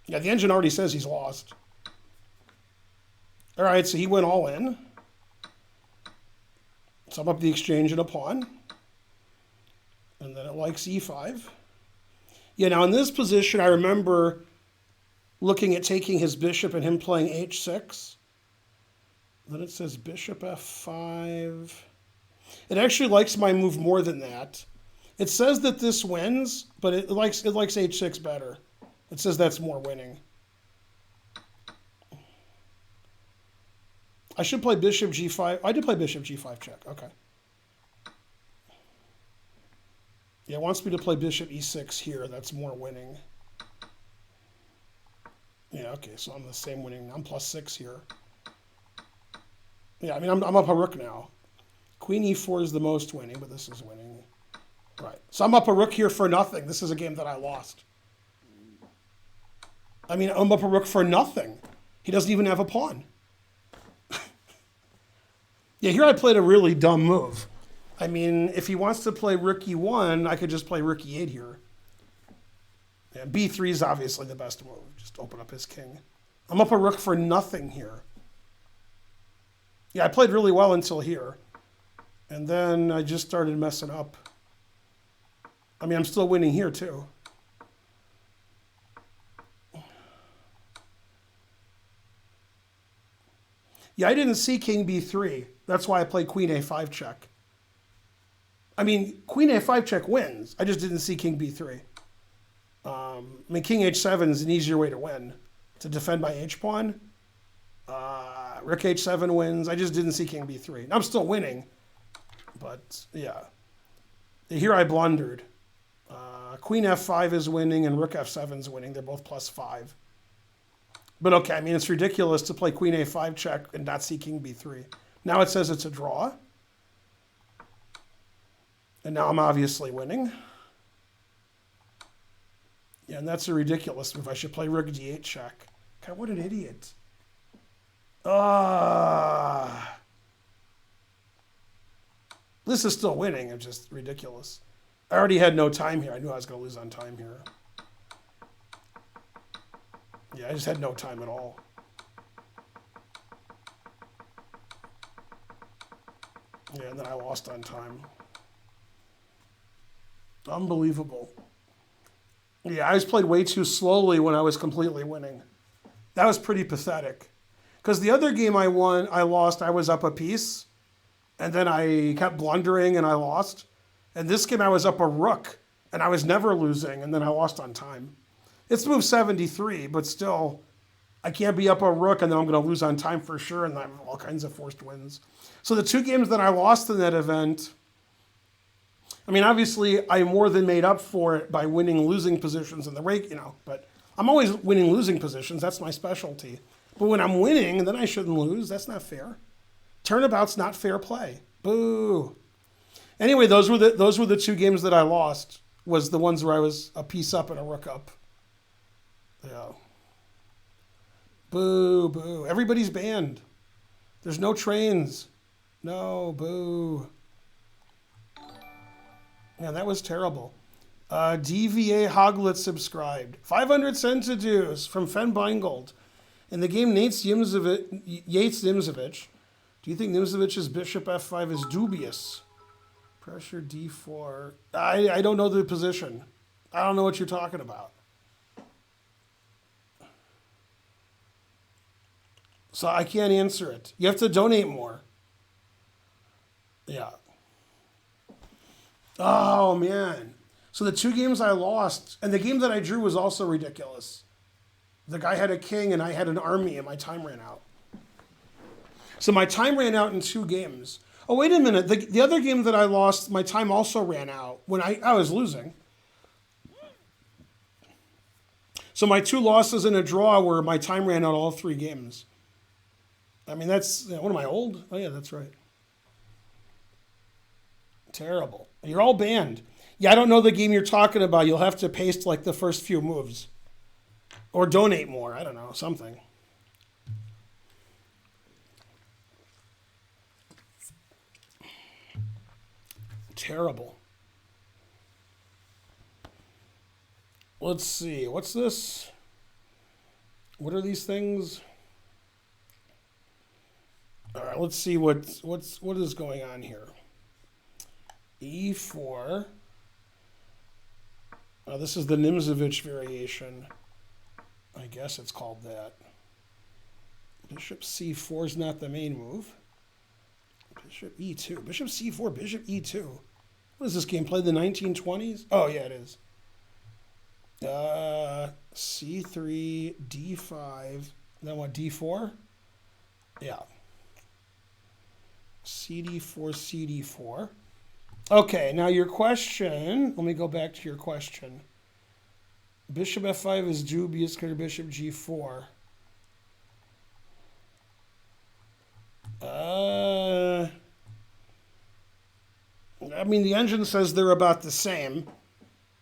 yeah, the engine already says he's lost. All right, so he went all in. So I'm up the exchange and a pawn. And then it likes e5. Yeah, now in this position, I remember looking at taking his bishop and him playing h6. Then it says bishop f5. It actually likes my move more than that. It says that this wins, but it likes h6 better. It says that's more winning. I should play bishop g5. I did play bishop g5 check. Okay. Yeah, it wants me to play bishop e6 here. That's more winning. Yeah, okay, so I'm the same winning. I'm +6 here. Yeah, I mean, I'm up a rook now. Queen e4 is the most winning, but this is winning. Right, so I'm up a rook here for nothing. This is a game that I lost. I mean, I'm up a rook for nothing. He doesn't even have a pawn. Yeah, here I played a really dumb move. I mean, if he wants to play rook e1, I could just play rook e8 here. And b3 is obviously the best move. Just open up his king. I'm up a rook for nothing here. Yeah, I played really well until here. And then I just started messing up. I mean, I'm still winning here too. Yeah, I didn't see king b3. That's why I played queen a5 check. I mean, queen a5 check wins. I just didn't see king b3. I mean, king h7 is an easier way to win. To defend my h-pawn. Rook h7 wins. I just didn't see king b3. I'm still winning. But, yeah. Here I blundered. Queen f5 is winning and rook f7 is winning. They're both +5. But okay, I mean, it's ridiculous to play queen a5 check and not see king b3. Now it says it's a draw. And now I'm obviously winning. Yeah, and that's a ridiculous move. I should play rook d8 check. God, what an idiot. Ah. This is still winning. It's just ridiculous. I already had no time here. I knew I was going to lose on time here. Yeah, I just had no time at all. Yeah, and then I lost on time. Unbelievable. Yeah, I was played way too slowly when I was completely winning. That was pretty pathetic. Because the other game I lost, I was up a piece. And then I kept blundering and I lost. And this game I was up a rook and I was never losing and then I lost on time. It's move 73, but still, I can't be up a rook and then I'm going to lose on time for sure and I have all kinds of forced wins. So the 2 games that I lost in that event, I mean, obviously I more than made up for it by winning losing positions in the rake, but I'm always winning losing positions. That's my specialty. But when I'm winning, then I shouldn't lose. That's not fair. Turnabout's not fair play. Boo. Anyway, those were the 2 games that I lost. Was the ones where I was a piece up and a rook up. Yeah. Boo, boo. Everybody's banned. There's no trains. No, boo. Man, that was terrible. DVA Hoglet subscribed. 500 centidues from Fen Beingold. In the game Yates Nimzovich. Do you think Nimzovich's bishop f5 is dubious? Pressure d4. I don't know the position. I don't know what you're talking about. So I can't answer it. You have to donate more. Yeah. Oh, man. So the 2 games I lost, and the game that I drew was also ridiculous. The guy had a king and I had an army and my time ran out. So my time ran out in 2 games. Oh, wait a minute. The other game that I lost, my time also ran out when I was losing. So my 2 losses and a draw were my time ran out all 3 games. I mean, that's, what am I, old? Oh, yeah, that's right. Terrible. You're all banned. Yeah, I don't know the game you're talking about. You'll have to paste like the first few moves. Or donate more. I don't know, something. Terrible. Let's see. What's this? What are these things? All right, let's see what is going on here. E4. This is the Nimzovich variation. I guess it's called that. Bishop C4 is not the main move. Bishop E2. Bishop C4, Bishop E2. What is this game? Played in the 1920s? Oh, yeah, it is. C3, D5. Then what, D4? Yeah. CD4, CD4. Okay, now your question. Let me go back to your question. Bishop F5 is dubious because Bishop G4. I mean, the engine says they're about the same.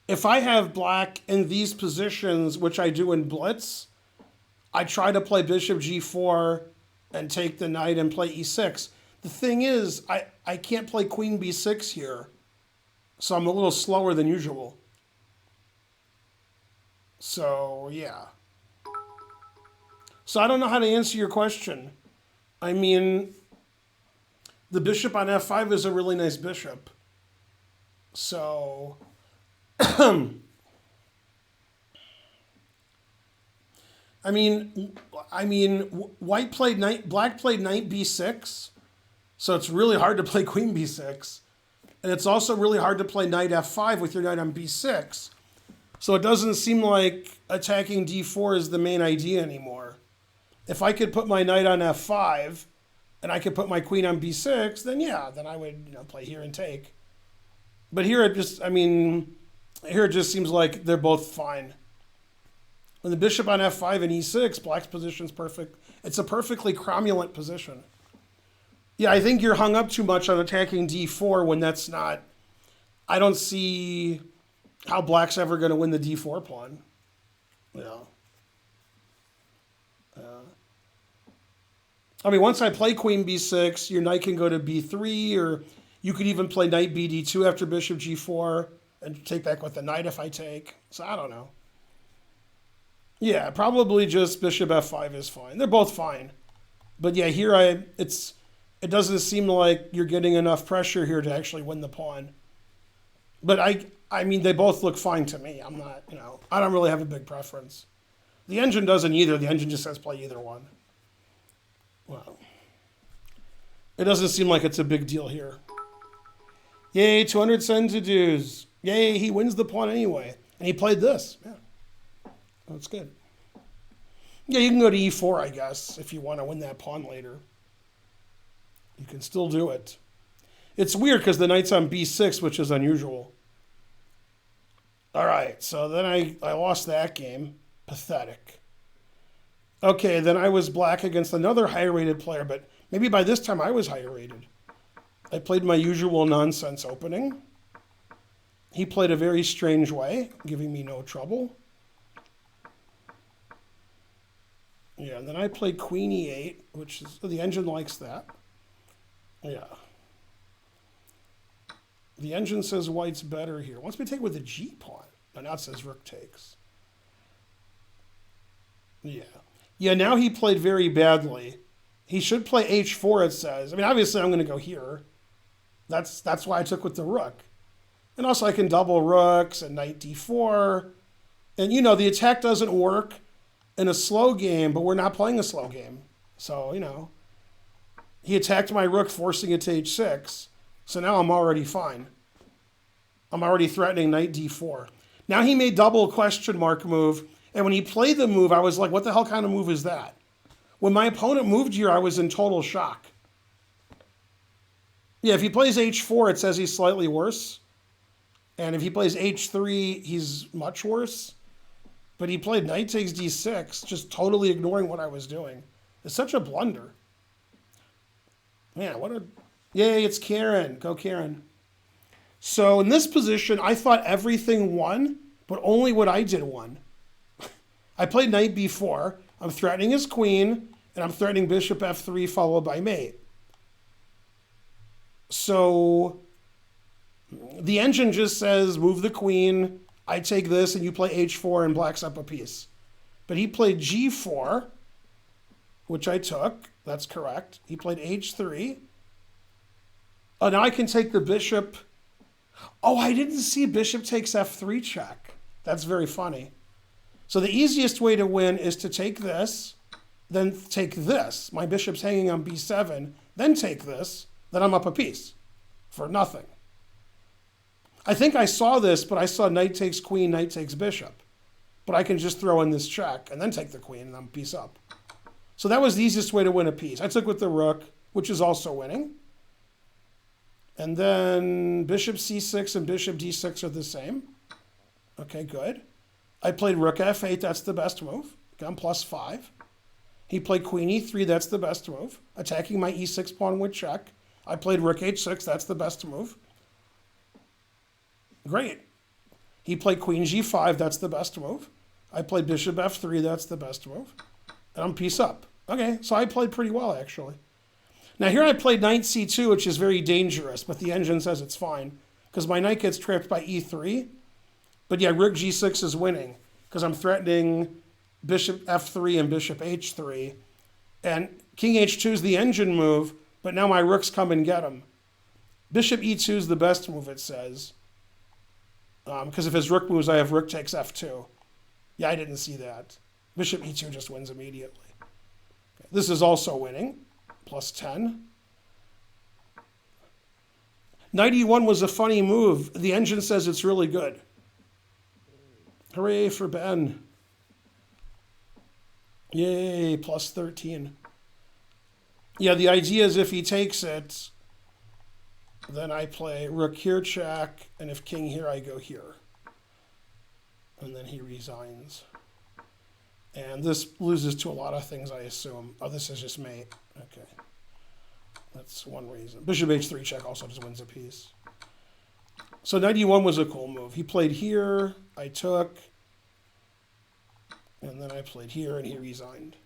If I have black in these positions, which I do in Blitz, I try to play Bishop G4 and take the knight and play E6. The thing is, I can't play Queen B6 here, so I'm a little slower than usual. So, yeah. So I don't know how to answer your question. I mean, the bishop on F5 is a really nice bishop. So, I mean, white played knight, black played knight B6. So it's really hard to play Queen B6. And it's also really hard to play knight F5 with your knight on B6. So it doesn't seem like attacking D4 is the main idea anymore. If I could put my knight on F5 and I could put my queen on B6, then yeah, then I would play here and take. But here it just, here it just seems like they're both fine. When the bishop on F5 and E6, black's position's perfect. It's a perfectly cromulent position. Yeah, I think you're hung up too much on attacking D4 when that's not I don't see how black's ever going to win the d4 pawn. Yeah. I mean, once I play queen b6, your knight can go to b3, or you could even play knight bd2 after bishop g4 and take back with the knight if I take. So I don't know. Yeah, probably just bishop f5 is fine. They're both fine. But yeah, here it doesn't seem like you're getting enough pressure here to actually win the pawn. But I mean, they both look fine to me. I'm not, I don't really have a big preference. The engine doesn't either. The engine just says play either one. Well, it doesn't seem like it's a big deal here. Yay, 200 sentences. Yay, he wins the pawn anyway. And he played this. Yeah, that's good. Yeah, you can go to e4, I guess, if you want to win that pawn later. You can still do it. It's weird because the knight's on b6, which is unusual. All right, so then I lost that game. Pathetic. Okay, then I was black against another higher rated player, but maybe by this time I was higher rated. I played my usual nonsense opening. He played a very strange way, giving me no trouble. Yeah, and then I played queen e8, which is, the engine likes that. Yeah. The engine says white's better here. Wants me to take with the g pawn. But now it says rook takes. Yeah. Yeah, now he played very badly. He should play h4, it says. I mean, obviously I'm going to go here. That's why I took with the rook. And also I can double rooks and knight d4. And, the attack doesn't work in a slow game, but we're not playing a slow game. So, he attacked my rook, forcing it to h6. So now I'm already fine. I'm already threatening knight d4. Now he made double question mark move. And when he played the move, I was like, what the hell kind of move is that? When my opponent moved here, I was in total shock. Yeah, if he plays h4, it says he's slightly worse. And if he plays h3, he's much worse. But he played knight takes d6, just totally ignoring what I was doing. It's such a blunder. Man, Yay, it's Karen. Go Karen. So in this position, I thought everything won, but only what I did won. I played knight b4. I'm threatening his queen, and I'm threatening bishop f3 followed by mate. So the engine just says move the queen, I take this, and you play h4 and black's up a piece. But he played g4, which I took. That's correct. He played h3. Oh, now I can take the bishop. Oh, I didn't see bishop takes f3 check. That's very funny. So the easiest way to win is to take this, then take this. My bishop's hanging on b7, then take this, then I'm up a piece for nothing. I think I saw this, but I saw knight takes queen, knight takes bishop. But I can just throw in this check and then take the queen and I'm piece up. So that was the easiest way to win a piece. I took with the rook, which is also winning. And then bishop c6 and bishop d6 are the same. Okay, good. I played rook f8, that's the best move. I'm +5. He played queen e3, that's the best move. Attacking my e6 pawn with check. I played rook h6, that's the best move. Great. He played queen g5, that's the best move. I played bishop f3, that's the best move. And I'm piece up. Okay, so I played pretty well, actually. Now here I played knight c2, which is very dangerous, but the engine says it's fine, because my knight gets trapped by e3. But yeah, rook g6 is winning, because I'm threatening bishop f3 and bishop h3. And king h2 is the engine move, but now my rooks come and get him. Bishop e2 is the best move, it says. Because if his rook moves, I have rook takes f2. Yeah, I didn't see that. Bishop e2 just wins immediately. Okay. This is also winning, +10. Knight e1 was a funny move. The engine says it's really good. Hooray for Ben. Yay, +13. Yeah, the idea is if he takes it, then I play rook here check, and if king here, I go here. And then he resigns. And this loses to a lot of things, I assume. Oh, this is just mate. Okay. That's one reason. Bishop h3 check also just wins a piece. So 91 was a cool move. He played here, I took, and then I played here, and he resigned.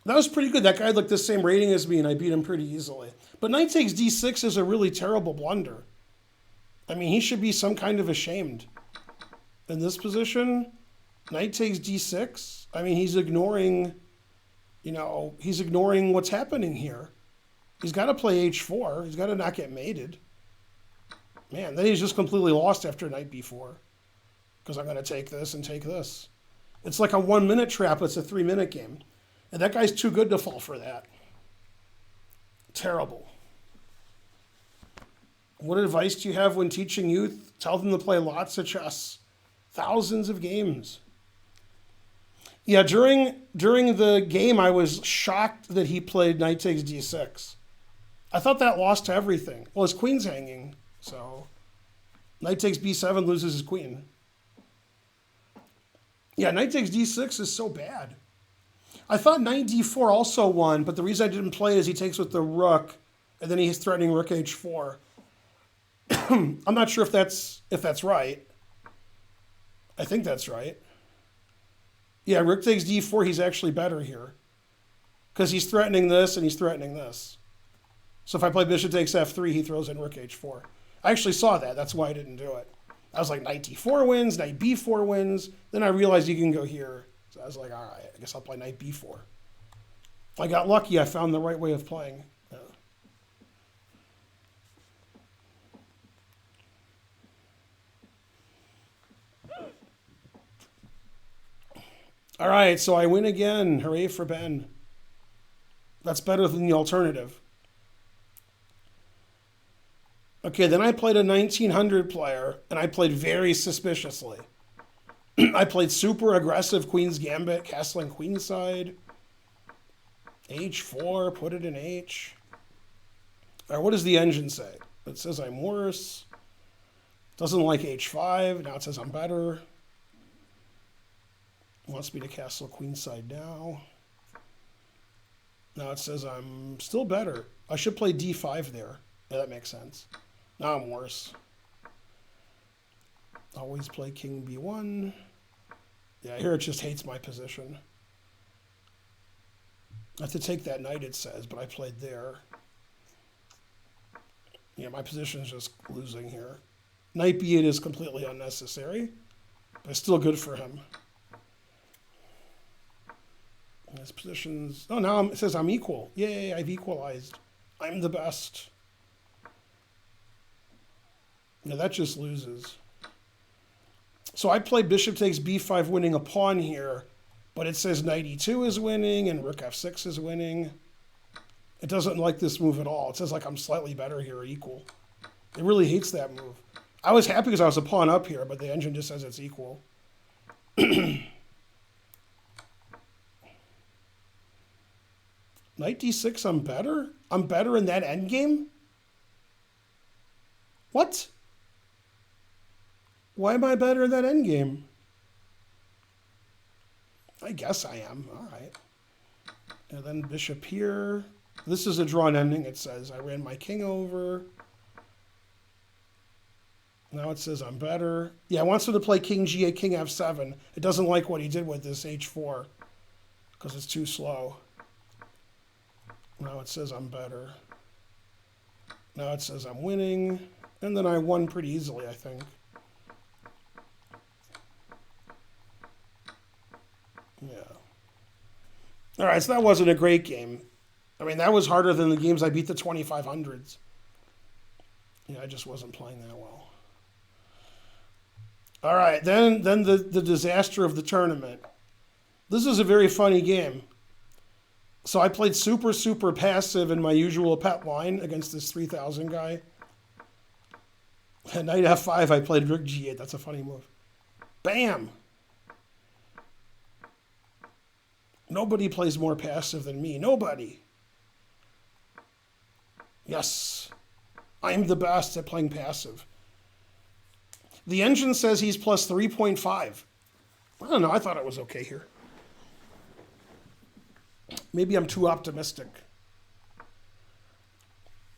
That was pretty good. That guy had like the same rating as me, and I beat him pretty easily. But knight takes d6 is a really terrible blunder. I mean, he should be some kind of ashamed. In this position, knight takes d6. I mean, he's ignoring what's happening here. He's got to play h4. He's got to not get mated. Man, then he's just completely lost after knight b4. Because I'm going to take this and take this. It's like a 1 minute trap. It's a 3 minute game. And that guy's too good to fall for that. Terrible. What advice do you have when teaching youth? Tell them to play lots of chess. Thousands of games. Yeah, during the game, I was shocked that he played knight takes d6. I thought that lost to everything. Well, his queen's hanging, so knight takes b7 loses his queen. Yeah, knight takes d6 is so bad. I thought knight d4 also won, but the reason I didn't play it is he takes with the rook, and then he's threatening rook h4. I'm not sure if that's right. I think that's right. Yeah, rook takes d4, he's actually better here. Because he's threatening this and he's threatening this. So if I play bishop takes f3, he throws in rook h4. I actually saw that. That's why I didn't do it. I was like, knight d4 wins, knight b4 wins. Then I realized you can go here. So I was like, all right, I guess I'll play knight b4. I got lucky. I found the right way of playing. Yeah. All right, so I win again. Hooray for Ben. That's better than the alternative. Okay, then I played a 1900 player, and I played very suspiciously. I played super aggressive Queen's Gambit, castling queenside. H4, put it in H. All right, what does the engine say? It says I'm worse. Doesn't like H5. Now it says I'm better. Wants me to castle queenside now. Now it says I'm still better. I should play D5 there. Yeah, that makes sense. Now I'm worse. Always play king B1. Yeah, here it just hates my position. I have to take that knight, it says, but I played there. Yeah, my position is just losing here. Knight B8 is completely unnecessary, but it's still good for him. And his positions... Oh, now it says I'm equal. Yay, I've equalized. I'm the best. Yeah, that just loses. So I play bishop takes b5 winning a pawn here, but it says knight e2 is winning and rook f6 is winning. It doesn't like this move at all. It says like I'm slightly better here or equal. It really hates that move. I was happy because I was a pawn up here, but the engine just says it's equal. Knight d6, I'm better? I'm better in that endgame? What? Why am I better in that endgame? I guess I am. All right. And then bishop here. This is a drawn ending, it says. I ran my king over. Now it says I'm better. Yeah, it wants him to play king g8, king f7. It doesn't like what he did with this h4 because it's too slow. Now it says I'm better. Now it says I'm winning. And then I won pretty easily, I think. Yeah. All right, so that wasn't a great game. I mean, that was harder than the games I beat the 2500s. Yeah, I just wasn't playing that well. All right, then the disaster of the tournament. This is a very funny game. So I played super, super passive in my usual pet line against this 3000 guy. At knight f5, I played rook g8. That's a funny move. Bam! Nobody plays more passive than me. Nobody. Yes. I'm the best at playing passive. The engine says he's plus 3.5. I don't know. I thought it was okay here. Maybe I'm too optimistic.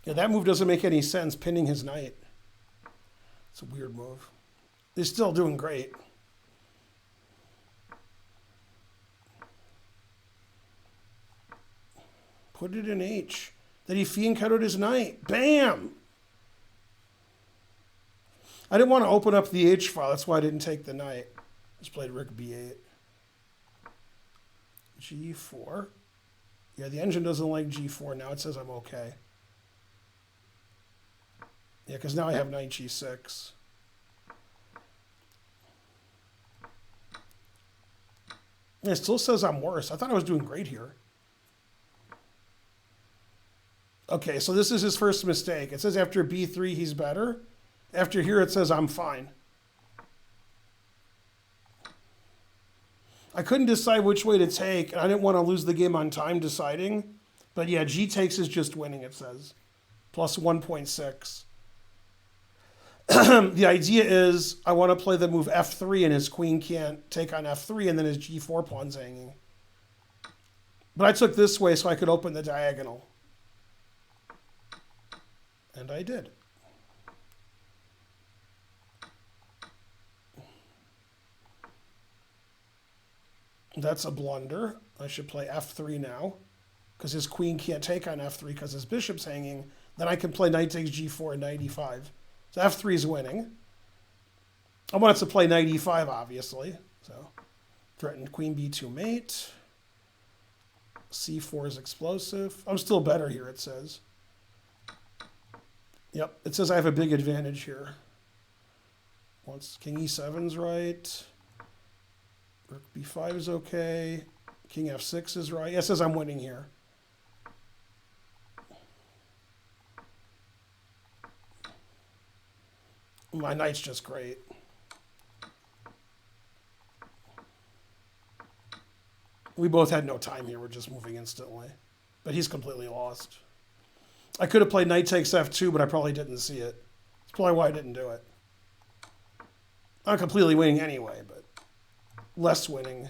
Yeah, that move doesn't make any sense, pinning his knight. It's a weird move. He's still doing great. Put it in H. Then he fee encoded his knight. Bam! I didn't want to open up the H file. That's why I didn't take the knight. Just played rook b8. G4. Yeah, the engine doesn't like G4. Now it says I'm okay. Yeah, because now I have knight G6. It still says I'm worse. I thought I was doing great here. Okay, so this is his first mistake. It says after B3 he's better. After here it says I'm fine. I couldn't decide which way to take, and I didn't want to lose the game on time deciding. But yeah, G takes is just winning, it says. Plus 1.6. The idea is I want to play the move F3 and his queen can't take on F3 and then his G4 pawn's hanging. But I took this way so I could open the diagonal. And I did. That's a blunder. I should play F3 now because his queen can't take on F3 because his bishop's hanging. Then I can play knight takes G4 and knight E5. So F3 is winning. I wanted to play knight E5, obviously. So threatened queen B2 mate. C4 is explosive. I'm still better here, it says. Yep, it says I have a big advantage here. Once king E7's right. Rook B5 is okay. King F6 is right. Yeah, it says I'm winning here. My knight's just great. We both had no time here. We're just moving instantly. But he's completely lost. I could have played knight takes F2, but I probably didn't see it. That's probably why I didn't do it. I'm completely winning anyway, but less winning.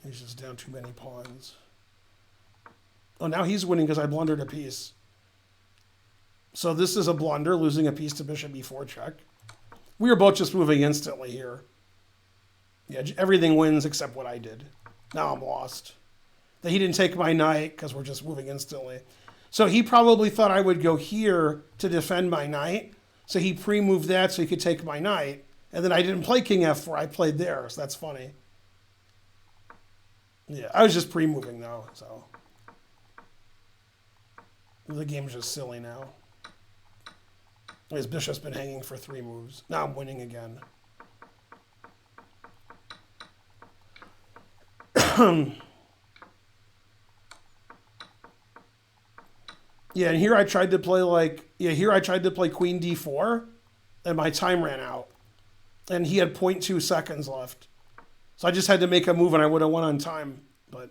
He's just down too many pawns. Oh, now he's winning because I blundered a piece. So this is a blunder, losing a piece to bishop e4 check. We were both just moving instantly here. Yeah, everything wins except what I did. Now I'm lost. That he didn't take my knight because we're just moving instantly. So he probably thought I would go here to defend my knight. So he pre-moved that so he could take my knight. And then I didn't play king f4. I played there. So that's funny. Yeah, I was just pre-moving though. So the game's just silly now. His bishop's been hanging for 3 moves. Now I'm winning again. Yeah, and here I tried to play queen d4, and my time ran out. And he had 0.2 seconds left. So I just had to make a move, and I would have won on time. But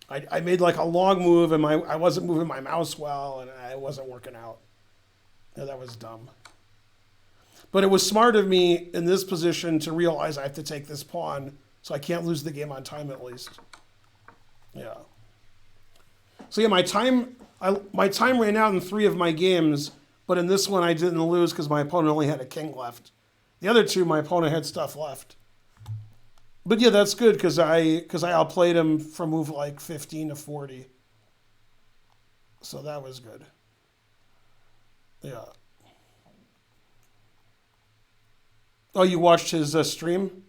I made like a long move, and I wasn't moving my mouse well, and it wasn't working out. Yeah, that was dumb. But it was smart of me in this position to realize I have to take this pawn, so I can't lose the game on time at least. Yeah. So yeah, my time ran out in 3 of my games, but in this one I didn't lose because my opponent only had a king left. The other 2, my opponent had stuff left. But yeah, that's good because I outplayed him from move like 15 to 40. So that was good. Yeah. Oh, you watched his stream?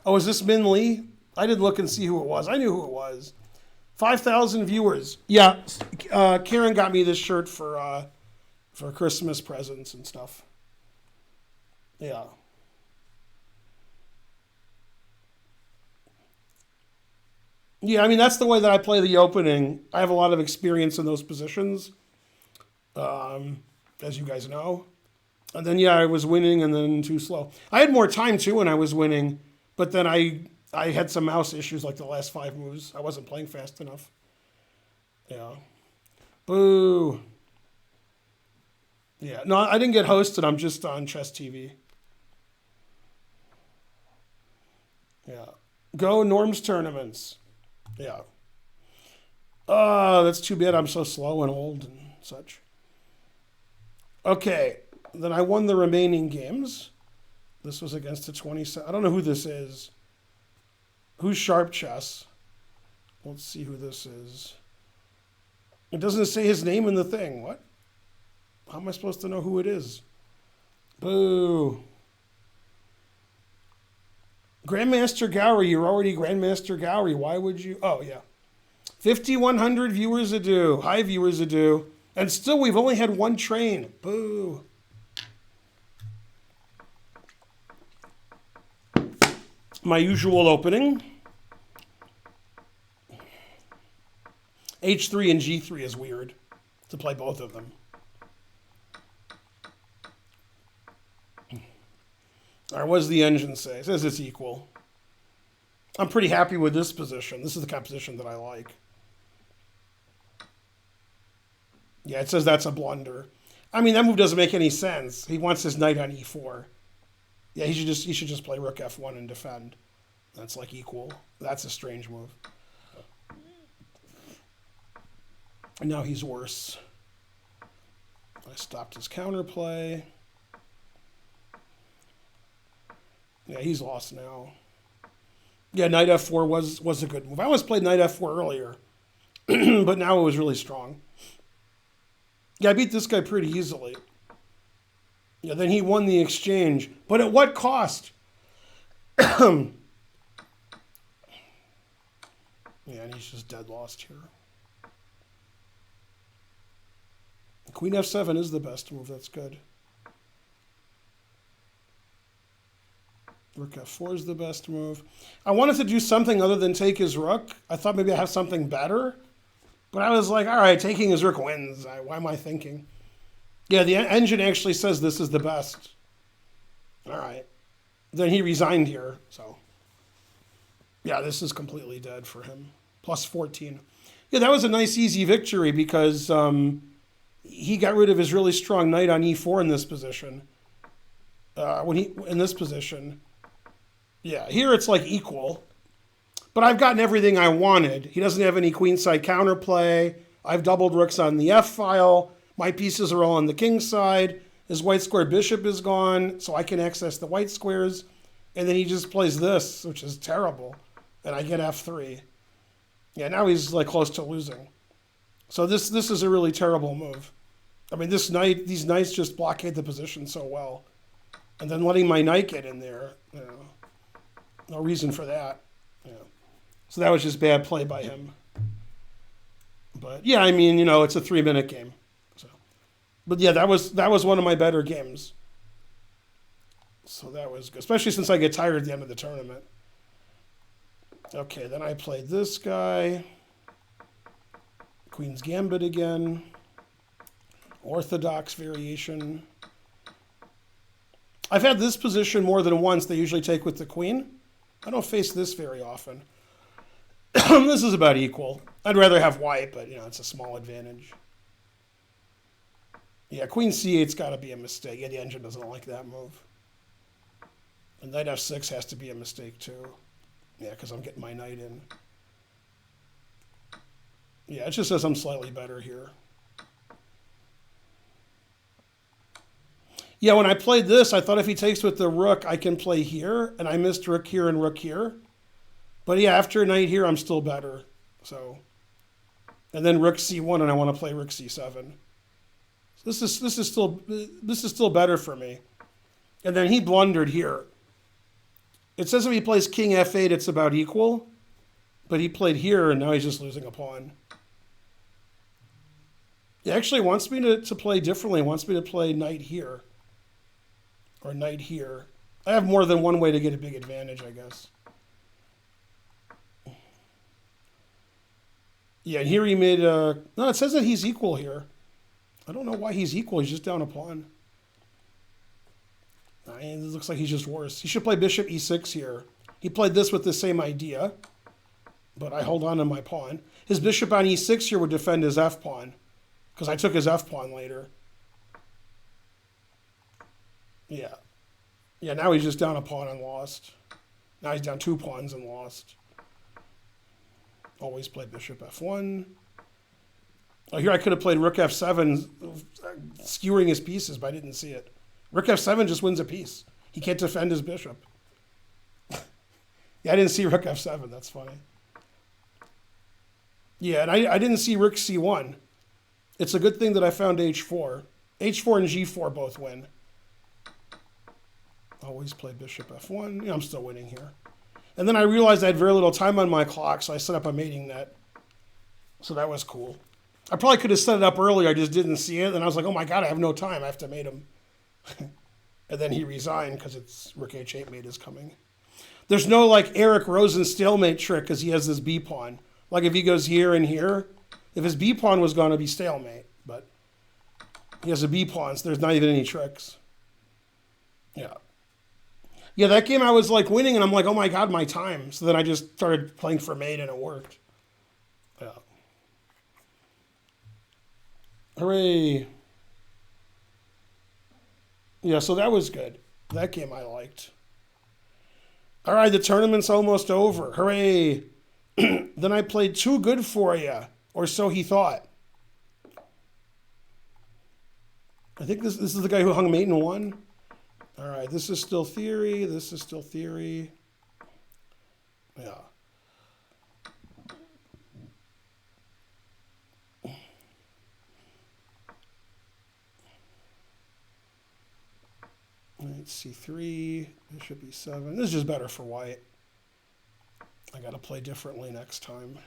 Oh, is this Min Lee? I didn't look and see who it was. I knew who it was. 5,000 viewers. Yeah, Karen got me this shirt for Christmas presents and stuff. Yeah. Yeah, I mean, that's the way that I play the opening. I have a lot of experience in those positions, as you guys know. And then, yeah, I was winning and then too slow. I had more time, too, when I was winning, but then I had some mouse issues like the last 5 moves. I wasn't playing fast enough. Yeah. Boo. Yeah, no, I didn't get hosted. I'm just on Chess TV. Yeah. Go Norm's tournaments. Yeah. That's too bad. I'm so slow and old and such. Okay. Then I won the remaining games. This was against a 27. I don't know who this is. Who's Sharp Chess? Let's see who this is. It doesn't say his name in the thing. What? How am I supposed to know who it is? Boo. Grandmaster Gowrie, you're already Grandmaster Gowrie. Why would you? Oh, yeah. 5,100 viewers a do. Hi, viewers a do. And still, we've only had one train. Boo. My usual opening. H3 and G3 is weird to play both of them. All right, what does the engine say? It says it's equal. I'm pretty happy with this position. This is the kind of position that I like. Yeah, it says that's a blunder. I mean, that move doesn't make any sense. He wants his knight on e4. Yeah, he should just play rook f1 and defend. That's like equal. That's a strange move. And now he's worse. I stopped his counterplay. Yeah, he's lost now. Yeah, knight f4 was a good move. I always played knight f4 earlier, but now it was really strong. Yeah, I beat this guy pretty easily. Yeah, then he won the exchange. But at what cost? Yeah, and he's just dead lost here. Queen f7 is the best move. That's good. Rook f4 is the best move. I wanted to do something other than take his rook. I thought maybe I have something better. But I was like, all right, taking his rook wins. Why am I thinking? Yeah, the engine actually says this is the best. All right. Then he resigned here. So, yeah, this is completely dead for him. Plus 14. Yeah, that was a nice, easy victory because he got rid of his really strong knight on e4 in this position. In this position. Yeah, here it's like equal. But I've gotten everything I wanted. He doesn't have any queenside counterplay. I've doubled rooks on the f-file. My pieces are all on the king side. His white square bishop is gone, so I can access the white squares. And then he just plays this, which is terrible. And I get f3. Yeah, now he's like close to losing. So this is a really terrible move. I mean, these knights just blockade the position so well. And then letting my knight get in there, you know, no reason for that. Yeah. So that was just bad play by him. But yeah, I mean, you know, it's a 3-minute game. So, but yeah, that was one of my better games. So that was good, especially since I get tired at the end of the tournament. Okay, then I played this guy. Queen's Gambit again. Orthodox variation. I've had this position more than once. They usually take with the queen. I don't face this very often. This is about equal. I'd rather have white, but, you know, it's a small advantage. Yeah, queen c8's got to be a mistake. Yeah, the engine doesn't like that move. And knight f6 has to be a mistake, too. Yeah, because I'm getting my knight in. Yeah, it just says I'm slightly better here. Yeah, when I played this, I thought if he takes with the rook, I can play here, and I missed rook here and rook here. But yeah, after knight here, I'm still better. So, and then rook c1, and I want to play rook c7. This is still better for me. And then he blundered here. It says if he plays king f8, it's about equal, but he played here, and now he's just losing a pawn. He actually wants me to play differently. He wants me to play knight here. Or knight here. I have more than one way to get a big advantage, I guess. Yeah, and here he made a... No, it says that he's equal here. I don't know why he's equal. He's just down a pawn. It looks like he's just worse. He should play bishop e6 here. He played this with the same idea, but I hold on to my pawn. His bishop on e6 here would defend his f-pawn, because I took his f-pawn later. Yeah. Yeah, now he's just down a pawn and lost. Now he's down 2 pawns and lost. Always play bishop f1. Oh, here I could have played rook f7, skewering his pieces, but I didn't see it. Rook f7 just wins a piece. He can't defend his bishop. Yeah, I didn't see rook f7. That's funny. Yeah, and I didn't see rook c1. It's a good thing that I found h4. h4 and g4 both win. Always play bishop f1. Yeah, I'm still winning here. And then I realized I had very little time on my clock, so I set up a mating net. So that was cool. I probably could have set it up earlier. I just didn't see it. And I was like, oh my God, I have no time. I have to mate him. And then he resigned because it's rook h8 mate is coming. There's no like Eric Rosen stalemate trick because he has this b pawn. Like if he goes here and here, if his b pawn was going to be stalemate, but he has a b pawn, so there's not even any tricks. Yeah. Yeah, that game I was like winning and I'm like, oh my God, my time. So then I just started playing for mate and it worked. Yeah. Hooray. Yeah, so that was good. That game I liked. All right, the tournament's almost over. Hooray. Then I played Too Good For You, or so he thought. I think this is the guy who hung mate and won. All right, this is still theory. This is still theory. Yeah. Knight c3, bishop e7. This is just better for white. I got to play differently next time.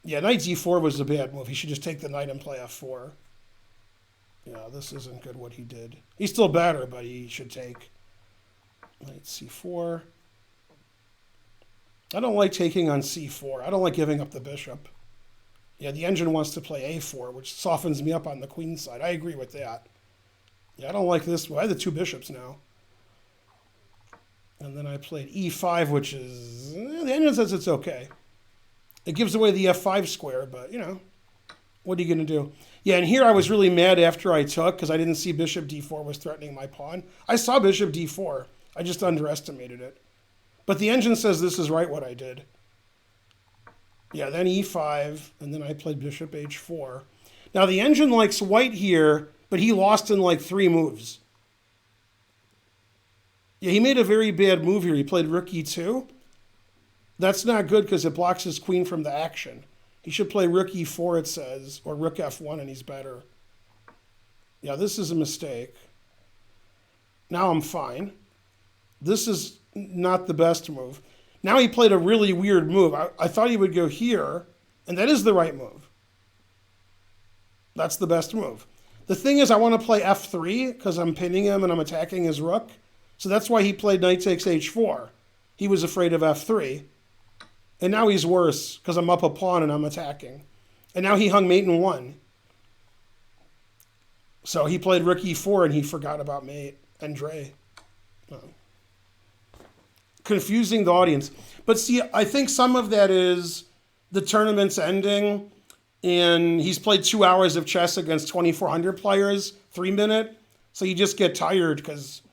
Yeah, knight d4 was a bad move. He should just take the knight and play f4. Yeah, this isn't good what he did. He's still better, but he should take knight c4. I don't like taking on c4. I don't like giving up the bishop. Yeah, the engine wants to play a4, which softens me up on the queen side. I agree with that. Yeah, I don't like this. Well, I have the 2 bishops now. And then I played e5, which is... the engine says it's okay. It gives away the f5 square, but, you know, what are you going to do? Yeah, and here I was really mad after I took, because I didn't see bishop d4 was threatening my pawn. I saw bishop d4. I just underestimated it. But the engine says this is right what I did. Yeah, then e5, and then I played bishop h4. Now, the engine likes white here, but he lost in like 3 moves. Yeah, he made a very bad move here. He played rook e2. That's not good because it blocks his queen from the action. He should play rook e4, it says, or rook f1, and he's better. Yeah, this is a mistake. Now I'm fine. This is not the best move. Now he played a really weird move. I thought he would go here, and that is the right move. That's the best move. The thing is, I want to play f3 because I'm pinning him and I'm attacking his rook. So that's why he played knight takes h4. He was afraid of f3. And now he's worse because I'm up a pawn and I'm attacking. And now he hung mate and won. So he played rook e4 and he forgot about mate and Dre. Confusing the audience. But see, I think some of that is the tournament's ending and he's played 2 hours of chess against 2,400 players, 3-minute. So you just get tired because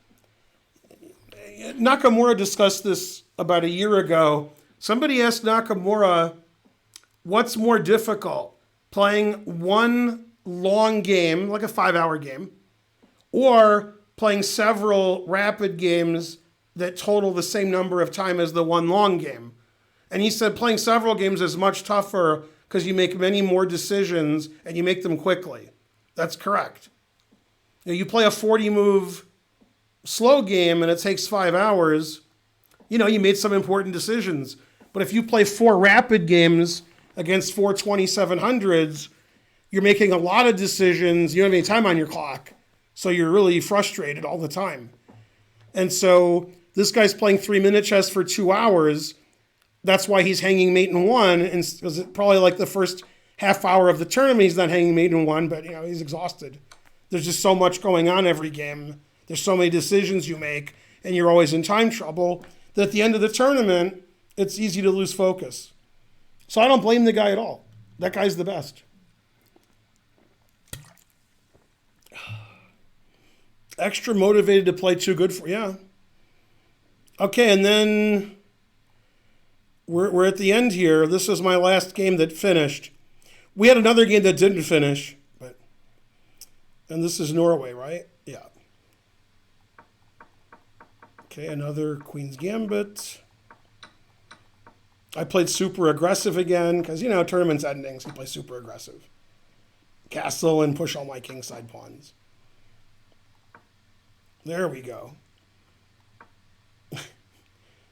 Nakamura discussed this about a year ago. Somebody asked Nakamura, what's more difficult, playing one long game, like a 5-hour game, or playing several rapid games that total the same number of time as the one long game? And he said playing several games is much tougher because you make many more decisions and you make them quickly. That's correct. You play a 40-move slow game and it takes 5 hours, you made some important decisions. But if you play 4 rapid games against 4 2700s, you're making a lot of decisions. You don't have any time on your clock. So you're really frustrated all the time. And so this guy's playing 3-minute chess for 2 hours. That's why he's hanging mate and won. And because probably like the first half hour of the tournament, he's not hanging mate and won, but he's exhausted. There's just so much going on every game. There's so many decisions you make, and you're always in time trouble, that at the end of the tournament, it's easy to lose focus. So I don't blame the guy at all. That guy's the best. Extra motivated to play Too Good For You. Yeah. Okay, and then we're at the end here. This is my last game that finished. We had another game that didn't finish, and this is Norway, right? Yeah. Okay, another Queen's Gambit. I played super aggressive again, because, tournament's ending, so you play super aggressive. Castle and push all my kingside pawns. There we go.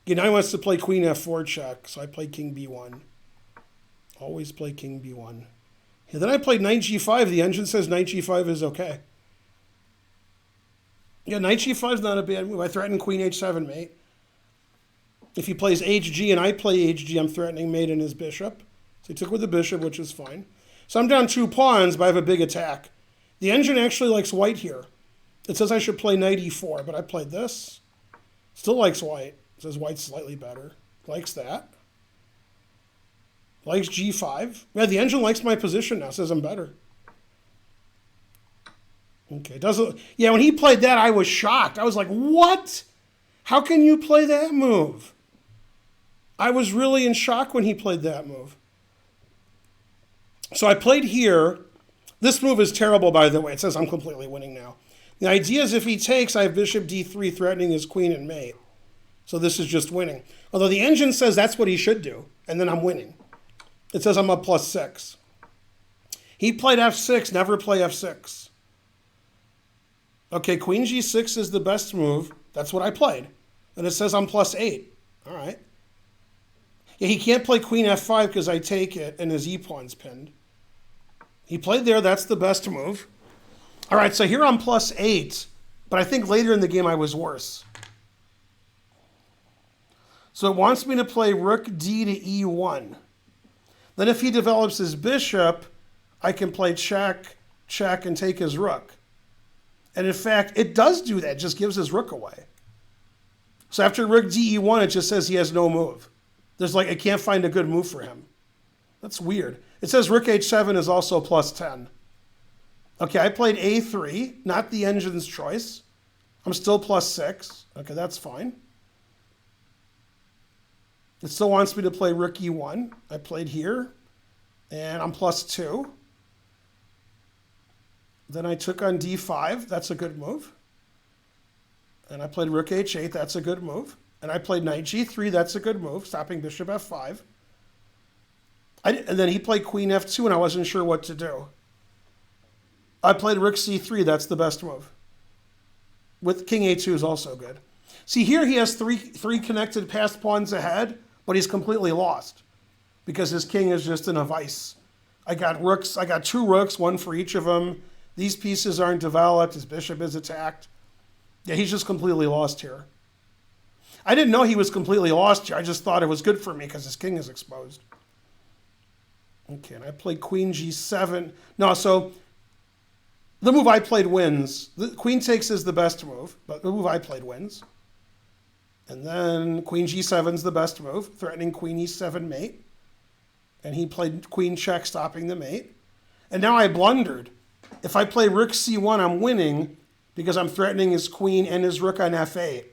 Now he wants to play Queen F4 check, so I played King B1. Always play King B1. And then I played Knight G5. The engine says Knight G5 is okay. Yeah, Knight G5 is not a bad move. I threaten Queen H7, mate. If he plays HG and I play HG, I'm threatening mate and his bishop. So he took with the bishop, which is fine. So I'm down 2 pawns, but I have a big attack. The engine actually likes white here. It says I should play Knight E4, but I played this. Still likes white. It says white's slightly better. Likes that. Likes G5. Yeah, the engine likes my position now. Says I'm better. Okay, doesn't. Yeah, when he played that, I was shocked. I was like, what? How can you play that move? I was really in shock when he played that move. So I played here. This move is terrible, by the way. It says I'm completely winning now. The idea is if he takes, I have bishop d3 threatening his queen and mate. So this is just winning. Although the engine says that's what he should do, and then I'm winning. It says I'm up +6. He played f6, never play f6. Okay, queen g6 is the best move. That's what I played. And it says I'm +8. All right. Yeah, he can't play queen f5 because I take it and his e-pawn's pinned. He played there. That's the best move. All right, so here I'm +8, but I think later in the game I was worse. So it wants me to play rook d to e1. Then if he develops his bishop, I can play check, check, and take his rook. And in fact, it does do that. It just gives his rook away. So after rook d e1, it just says he has no move. There's I can't find a good move for him. That's weird. It says rook h7 is also +10. Okay, I played a3, not the engine's choice. I'm still +6. Okay, that's fine. It still wants me to play rook e1. I played here, and I'm +2. Then I took on d5. That's a good move. And I played rook h8. That's a good move. And I played knight g3. That's a good move, stopping bishop f5. And then he played queen f2, and I wasn't sure what to do. I played rook c3. That's the best move. With king a2 is also good. See, here he has three connected passed pawns ahead, but he's completely lost because his king is just in a vice. I got rooks. I got 2 rooks, one for each of them. These pieces aren't developed. His bishop is attacked. Yeah, he's just completely lost here. I didn't know he was completely lost here. I just thought it was good for me because his king is exposed. Okay, and I played queen g7. No, so the move I played wins. The queen takes is the best move, but the move I played wins. And then queen g7 is the best move, threatening queen e7 mate. And he played queen check, stopping the mate. And now I blundered. If I play rook c1, I'm winning because I'm threatening his queen and his rook on f8.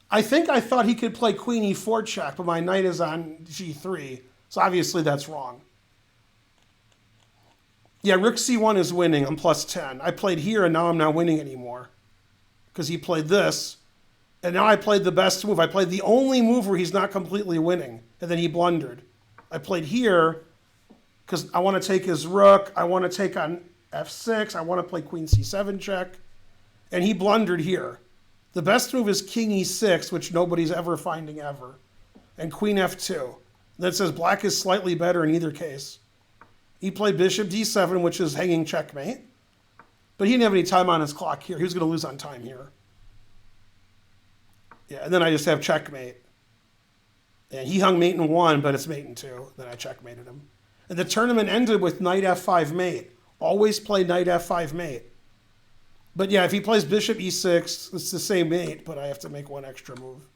I think I thought he could play queen e4 check, but my knight is on g3. So obviously that's wrong. Yeah, rook c1 is winning. I'm +10. I played here, and now I'm not winning anymore because he played this. And now I played the best move. I played the only move where he's not completely winning, and then he blundered. I played here because I want to take his rook. I want to take on f6. I want to play queen c7 check. And he blundered here. The best move is king e6, which nobody's ever finding ever, and queen f2. That says black is slightly better in either case. He played bishop d7, which is hanging checkmate. But he didn't have any time on his clock here. He was going to lose on time here. Yeah, and then I just have checkmate. And he hung mate in 1, but it's mate in 2. Then I checkmated him. And the tournament ended with knight f5 mate. Always play knight f5 mate. But yeah, if he plays bishop e6, it's the same mate, but I have to make one extra move.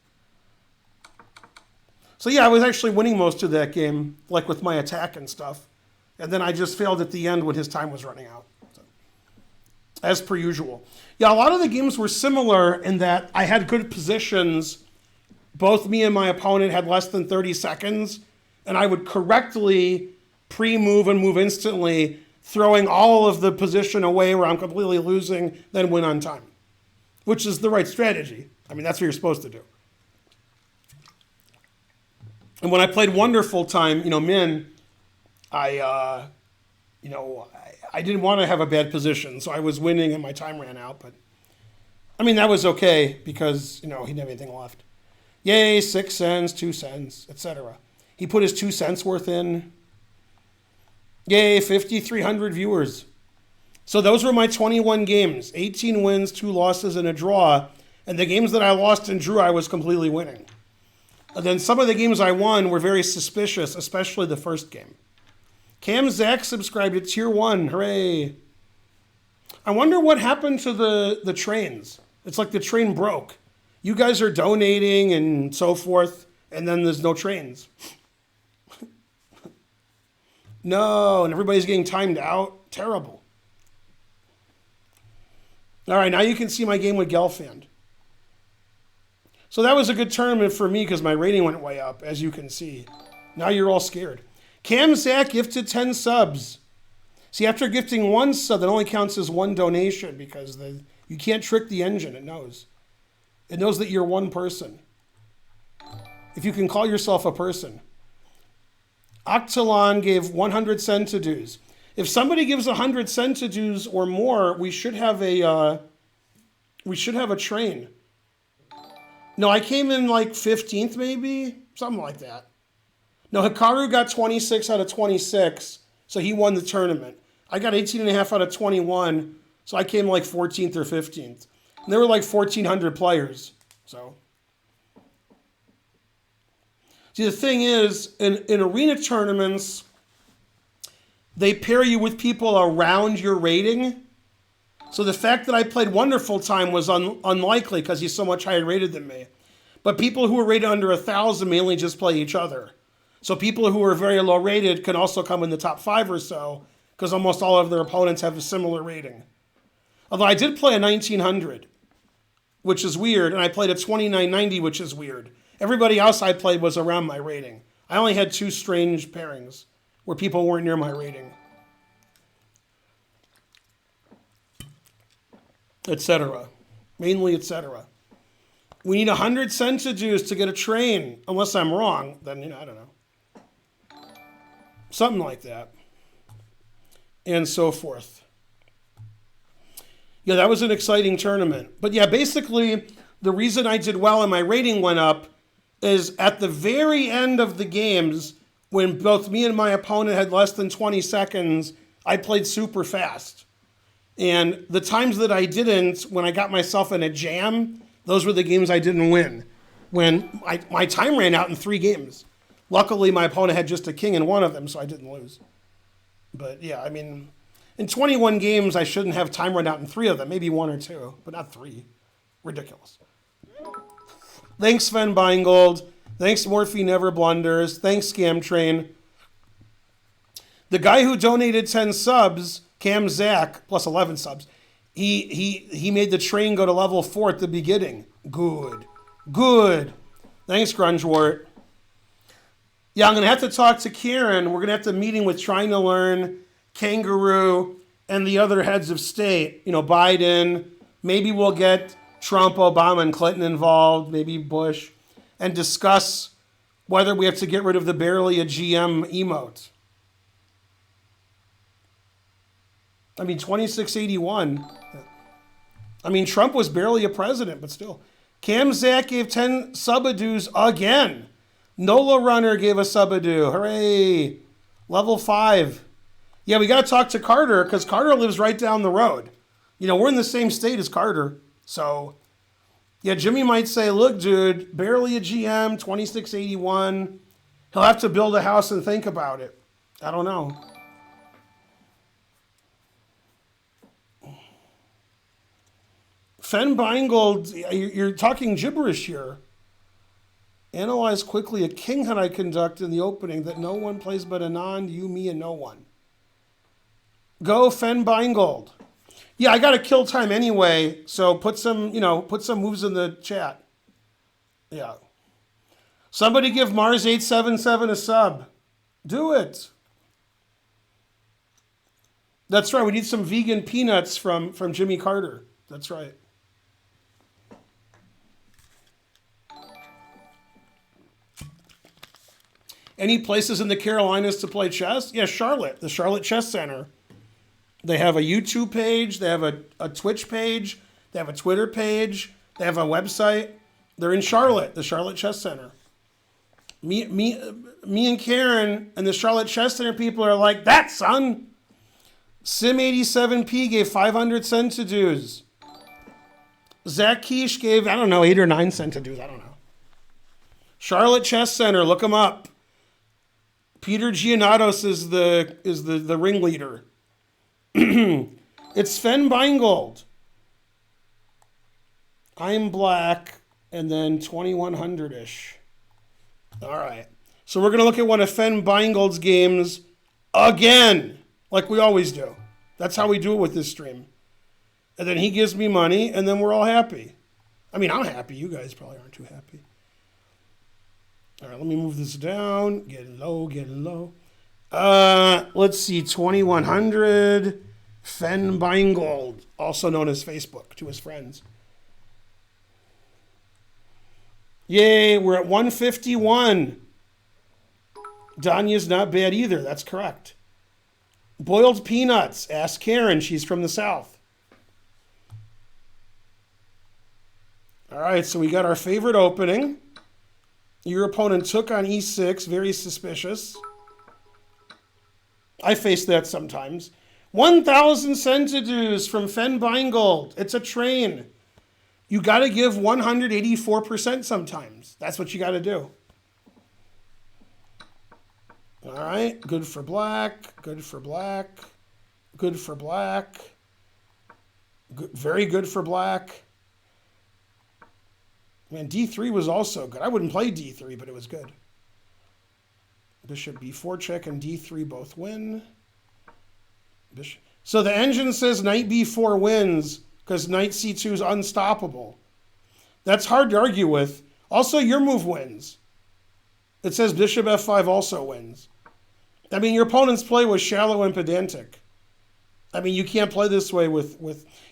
So yeah, I was actually winning most of that game, like with my attack and stuff. And then I just failed at the end when his time was running out. So. as per usual. Yeah, a lot of the games were similar in that I had good positions. Both me and my opponent had less than 30 seconds, and I would correctly pre-move and move instantly, throwing all of the position away where I'm completely losing, then win on time, which is the right strategy. I mean, that's what you're supposed to do. And when I played Wonderful Time, Min, I didn't want to have a bad position, so I was winning and my time ran out. But, I mean, that was okay because, he didn't have anything left. Yay, 6 cents, 2 cents, etc. He put his 2 cents worth in. Yay, 5,300 viewers. So those were my 21 games, 18 wins, 2 losses, and a draw. And the games that I lost and drew, I was completely winning. And then some of the games I won were very suspicious, especially the first game. Cam Zach subscribed to Tier 1. Hooray. I wonder what happened to the trains. It's like the train broke. You guys are donating and so forth, and then there's no trains. No, and everybody's getting timed out. Terrible. All right, now you can see my game with Gelfand. So that was a good tournament for me because my rating went way up, as you can see. Now you're all scared. Cam Zach gifted 10 subs. See, after gifting 1 sub, that only counts as 1 donation because you can't trick the engine. It knows. It knows that you're one person. If you can call yourself a person. Octalon gave 100 centidues. If somebody gives 100 centidues or more, we should have a train. No, I came in like 15th maybe, something like that. No, Hikaru got 26 out of 26, so he won the tournament. I got 18.5 out of 21, so I came like 14th or 15th. And there were like 1,400 players, so. See, the thing is, in arena tournaments, they pair you with people around your rating. So the fact that I played Wonderful Time was unlikely because he's so much higher rated than me. But people who are rated under 1,000 mainly just play each other. So people who are very low rated can also come in the top 5 or so because almost all of their opponents have a similar rating. Although I did play a 1900, which is weird, and I played a 2990, which is weird. Everybody else I played was around my rating. I only had 2 strange pairings where people weren't near my rating. Etc. Mainly etc. We need 100 centidues to get a train. Unless I'm wrong, then, I don't know. Something like that. And so forth. Yeah, that was an exciting tournament. But yeah, basically, the reason I did well and my rating went up is at the very end of the games, when both me and my opponent had less than 20 seconds, I played super fast. And the times that I didn't, when I got myself in a jam, those were the games I didn't win. When my time ran out in 3 games. Luckily, my opponent had just a king in one of them, so I didn't lose. But yeah, I mean, in 21 games, I shouldn't have time run out in 3 of them. Maybe 1 or 2, but not 3. Ridiculous. Thanks, Sven Beingold. Thanks, Morphe Never Blunders. Thanks, Scam Train. The guy who donated 10 subs, Cam Zach, plus 11 subs, he made the train go to level 4 at the beginning. Good. Thanks, Grungewort. Yeah, I'm going to have to talk to Kieran. We're going to have to meeting with Trying to Learn, Kangaroo, and the other heads of state. Biden. Maybe we'll get Trump, Obama, and Clinton involved. Maybe Bush. And discuss whether we have to get rid of the barely a GM emote. I mean, 2681. I mean, Trump was barely a president, but still. Cam Zach gave 10 subadoos again. Nola Runner gave a subadoo. Hooray. Level 5. Yeah, we got to talk to Carter because Carter lives right down the road. We're in the same state as Carter. So, yeah, Jimmy might say, look, dude, barely a GM, 2681. He'll have to build a house and think about it. I don't know. Fen Beingold, you're talking gibberish here. Analyze quickly a king hunt I conduct in the opening that no one plays but Anand, you, me, and no one. Go Fen Beingold. Yeah, I got to kill time anyway, so put some moves in the chat. Yeah. Somebody give Mars 877 a sub. Do it. That's right. We need some vegan peanuts from Jimmy Carter. That's right. Any places in the Carolinas to play chess? Yeah, Charlotte, the Charlotte Chess Center. They have a YouTube page. They have a Twitch page. They have a Twitter page. They have a website. They're in Charlotte, the Charlotte Chess Center. Me and Karen and the Charlotte Chess Center people are like, that, son. Sim87P gave 500 centidues. Zach Keish gave, 8 or 9 centidues. I don't know. Charlotte Chess Center, look them up. Peter Giannatos is the ringleader. It's Sven Beingold. I'm black, and then 2100-ish. All right. So we're going to look at one of Sven Beingold's games again, like we always do. That's how we do it with this stream. And then he gives me money, and then we're all happy. I mean, I'm happy. You guys probably aren't too happy. All right, let me move this down. Getting low. Let's see, 2100. Sven Beingold, also known as Facebook to his friends. Yay, we're at 151. Danya's not bad either. That's correct. Boiled peanuts. Ask Karen. She's from the South. All right, so we got our favorite opening. Your opponent took on e6. Very suspicious. I face that sometimes. 1,000 centidues from Sven Beingold. It's a train. You got to give 184% sometimes. That's what you got to do. All right. Good for black. Good for black. Good for black. Good, very good for black. Man, d3 was also good. I wouldn't play d3, but it was good. Bishop b4 check and d3 both win. Bishop. So the engine says knight b4 wins because knight c2 is unstoppable. That's hard to argue with. Also, your move wins. It says bishop f5 also wins. I mean, your opponent's play was shallow and pedantic. I mean, you can't play this way with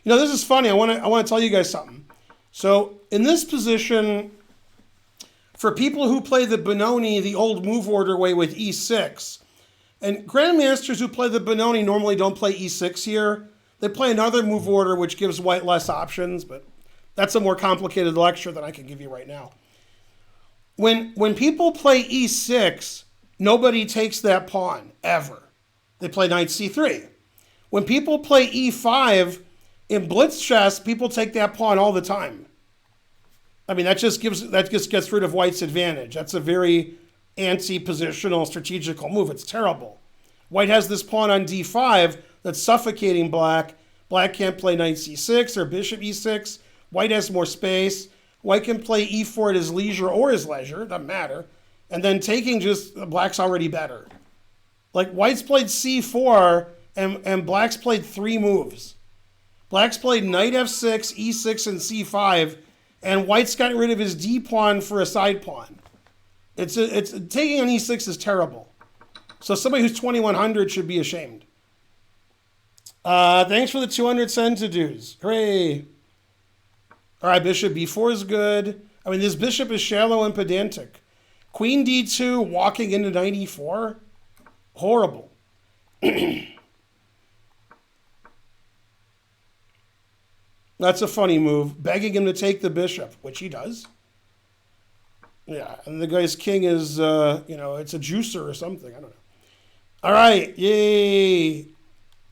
this is funny. I want to tell you guys something. So in this position, for people who play the Benoni, the old move order way with e6, and grandmasters who play the Benoni normally don't play e6 here. They play another move order which gives white less options, but that's a more complicated lecture than I can give you right now. When people play e6, nobody takes that pawn, ever. They play knight c3. When people play e5, in blitz chess, people take that pawn all the time. I mean, that just gets rid of white's advantage. That's a very anti-positional strategical move. It's terrible. White has this pawn on d5 that's suffocating black. Black can't play knight c6 or bishop e6. White has more space. White can play e4 at his leisure or his leisure. Doesn't matter. And then taking black's already better. Like white's played c4 and black's played 3 moves. Black's played knight f6, e6, and c5, and white's got rid of his d pawn for a side pawn. It's taking on e6 is terrible. So somebody who's 2100 should be ashamed. Thanks for the 200 centidues. Hooray. All right, bishop b4 is good. I mean, this bishop is shallow and pedantic. Queen d2, walking into knight e4. Horrible. That's a funny move. Begging him to take the bishop, which he does. Yeah, and the guy's king is, it's a juicer or something. I don't know. All right, yay.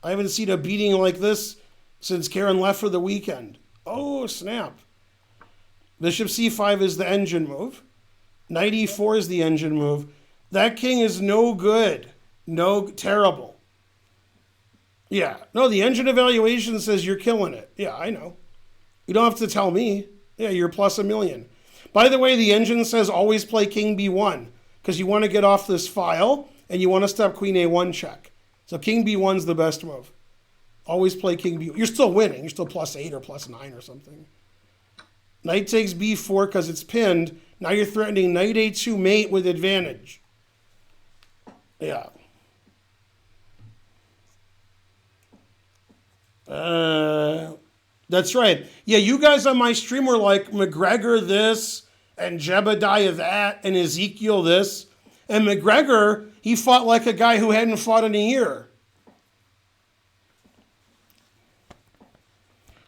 I haven't seen a beating like this since Karen left for the weekend. Oh, snap. Bishop c5 is the engine move. Knight e4 is the engine move. That king is no good. Terrible. Yeah. No, the engine evaluation says you're killing it. Yeah, I know. You don't have to tell me. Yeah, you're plus 1,000,000. By the way, the engine says always play king b1 because you want to get off this file and you want to stop queen a1 check. So king b1's the best move. Always play king b. You're still winning. You're still +8 or +9 or something. Knight takes b4 because it's pinned. Now you're threatening knight a2 mate with advantage. Yeah. That's right. Yeah, you guys on my stream were like McGregor this and Jebediah that and Ezekiel this. And McGregor, he fought like a guy who hadn't fought in a year.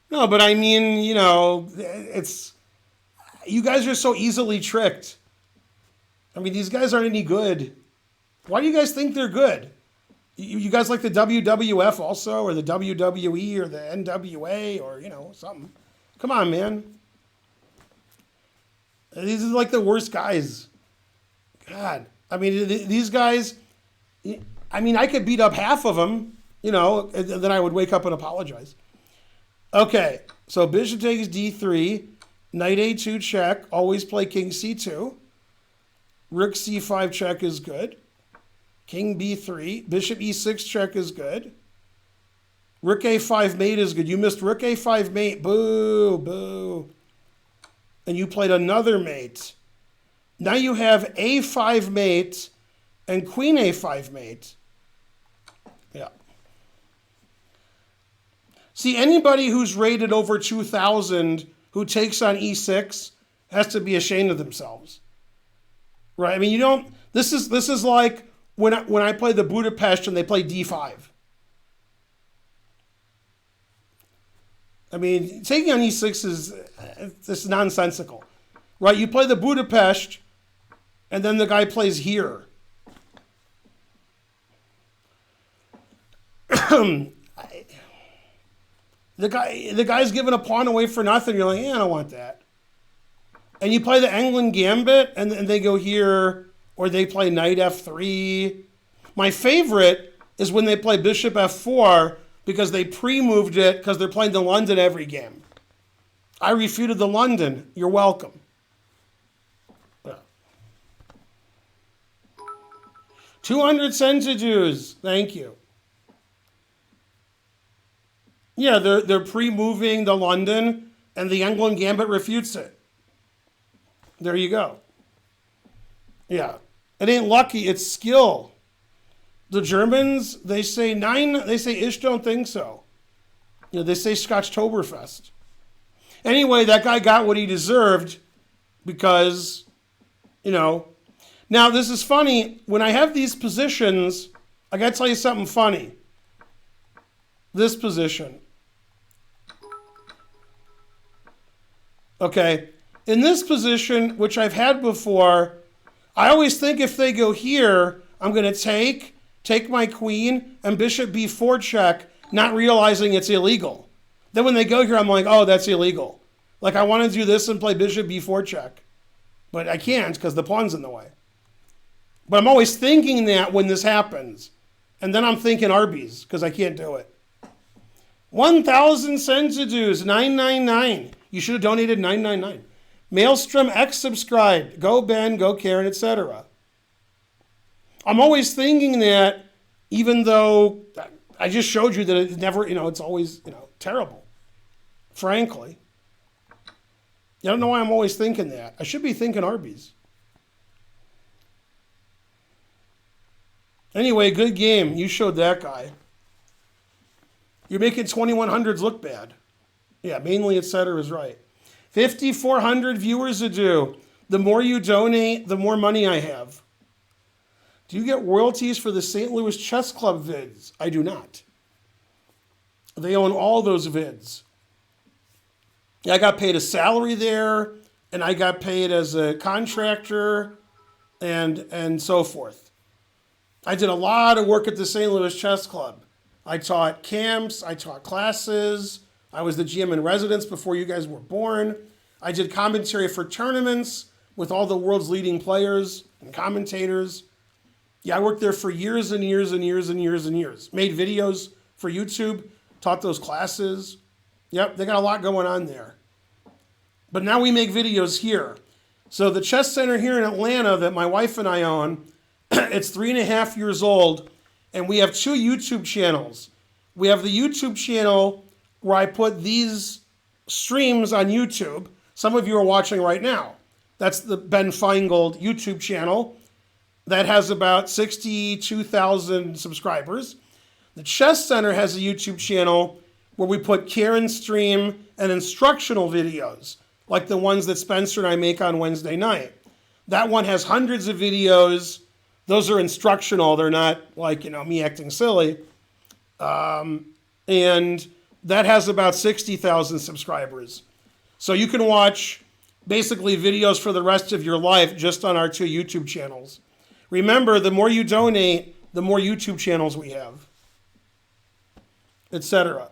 No, but I mean, you know, it's, you guys are so easily tricked. I mean, these guys aren't any good. Why do you guys think they're good? You guys like the WWF also, or the WWE, or the NWA, or, you know, something. Come on, man. These are like the worst guys. God. I mean, these guys, I mean, I could beat up half of them, you know, and then I would wake up and apologize. Okay, so bishop takes d3, knight a2 check, always play king c2. Rook c5 check is good. King b3, bishop e6 check is good. Rook a5 mate is good. You missed rook a5 mate, boo, boo. And you played another mate. Now you have a5 mate and queen a5 mate. Yeah. See, anybody who's rated over 2,000 who takes on e6 has to be ashamed of themselves. Right? I mean, you don't, this is like when I play the Budapest and they play d5. I mean, taking on e6 is it's nonsensical. Right? You play the Budapest and then the guy plays here. The guy's giving a pawn away for nothing. You're like, yeah, I don't want that. And you play the England Gambit, and they go here, or they play knight f3. My favorite is when they play bishop f4 because they pre-moved it because they're playing the London every game. I refuted the London. You're welcome. 200 centidues. Thank you. Yeah, they're pre-moving the London, and the England Gambit refutes it. There you go. Yeah. It ain't lucky, it's skill. The Germans, they say Ich don't think so. You know, they say Scotchtoberfest. Anyway, that guy got what he deserved because, you know. Now, this is funny. When I have these positions, I got to tell you something funny. This position. Okay, in this position, which I've had before, I always think if they go here, I'm going to take my queen, and bishop b4 check, not realizing it's illegal. Then when they go here, I'm like, oh, that's illegal. Like, I want to do this and play bishop b4 check. But I can't because the pawn's in the way. But I'm always thinking that when this happens. And then I'm thinking Arby's because I can't do it. 1,000 centidues, 999. You should have donated 999. Maelstrom X subscribed. Go Ben, go Karen, etc. I'm always thinking that, even though I just showed you that it never, you know, it's always, you know, terrible. Frankly. I don't know why I'm always thinking that. I should be thinking Arby's. Anyway, good game. You showed that guy. You're making 2100s look bad. Yeah, mainly etc. is right. 5,400 viewers a do. The more you donate, the more money I have. Do you get royalties for the St. Louis Chess Club vids? I do not. They own all those vids. I got paid a salary there, and I got paid as a contractor, and so forth. I did a lot of work at the St. Louis Chess Club. I taught camps, I taught classes, I was the GM in residence before you guys were born. I did commentary for tournaments with all the world's leading players and commentators. Yeah, I worked there for years and years and years and years and years. Made videos for YouTube, taught those classes. Yep, they got a lot going on there. But now we make videos here. So the Chess Center here in Atlanta that my wife and I own, it's 3.5 years old, and we have 2 YouTube channels. We have the YouTube channel where I put these streams on YouTube. Some of you are watching right now. That's the Ben Feingold YouTube channel. That has about 62,000 subscribers. The Chess Center has a YouTube channel where we put Karen stream and instructional videos, like the ones that Spencer and I make on Wednesday night. That one has hundreds of videos. Those are instructional. They're not like, me acting silly. And that has about 60,000 subscribers. So you can watch basically videos for the rest of your life just on our 2 YouTube channels. Remember, the more you donate, the more YouTube channels we have, etc.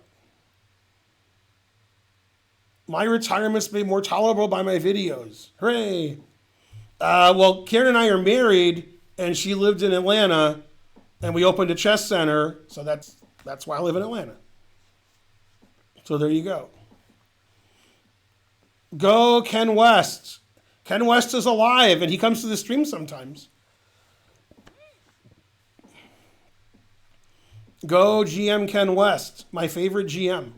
My retirement's made more tolerable by my videos. Hooray! Well, Karen and I are married, and she lived in Atlanta, and we opened a chess center, so that's why I live in Atlanta. So there you go. Go Ken West. Ken West is alive, and he comes to the stream sometimes. Go GM Ken West, my favorite GM.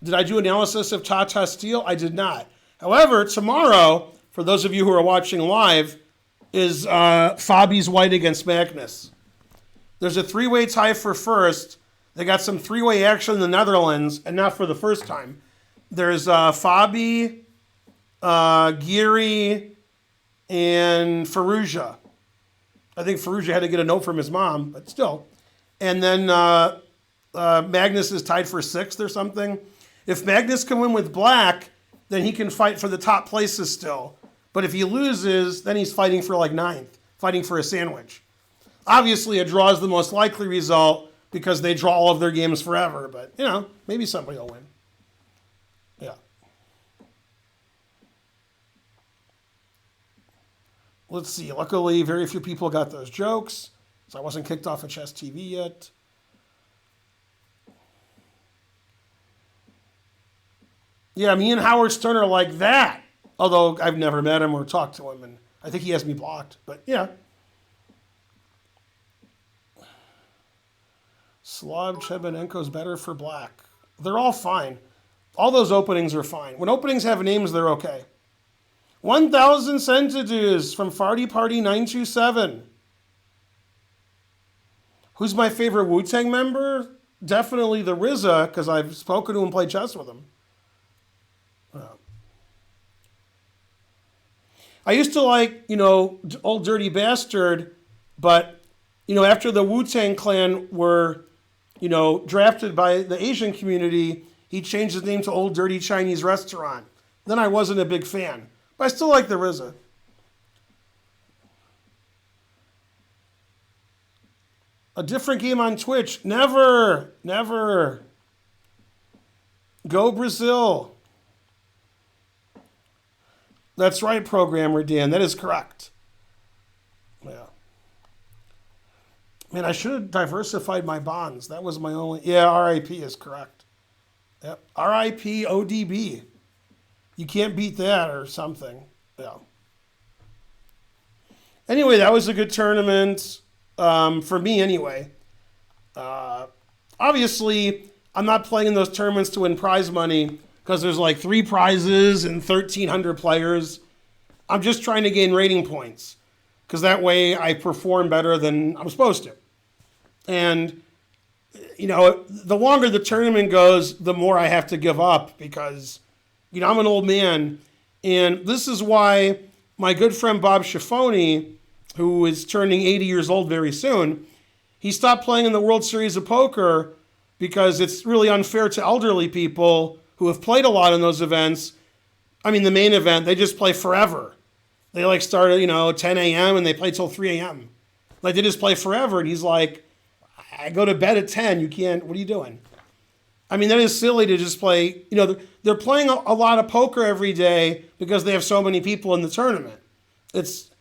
Did I do analysis of Tata Steel? I did not. However, tomorrow, for those of you who are watching live, is Fabi's white against Magnus. There's a 3-way tie for first. They got some 3-way action in the Netherlands, and not for the first time. There's Fabi, Geary, and Firouzja. I think Firouzja had to get a note from his mom, but still. And then Magnus is tied for 6th or something. If Magnus can win with black, then he can fight for the top places still. But if he loses, then he's fighting for like 9th, fighting for a sandwich. Obviously, a draw is the most likely result because they draw all of their games forever. But, maybe somebody will win. Yeah. Let's see. Luckily, very few people got those jokes, so I wasn't kicked off of Chess TV yet. Yeah, me and Howard Stern are like that. Although I've never met him or talked to him, and I think he has me blocked. But yeah. Slav Chebanenko's better for black. They're all fine. All those openings are fine. When openings have names, they're okay. 1,000 centidues from Farty Party 927. Who's my favorite Wu-Tang member? Definitely the RZA, because I've spoken to him and played chess with him. I used to like, Old Dirty Bastard, but, after the Wu-Tang Clan were, drafted by the Asian community, he changed his name to Old Dirty Chinese Restaurant. Then I wasn't a big fan, but I still like the RZA. A different game on Twitch? Never, never. Go Brazil. That's right, Programmer Dan. That is correct. Yeah. Man, I should have diversified my bonds. That was my only... Yeah, RIP is correct. Yep. RIP ODB. You can't beat that or something. Yeah. Anyway, that was a good tournament. For me, anyway. Obviously, I'm not playing in those tournaments to win prize money because there's like 3 prizes and 1,300 players. I'm just trying to gain rating points because that way I perform better than I'm supposed to. And, the longer the tournament goes, the more I have to give up because, I'm an old man. And this is why my good friend Bob Schiffoni, who is turning 80 years old very soon, he stopped playing in the World Series of Poker because it's really unfair to elderly people who have played a lot in those events. I mean, the main event, they just play forever. They start at, 10 a.m. and they play till 3 a.m. They just play forever. And he's like, I go to bed at 10. You can't, what are you doing? I mean, that is silly to just play. They're playing a lot of poker every day because they have so many people in the tournament. It's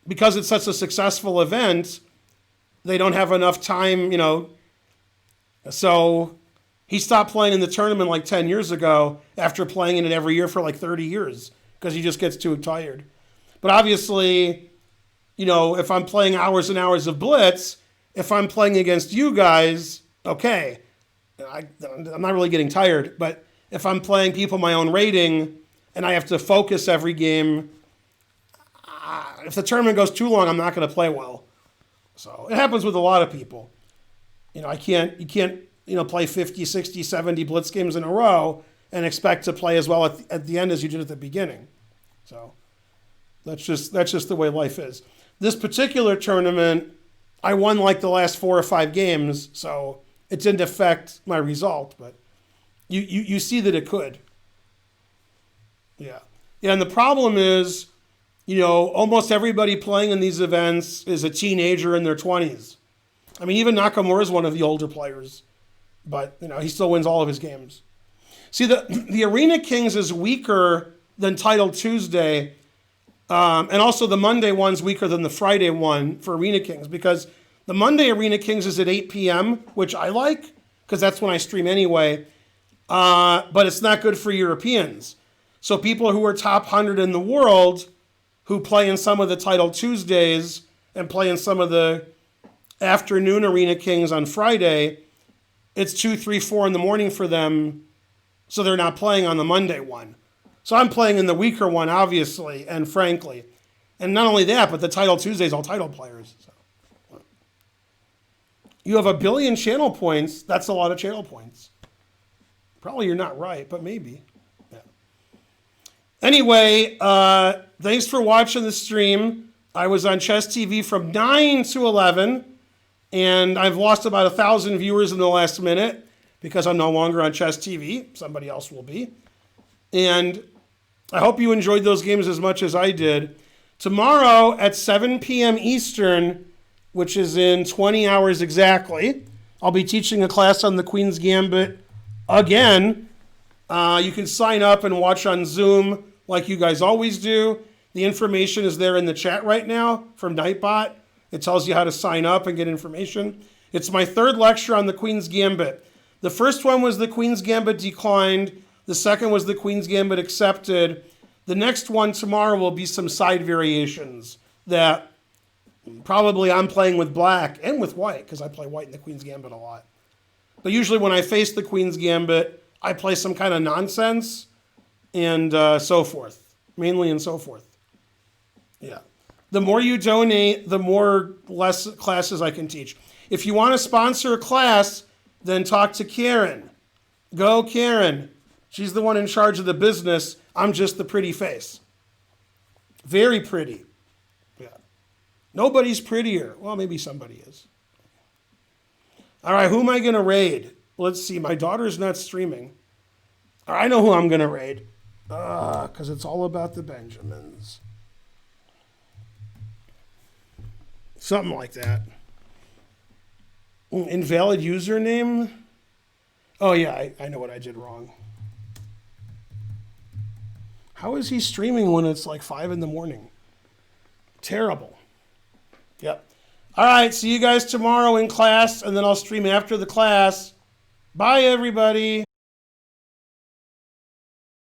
because it's such a successful event, they don't have enough time, So he stopped playing in the tournament like 10 years ago after playing in it every year for like 30 years because he just gets too tired. But obviously, if I'm playing hours and hours of Blitz, if I'm playing against you guys, okay, I'm not really getting tired. But if I'm playing people my own rating and I have to focus every game, if the tournament goes too long, I'm not going to play well. So it happens with a lot of people. You can't play 50, 60, 70 Blitz games in a row and expect to play as well at the end as you did at the beginning. So that's just the way life is. This particular tournament, I won like the last 4 or 5 games, so it didn't affect my result, but you see that it could. Yeah. Yeah, and the problem is, almost everybody playing in these events is a teenager in their 20s. I mean, even Nakamura is one of the older players, but, he still wins all of his games. See, the Arena Kings is weaker than Title Tuesday, and also the Monday one's weaker than the Friday one for Arena Kings, because the Monday Arena Kings is at 8 p.m., which I like, because that's when I stream anyway, but it's not good for Europeans. So people who are top 100 in the world who play in some of the Title Tuesdays and play in some of the afternoon Arena Kings on Friday, it's 2, 3, 4 in the morning for them, so they're not playing on the Monday one. So I'm playing in the weaker one, obviously, and frankly. And not only that, but the Title Tuesdays, all title players. So. You have 1 billion channel points. That's a lot of channel points. Probably you're not right, but maybe. Yeah. Anyway, thanks for watching the stream. I was on Chess TV from 9 to 11, and I've lost about 1,000 viewers in the last minute because I'm no longer on Chess TV. Somebody else will be. And I hope you enjoyed those games as much as I did. Tomorrow at 7 p.m. Eastern, which is in 20 hours exactly, I'll be teaching a class on the Queen's Gambit again. You can sign up and watch on Zoom like you guys always do. The information is there in the chat right now from Nightbot. It tells you how to sign up and get information. It's my 3rd lecture on the Queen's Gambit. The first one was the Queen's Gambit declined. The second was the Queen's Gambit accepted. The next one tomorrow will be some side variations that probably I'm playing with black and with white, because I play white in the Queen's Gambit a lot. But usually when I face the Queen's Gambit, I play some kind of nonsense and so forth, mainly and so forth. Yeah. The more you donate, the less classes I can teach. If you want to sponsor a class, then talk to Karen. Go, Karen. She's the one in charge of the business. I'm just the pretty face. Very pretty. Yeah. Nobody's prettier. Well, maybe somebody is. All right, who am I going to raid? Let's see. My daughter's not streaming. All right, I know who I'm going to raid. Because it's all about the Benjamins. Something like that. Invalid username? Oh, yeah, I know what I did wrong. How is he streaming when it's like 5 in the morning? Terrible. Yep. All right, see you guys tomorrow in class, and then I'll stream after the class. Bye, everybody.